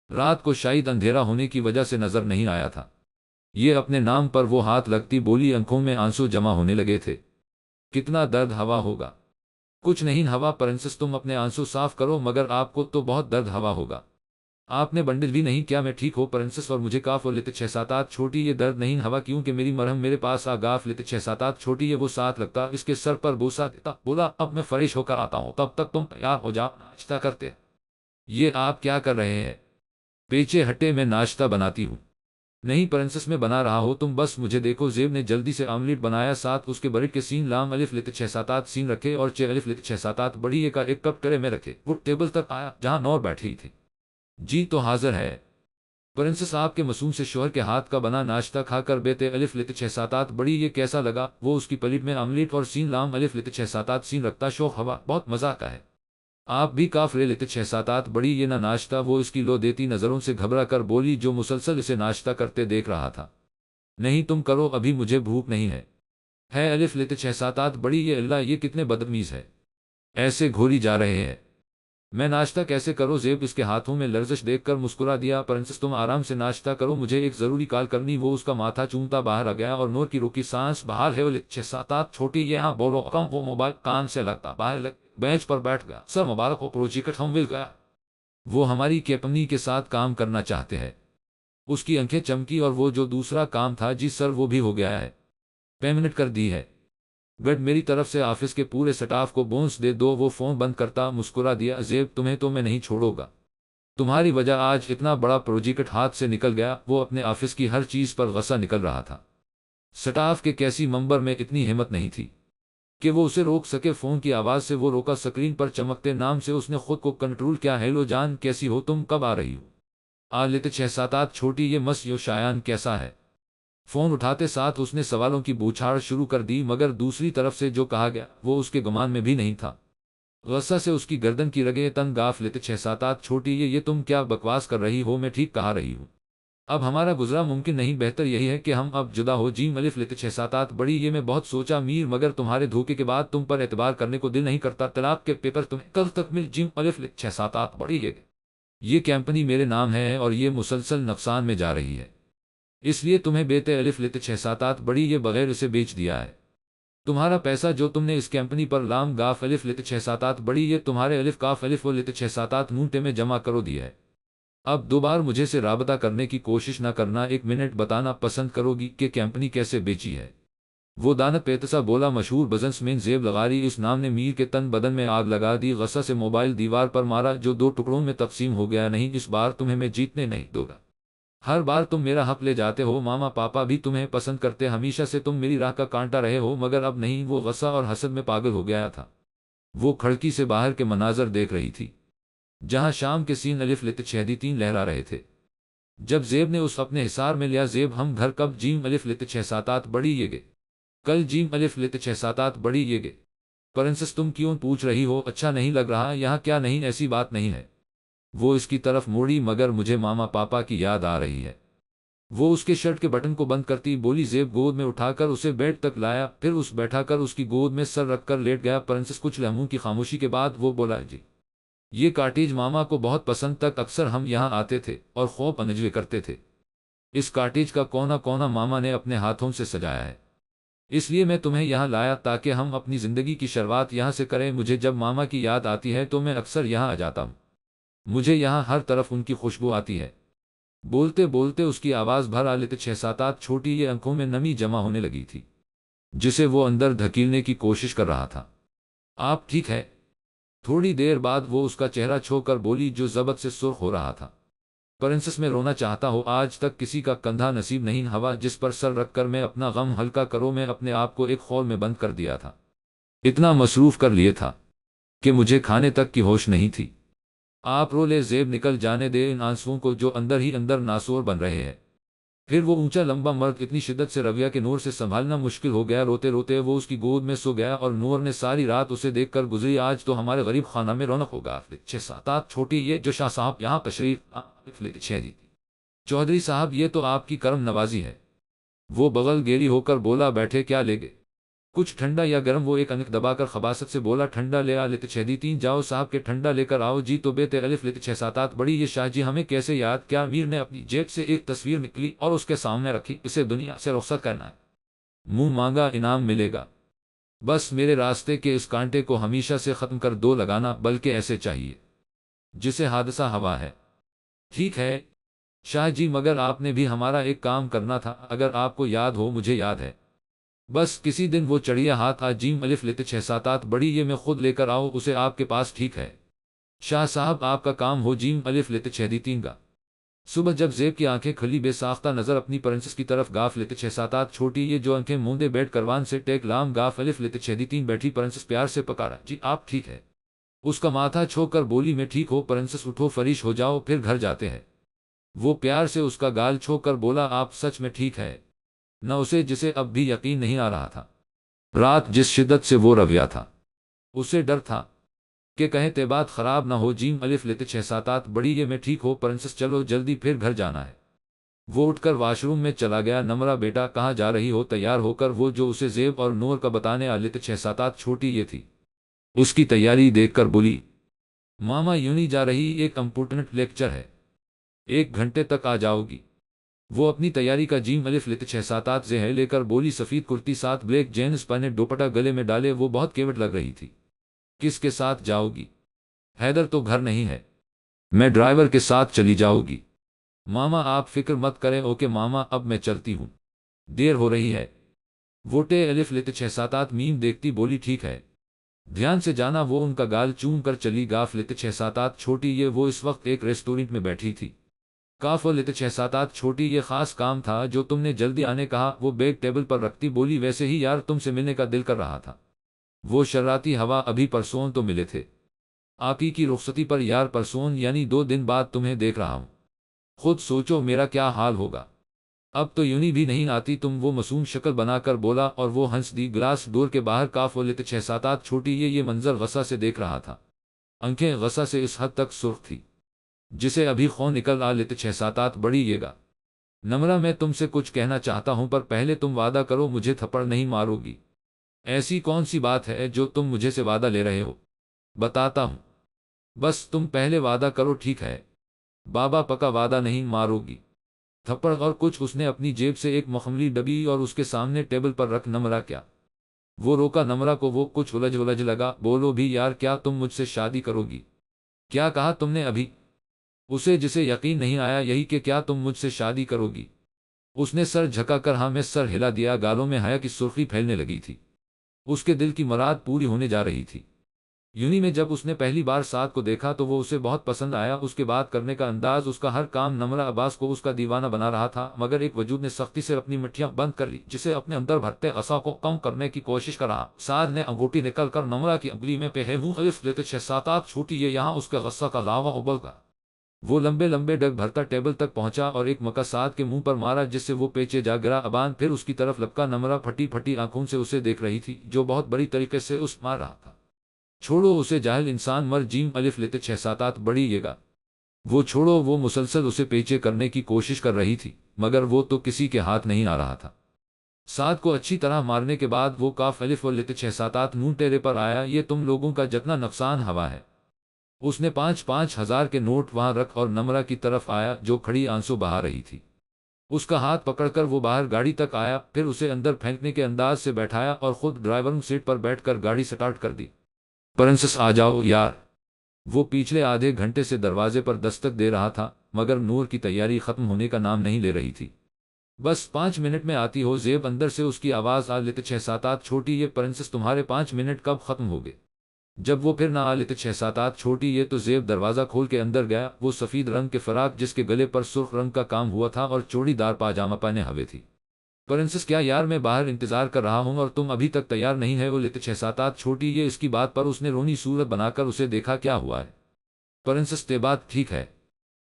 رات کو شاید اندھیرا ہونے کی وجہ سے نظر نہیں آیا تھا۔ یہ اپنے نام پر وہ ہاتھ لگتی بولی، آنکھوں میں آنسو جمع ہونے لگے تھے۔ کتنا درد ہوا ہوگا؟ کچھ نہیں ہوا پرنسس، تم اپنے آنسو صاف کرو، مگر آپ کو تو بہت درد ہوا ہوگا۔ آپ نے بنڈل بھی نہیں کیا؟ میں ٹھیک ہوں پرنسس، اور مجھے کاف لیتے 6-7 چھوٹی یہ درد نہیں ہوا کیونکہ میری مرہم میرے پاس آ۔ گاف لیتے 6-7 چھوٹی یہ وہ ساتھ لگتا، اس کے سر پر بوسہ دیتا بولا، اب میں فریش ہو کر آتا ہوں، تب تک تم تیار ہو جاؤ، ناشتہ کرتے۔ یہ آپ کیا کر رہے ہیں؟ پیچھے ہٹے، میں ناشتہ بناتی ہوں۔ نہیں پرنسس میں بنا رہا ہو تم، بس مجھے دیکھو۔ زیب نے جلدی سے آملیٹ بنایا، ساتھ اس کے بریڈ کے سین لام الف لت 6 7 8 سین رکھے اور 6 الف لت 6 7 8 بڑی کا ایک کپ ٹرے میں رکھے۔ وہ ٹیبل تک آیا جہاں نور بیٹھی تھی۔ جی تو حاضر ہے پرنسس، آپ کے معصوم سے شوہر کے ہاتھ کا بنا ناشتہ کھا کر بیتے الف لت 6 7 8 بڑی یہ کیسا لگا؟ وہ اس کی پلیٹ میں آملیٹ اور سین لام الف لت 6 7 8 سین رکھتا شوق ہوا بہت مزہ کا ہے۔ آپ بھی کاف رے لیتے 6 7 8 بڑی یہ نہ ناشتہ؟ وہ اس کی لو دیتی نظروں سے گھبرا کر بولی جو مسلسل اسے ناشتہ کرتے دیکھ رہا تھا۔ نہیں تم کرو، ابھی مجھے بھوک نہیں ہے۔ ہے الف لیتے 6 7 8 بڑی یہ اللہ یہ کتنے بدتمیز ہے، ایسے گھوری جا رہے ہیں، میں ناشتہ کیسے کرو؟ زیب اس کے ہاتھوں میں لرزش دیکھ کر مسکرا دیا۔ پرنسس تم آرام سے ناشتہ کرو، مجھے ایک ضروری کال کرنی۔ وہ اس کا ماتھا چومتا باہر آ گیا اور نور کی روکی سانس بحال ہے 6 7 8 چھوٹی یہاں بولو کم۔ وہ موبائل کان سے لگتا باہر لگ بینچ پر بیٹھ گیا۔ سر مبارک ہو، پروجیکٹ ہم مل گیا، وہ ہماری کمپنی کے ساتھ کام کرنا چاہتے ہیں۔ اس کی آنکھیں چمکی اور وہ جو دوسرا کام تھا جی سر وہ بھی ہو گیا ہے، پیمنٹ کر دی ہے، گڈ میری طرف سے آفس کے پورے سٹاف کو بونس دے دو۔ وہ فون بند کرتا مسکرا دیا زیب تمہیں تو میں نہیں چھوڑوں گا، تمہاری وجہ آج اتنا بڑا پروجیکٹ ہاتھ سے نکل گیا۔ وہ اپنے آفس کی ہر چیز پر غصہ نکل رہا تھا، سٹاف کے کیسی ممبر میں اتنی ہمت نہیں تھی کہ وہ اسے روک سکے۔ فون کی آواز سے وہ روکا، سکرین پر چمکتے نام سے اس نے خود کو کنٹرول کیا۔ ہیلو جان کیسی ہو تم، کب آ رہی ہو؟ آ لیتے 6 7 8 چھوٹی یہ مس یو شایان کیسا ہے؟ فون اٹھاتے ساتھ اس نے سوالوں کی بوچھاڑ شروع کر دی، مگر دوسری طرف سے جو کہا گیا وہ اس کے گمان میں بھی نہیں تھا۔ غصہ سے اس کی گردن کی رگیں تنگ آف لیتے 6 7 8 چھوٹی یہ تم کیا بکواس کر رہی ہو؟ میں ٹھیک کہا رہی ہوں، اب ہمارا گزرا ممکن نہیں، بہتر یہی ہے کہ ہم اب جدا ہو۔ جیم الف لیتے 6 7 8 بڑی یہ میں بہت سوچا میر، مگر تمہارے دھوکے کے بعد تم پر اعتبار کرنے کو دل نہیں کرتا۔ طلاق کے پیپر تمہیں کل تک مل؟ جیم الف لیتے 6 7 8 بڑی یہ کمپنی میرے نام ہے اور یہ مسلسل نقصان میں جا رہی ہے، اس لیے تمہیں بیتے الف لیتے 6 7 8 بڑی یہ بغیر اسے بیچ دیا ہے۔ تمہارا پیسہ جو تم نے اس کمپنی پر لام گاف الف لیتے 6 7 8 بڑی یہ تمہارے الف کاف الف و لیتے 6 7 8 نونٹے میں جمع کرو دیا ہے۔ اب دوبار مجھے سے رابطہ کرنے کی کوشش نہ کرنا، 1 منٹ بتانا پسند کرو گی کہ کمپنی کیسے بیچی ہے؟ وہ دانت پیتسا بولا، مشہور بزنس مین زیب لغاری اس نام نے میر کے تن بدن میں آگ لگا دی۔ غصہ سے موبائل دیوار پر مارا جو 2 ٹکڑوں میں تقسیم ہو گیا۔ نہیں اس بار تمہیں میں جیتنے نہیں دوں گا، ہر بار تم میرا حق لے جاتے ہو، ماما پاپا بھی تمہیں پسند کرتے، ہمیشہ سے تم میری راہ کا کانٹا رہے ہو، مگر اب نہیں۔ وہ غصہ اور حسد میں پاگل ہو گیا تھا۔ وہ کھڑکی سے باہر کے مناظر دیکھ رہی تھی جہاں شام کے سین الف لیتے 6 3 لہرا رہے تھے۔ جب زیب نے اس اپنے حصار میں لیا، زیب ہم گھر کب؟ جیم الف لیتے 6 7 8 بڑی یہ گے کل۔ جیم الف لیتے 6 7 8 بڑی یہ گے پرنسس تم کیوں پوچھ رہی ہو؟ اچھا نہیں لگ رہا یہاں؟ کیا نہیں ایسی بات نہیں ہے۔ وہ اس کی طرف موڑی، مگر مجھے ماما پاپا کی یاد آ رہی ہے۔ وہ اس کے شرٹ کے بٹن کو بند کرتی بولی۔ زیب گود میں اٹھا کر اسے بیڈ تک لایا، پھر اس بیٹھا کر اس کی گود میں سر رکھ کر لیٹ گیا۔ پرنسس کچھ لمحوں کی خاموشی کے بعد وہ بولا، جی یہ کاٹیج ماما کو بہت پسند تک اکثر ہم یہاں آتے تھے اور خوب انجوے کرتے تھے۔ اس کاٹیج کا کونا کونا ماما نے اپنے ہاتھوں سے سجایا ہے، اس لیے میں تمہیں یہاں لایا تاکہ ہم اپنی زندگی کی شروعات یہاں سے کریں۔ مجھے جب ماما کی یاد آتی ہے تو میں اکثر یہاں آ جاتا ہوں، مجھے یہاں ہر طرف ان کی خوشبو آتی ہے۔ بولتے بولتے اس کی آواز بھر آ لیتے 6 7 8 چھوٹی یہ آنکھوں میں نمی جمع ہونے لگی تھی جسے وہ اندر دھکیلنے کی کوشش کر رہا تھا۔ آپ ٹھیک ہے؟ تھوڑی دیر بعد وہ اس کا چہرہ چھو کر بولی جو ضبط سے سرخ ہو رہا تھا، پرنسس میں رونا چاہتا ہوں، آج تک کسی کا کندھا نصیب نہیں ہوا جس پر سر رکھ کر میں اپنا غم ہلکا کروں۔ میں اپنے آپ کو ایک خول میں بند کر دیا تھا، اتنا مصروف کر لیے تھا کہ مجھے کھانے تک کی ہوش نہیں تھی۔ آپ رو لے زیب، نکل جانے دے ان آنسوؤں کو جو اندر ہی اندر ناسور بن رہے ہیں۔ پھر وہ اونچا لمبا مرد اتنی شدت سے رویا کہ نور سے سنبھالنا مشکل ہو گیا۔ روتے روتے وہ اس کی گود میں سو گیا اور نور نے ساری رات اسے دیکھ کر گزری۔ آج تو ہمارے غریب خانہ میں رونق ہوگا۔ 6 7 8 چھوٹی یہ جو شاہ صاحب یہاں تشریف چودھری صاحب یہ تو آپ کی کرم نوازی ہے۔ وہ بغل گیری ہو کر بولا، بیٹھے کیا لے گے؟ کچھ ٹھنڈا یا گرم؟ وہ ایک انک دبا کر خباست سے بولا، ٹھنڈا لے آ لیتے 6 3 جاؤ صاحب کے ٹھنڈا لے کر آؤ۔ جی تو بیتے الف لیتے 6 7 8 بڑی یہ شاہ جی ہمیں کیسے یاد کیا؟ میر نے اپنی جیب سے ایک تصویر نکلی اور اس کے سامنے رکھی، اسے دنیا سے رخصت کرنا ہے، منہ مانگا انعام ملے گا، بس میرے راستے کے اس کانٹے کو ہمیشہ سے ختم کر دو لگانا، بلکہ ایسے چاہیے جسے حادثہ ہوا ہے۔ ٹھیک ہے شاہ جی، مگر آپ نے بھی ہمارا ایک کام کرنا تھا، اگر آپ کو یاد ہو۔ مجھے یاد ہے، بس کسی دن وہ چڑیا ہاتھ آ جیم الف لیتے 6 7 8 بڑی یہ میں خود لے کر آؤ اسے آپ کے پاس، ٹھیک ہے شاہ صاحب؟ آپ کا کام ہو جیم الف لیتے 6 3 کا۔ صبح جب زیب کی آنکھیں کھلی بے ساختہ نظر اپنی پرنسس کی طرف گاف لیتے 6 7 8 چھوٹی یہ جو آنکھیں موندے بیٹھ کروان سے ٹیک لام گاف الف لیتے 6 3 بیٹھی پرنسس پیار سے پکارا، جی آپ ٹھیک ہے؟ اس کا ماتھا چھو کر بولی، میں ٹھیک ہو پرنسس، اٹھو فریش ہو جاؤ پھر گھر جاتے ہیں۔ وہ پیار سے اس کا گال چھو کر بولا، آپ سچ میں ٹھیک ہے؟ نہ اسے جسے اب بھی یقین نہیں آ رہا تھا رات جس شدت سے وہ رویا تھا، اسے ڈر تھا کہ کہیں بات خراب نہ ہو۔ جیم الف لیتے 6 7 8 بڑی یہ میں ٹھیک ہو پرنسس، چلو جلدی پھر گھر جانا ہے۔ وہ اٹھ کر واش روم میں چلا گیا۔ نمرا بیٹا کہاں جا رہی ہو؟ تیار ہو کر وہ جو اسے زیب اور نور کا بتانے آ لیتے 6 7 8 چھوٹی یہ تھی اس کی تیاری دیکھ کر بولی، ماما یوں نہیں جا رہی، ایک امپورٹنٹ لیکچر ہے، 1 گھنٹے تک آ جاؤ گی؟ وہ اپنی تیاری کا جیم الف لیتے 6 7 8 زہ لے کر بولی، سفید کرتی ساتھ بلیک جینس پہنے دوپٹہ گلے میں ڈالے وہ بہت کیوٹ لگ رہی تھی۔ کس کے ساتھ جاؤ گی؟ حیدر تو گھر نہیں ہے، میں ڈرائیور کے ساتھ چلی جاؤ گی۔ ماما آپ فکر مت کریں، اوکے ماما اب میں چلتی ہوں، دیر ہو رہی ہے۔ وہ ٹے الف لیتے 6 7 8 میم دیکھتی بولی، ٹھیک ہے، دھیان سے جانا۔ وہ ان کا گال چوم کر چلی۔ گاف لیتے 6 7 8 چھوٹی یہ وہ اس وقت ایک ریسٹورینٹ میں بیٹھی تھی۔ کاف لیتے 6 7 8 چھوٹی یہ خاص کام تھا جو تم نے جلدی آنے کہا؟ وہ بیگ ٹیبل پر رکھتی بولی، ویسے ہی یار تم سے ملنے کا دل کر رہا تھا۔ وہ شراطی ہوا، ابھی پرسون تو ملے تھے آپ ہی کی رخصتی پر یار، پرسون یعنی 2 دن بعد تمہیں دیکھ رہا ہوں، خود سوچو میرا کیا حال ہوگا، اب تو یونی بھی نہیں آتی تم۔ وہ معصوم شکل بنا کر بولا اور وہ ہنس دی۔ گلاس ڈور کے باہر کاف لیتے 6 7 8 چھوٹی یہ منظر غصہ سے دیکھ رہا تھا، آنکھیں غصہ سے اس حد تک سرخ تھی جسے ابھی خون نکل آ لیتے 6 7 8 بڑی یہ گا، نمرا میں تم سے کچھ کہنا چاہتا ہوں پر پہلے تم وعدہ کرو مجھے تھپڑ نہیں مارو گی۔ ایسی کون سی بات ہے جو تم مجھے سے وعدہ لے رہے ہو؟ بتاتا ہوں، بس تم پہلے وعدہ کرو ٹھیک ہے؟ بابا پکا وعدہ نہیں مارو گی؟ تھپڑ اور کچھ؟ اس نے اپنی جیب سے ایک مخملی ڈبی اور اس کے سامنے ٹیبل پر رکھ، نمرا کیا؟ وہ روکا نمرا کو، وہ کچھ الجھ لگا، بولو بھی یار کیا تم مجھ سے شادی کرو گی؟ کیا کہا تم نے ابھی؟ اسے جسے یقین نہیں آیا یہی کہ کیا تم مجھ سے شادی کرو گی؟ اس نے سر جھکا کر ہاں میں سر ہلا دیا، گالوں میں حیا کی سرخی پھیلنے لگی تھی، اس کے دل کی مراد پوری ہونے جا رہی تھی۔ یونی میں جب اس نے پہلی بار سعد کو دیکھا تو وہ اسے بہت پسند آیا، اس کے بات کرنے کا انداز، اس کا ہر کام نمرا عباس کو اس کا دیوانہ بنا رہا تھا، مگر ایک وجود نے سختی سے اپنی مٹھیاں بند کر لی جسے اپنے اندر بھرتے غصہ کو کم کرنے کی کوشش کر رہا۔ سعد نے انگوٹی نکل کر نمرا کی انگلی میں پہ منہ الف لیتے 6 7 8 چھوٹی یہ یہاں اس کے غصہ کا لاوا ابل گا۔ وہ لمبے ڈگ بھرتا ٹیبل تک پہنچا اور ایک مکہ سعد کے منہ پر مارا جس سے وہ پیچھے جا گرا۔ ابان پھر اس کی طرف لپکا، نمرا پھٹی آنکھوں سے اسے دیکھ رہی تھی جو بہت بڑی طریقے سے اس مار رہا تھا۔ چھوڑو اسے جاہل انسان، مر جیم الف لیتے 6 7 8 بڑی یہ گا، وہ چھوڑو۔ وہ مسلسل اسے پیچھے کرنے کی کوشش کر رہی تھی مگر وہ تو کسی کے ہاتھ نہیں آ رہا تھا۔ سعد کو اچھی طرح مارنے کے بعد وہ کاف الف لیتے 6 7 8 نون ٹیرے پر آیا، یہ تم لوگوں کا جتنا نقصان ہوا ہے۔ اس نے 5 ہزار کے نوٹ وہاں رکھ اور نمرا کی طرف آیا جو کھڑی آنسو بہا رہی تھی، اس کا ہاتھ پکڑ کر وہ باہر گاڑی تک آیا، پھر اسے اندر پھینکنے کے انداز سے بیٹھایا اور خود ڈرائیور سیٹ پر بیٹھ کر گاڑی سٹارٹ کر دی۔ پرنسس آ جاؤ یار۔ وہ پچھلے آدھے گھنٹے سے دروازے پر دستک دے رہا تھا مگر نور کی تیاری ختم ہونے کا نام نہیں لے رہی تھی۔ بس 5 منٹ میں آتی ہو زیب، اندر سے اس کی آواز آ لیتے 6 7 8 چھوٹی یہ پرنسس تمہارے 5 منٹ کب ختم ہو گئے؟ جب وہ پھر نہ آ لیتے 6 7 8 چھوٹی یہ تو زیب دروازہ کھول کے اندر گیا، وہ سفید رنگ کے فراق جس کے گلے پر سرخ رنگ کا کام ہوا تھا اور چوڑی دار پاجامہ پہنے ہوئے تھی۔ پرنسس کیا یار، میں باہر انتظار کر رہا ہوں اور تم ابھی تک تیار نہیں ہے؟ وہ لیتے 6 7 8 چھوٹی یہ اس کی بات پر اس نے رونی صورت بنا کر اسے دیکھا، کیا ہوا ہے پرنسس؟ تے بات ٹھیک ہے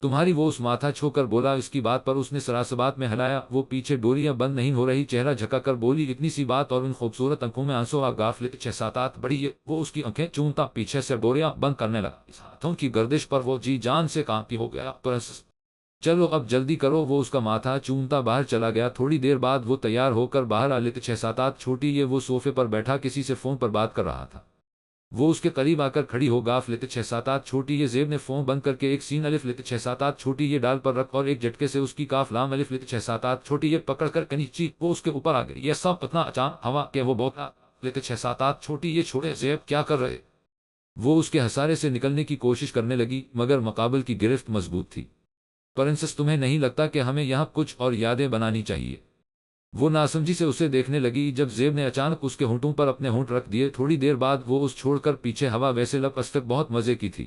تمہاری؟ وہ اس ماتھا چھو کر بولا، اس کی بات پر اس نے سراسبات میں ہلایا، وہ پیچھے ڈوریاں بند نہیں ہو رہی، چہرہ جھکا کر بولی، اتنی سی بات اور ان خوبصورت آنکھوں میں آنسو آ؟ گاف لیتے 6 7 8 بڑی یہ وہ اس کی آنکھیں چومتا پیچھے سے ڈوریاں بند کرنے لگا، اس ہاتھوں کی گردش پر وہ جی جان سے کانپی ہو گیا۔ پرنسس چلو اب جلدی کرو۔ وہ اس کا ماتھا چومتا باہر چلا گیا۔ تھوڑی دیر بعد وہ تیار ہو کر باہر آ لیتے 6 7 8 چھوٹی یہ وہ صوفے پر بیٹھا کسی سے فون پر بات کر رہا تھا، وہ اس کے قریب آ کر کھڑی ہو۔ گاف لیتے 6 7 8 چھوٹی یہ زیب نے فون بند کر کے ایک سین الف لیتے 6 7 8 چھوٹی یہ ڈال پر رکھ اور ایک جھٹکے سے اس کی کاف لام الف لیتے 6 7 8 چھوٹی یہ پکڑ کر کنیچی وہ اس کے اوپر آ گئی۔ یہ سب اتنا اچانک ہوا کہ وہ بولا لیتے 6 7 8 چھوٹی یہ چھوڑے زیب، کیا کر رہے؟ وہ اس کے ہسارے سے نکلنے کی کوشش کرنے لگی مگر مقابل کی گرفت مضبوط تھی۔ پرنسس تمہیں نہیں لگتا کہ ہمیں یہاں کچھ اور یادیں بنانی چاہیے؟ وہ ناسمجھی سے اسے دیکھنے لگی جب زیب نے اچانک اس کے ہونٹوں پر اپنے ہونٹ رکھ دیے۔ تھوڑی دیر بعد وہ اس چھوڑ کر پیچھے ہوا، ویسے لب استک بہت مزے کی تھی۔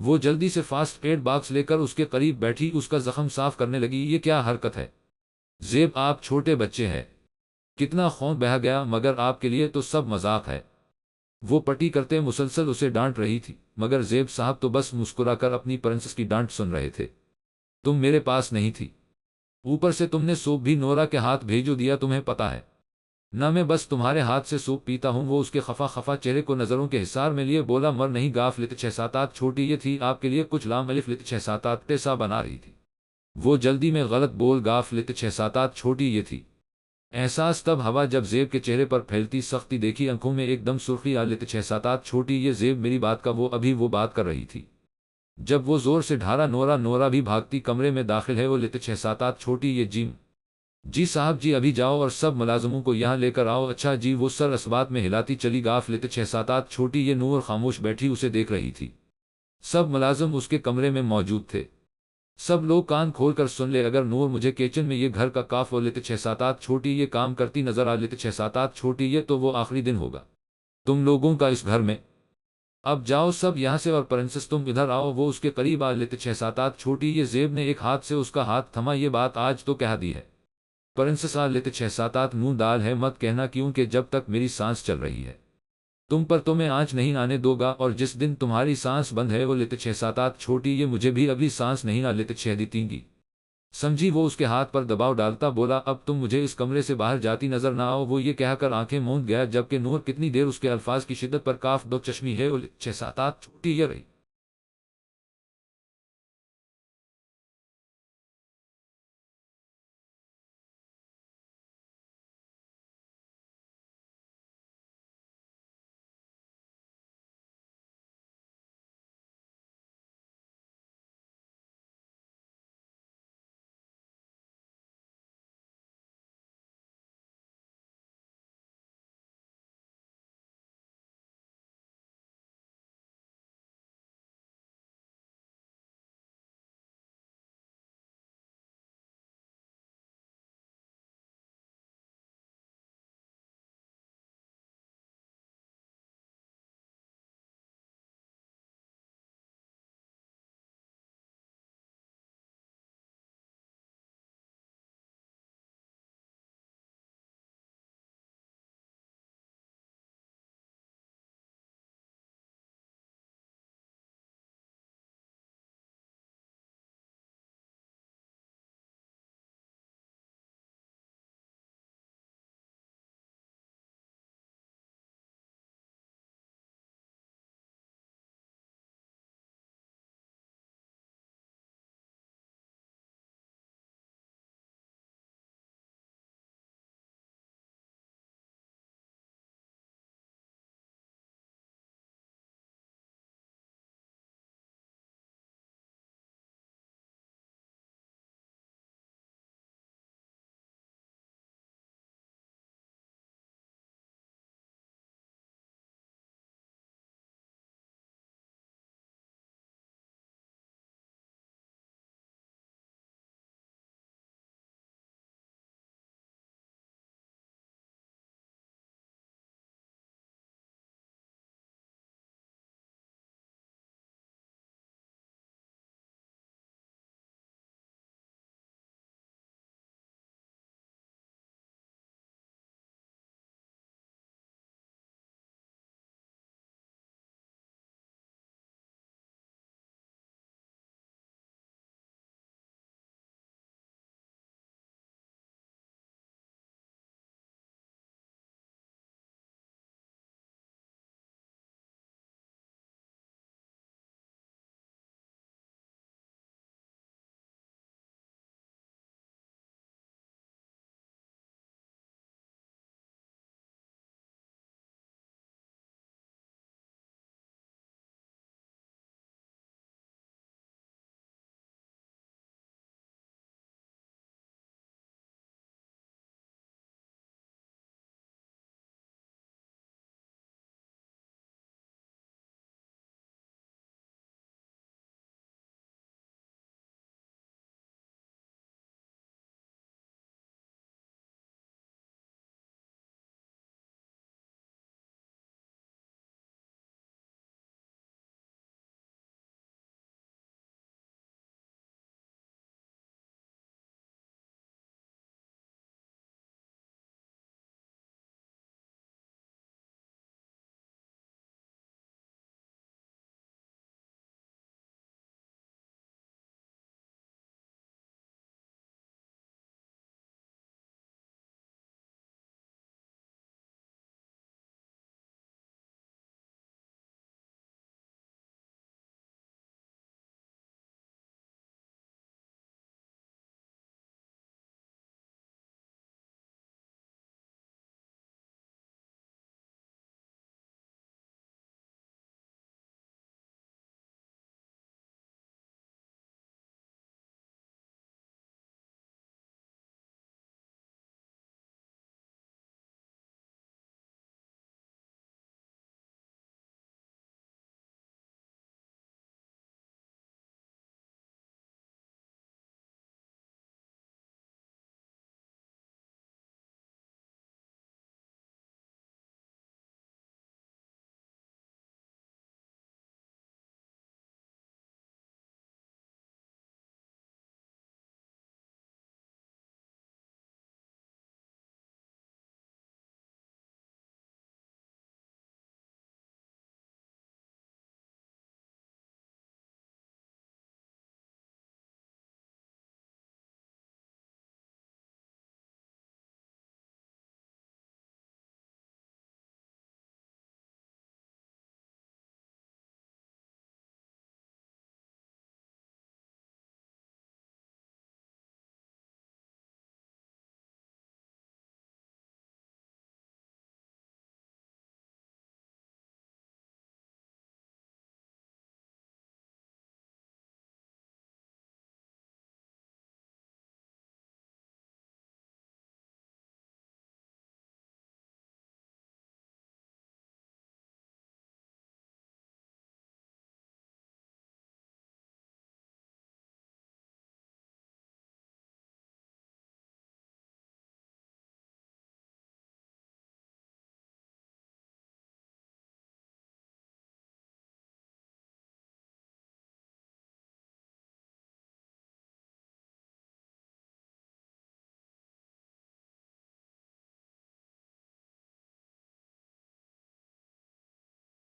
وہ جلدی سے فاسٹ ایڈ باکس لے کر اس کے قریب بیٹھی، اس کا زخم صاف کرنے لگی۔ یہ کیا حرکت ہے زیب، آپ چھوٹے بچے ہیں، کتنا خون بہہ گیا، مگر آپ کے لیے تو سب مذاق ہے۔ وہ پٹی کرتے مسلسل اسے ڈانٹ رہی تھی، مگر زیب صاحب تو بس مسکرا کر اپنی پرنسس کی ڈانٹ سن رہے تھے۔ تم میرے پاس نہیں تھی، اوپر سے تم نے سوپ بھی نورا کے ہاتھ بھیجو دیا، تمہیں پتا ہے نہ میں بس تمہارے ہاتھ سے سوپ پیتا ہوں۔ وہ اس کے خفا خفا چہرے کو نظروں کے حصار میں لیے بولا، مر نہیں گاف لت 6-7 چھوٹی یہ تھی آپ کے لیے کچھ لام الف لت 6-7 ٹیسا بنا رہی تھی۔ وہ جلدی میں غلط بول گاف لت 6-7 چھوٹی یہ تھی۔ احساس تب ہوا جب زیب کے چہرے پر پھیلتی سختی دیکھی، آنکھوں میں ایک دم سرخی آ لت 6-7 چھوٹی یہ زیب میری بات کا، وہ ابھی وہ بات کر رہی تھی جب وہ زور سے ڈھارا نورا، نورا بھی بھاگتی کمرے میں داخل ہے، وہ لت 6-7 چھوٹی یہ جی صاحب جی ابھی جاؤ اور سب ملازموں کو یہاں لے کر آؤ۔ اچھا جی، وہ سر اسبات میں ہلاتی چلی گاف لت 6-7 چھوٹی یہ نور خاموش بیٹھی اسے دیکھ رہی تھی۔ سب ملازم اس کے کمرے میں موجود تھے، سب لوگ کان کھول کر سن لے، اگر نور مجھے کچن میں یہ گھر کا کاف و لت 6-7 چھوٹی یہ کام کرتی نظر آ لت 6-7 چھوٹی یہ، تو وہ آخری دن ہوگا تم لوگوں کا اس گھر میں۔ اب جاؤ سب یہاں سے، اور پرنسس تم ادھر آؤ۔ وہ اس کے قریب آ لت 6-7 چھوٹی یہ زیب نے ایک ہاتھ سے اس کا ہاتھ تھما، یہ بات آج تو کہہ دی ہے پرنسس آ لت 6-7 منہ دال ہے، مت کہنا، کیونکہ جب تک میری سانس چل رہی ہے تم پر تو میں آنچ نہیں آنے دو گا، اور جس دن تمہاری سانس بند ہے وہ لت 6-7 چھوٹی یہ مجھے بھی اگلی سانس نہیں آ لت 6 دیتی گی، سمجھی؟ وہ اس کے ہاتھ پر دباؤ ڈالتا بولا، اب تم مجھے اس کمرے سے باہر جاتی نظر نہ آؤ۔ وہ یہ کہہ کر آنکھیں موند گیا، جبکہ نور کتنی دیر اس کے الفاظ کی شدت پر کاف دو چشمی ہے وہ لت 6-7 چھوٹی یہ رہی۔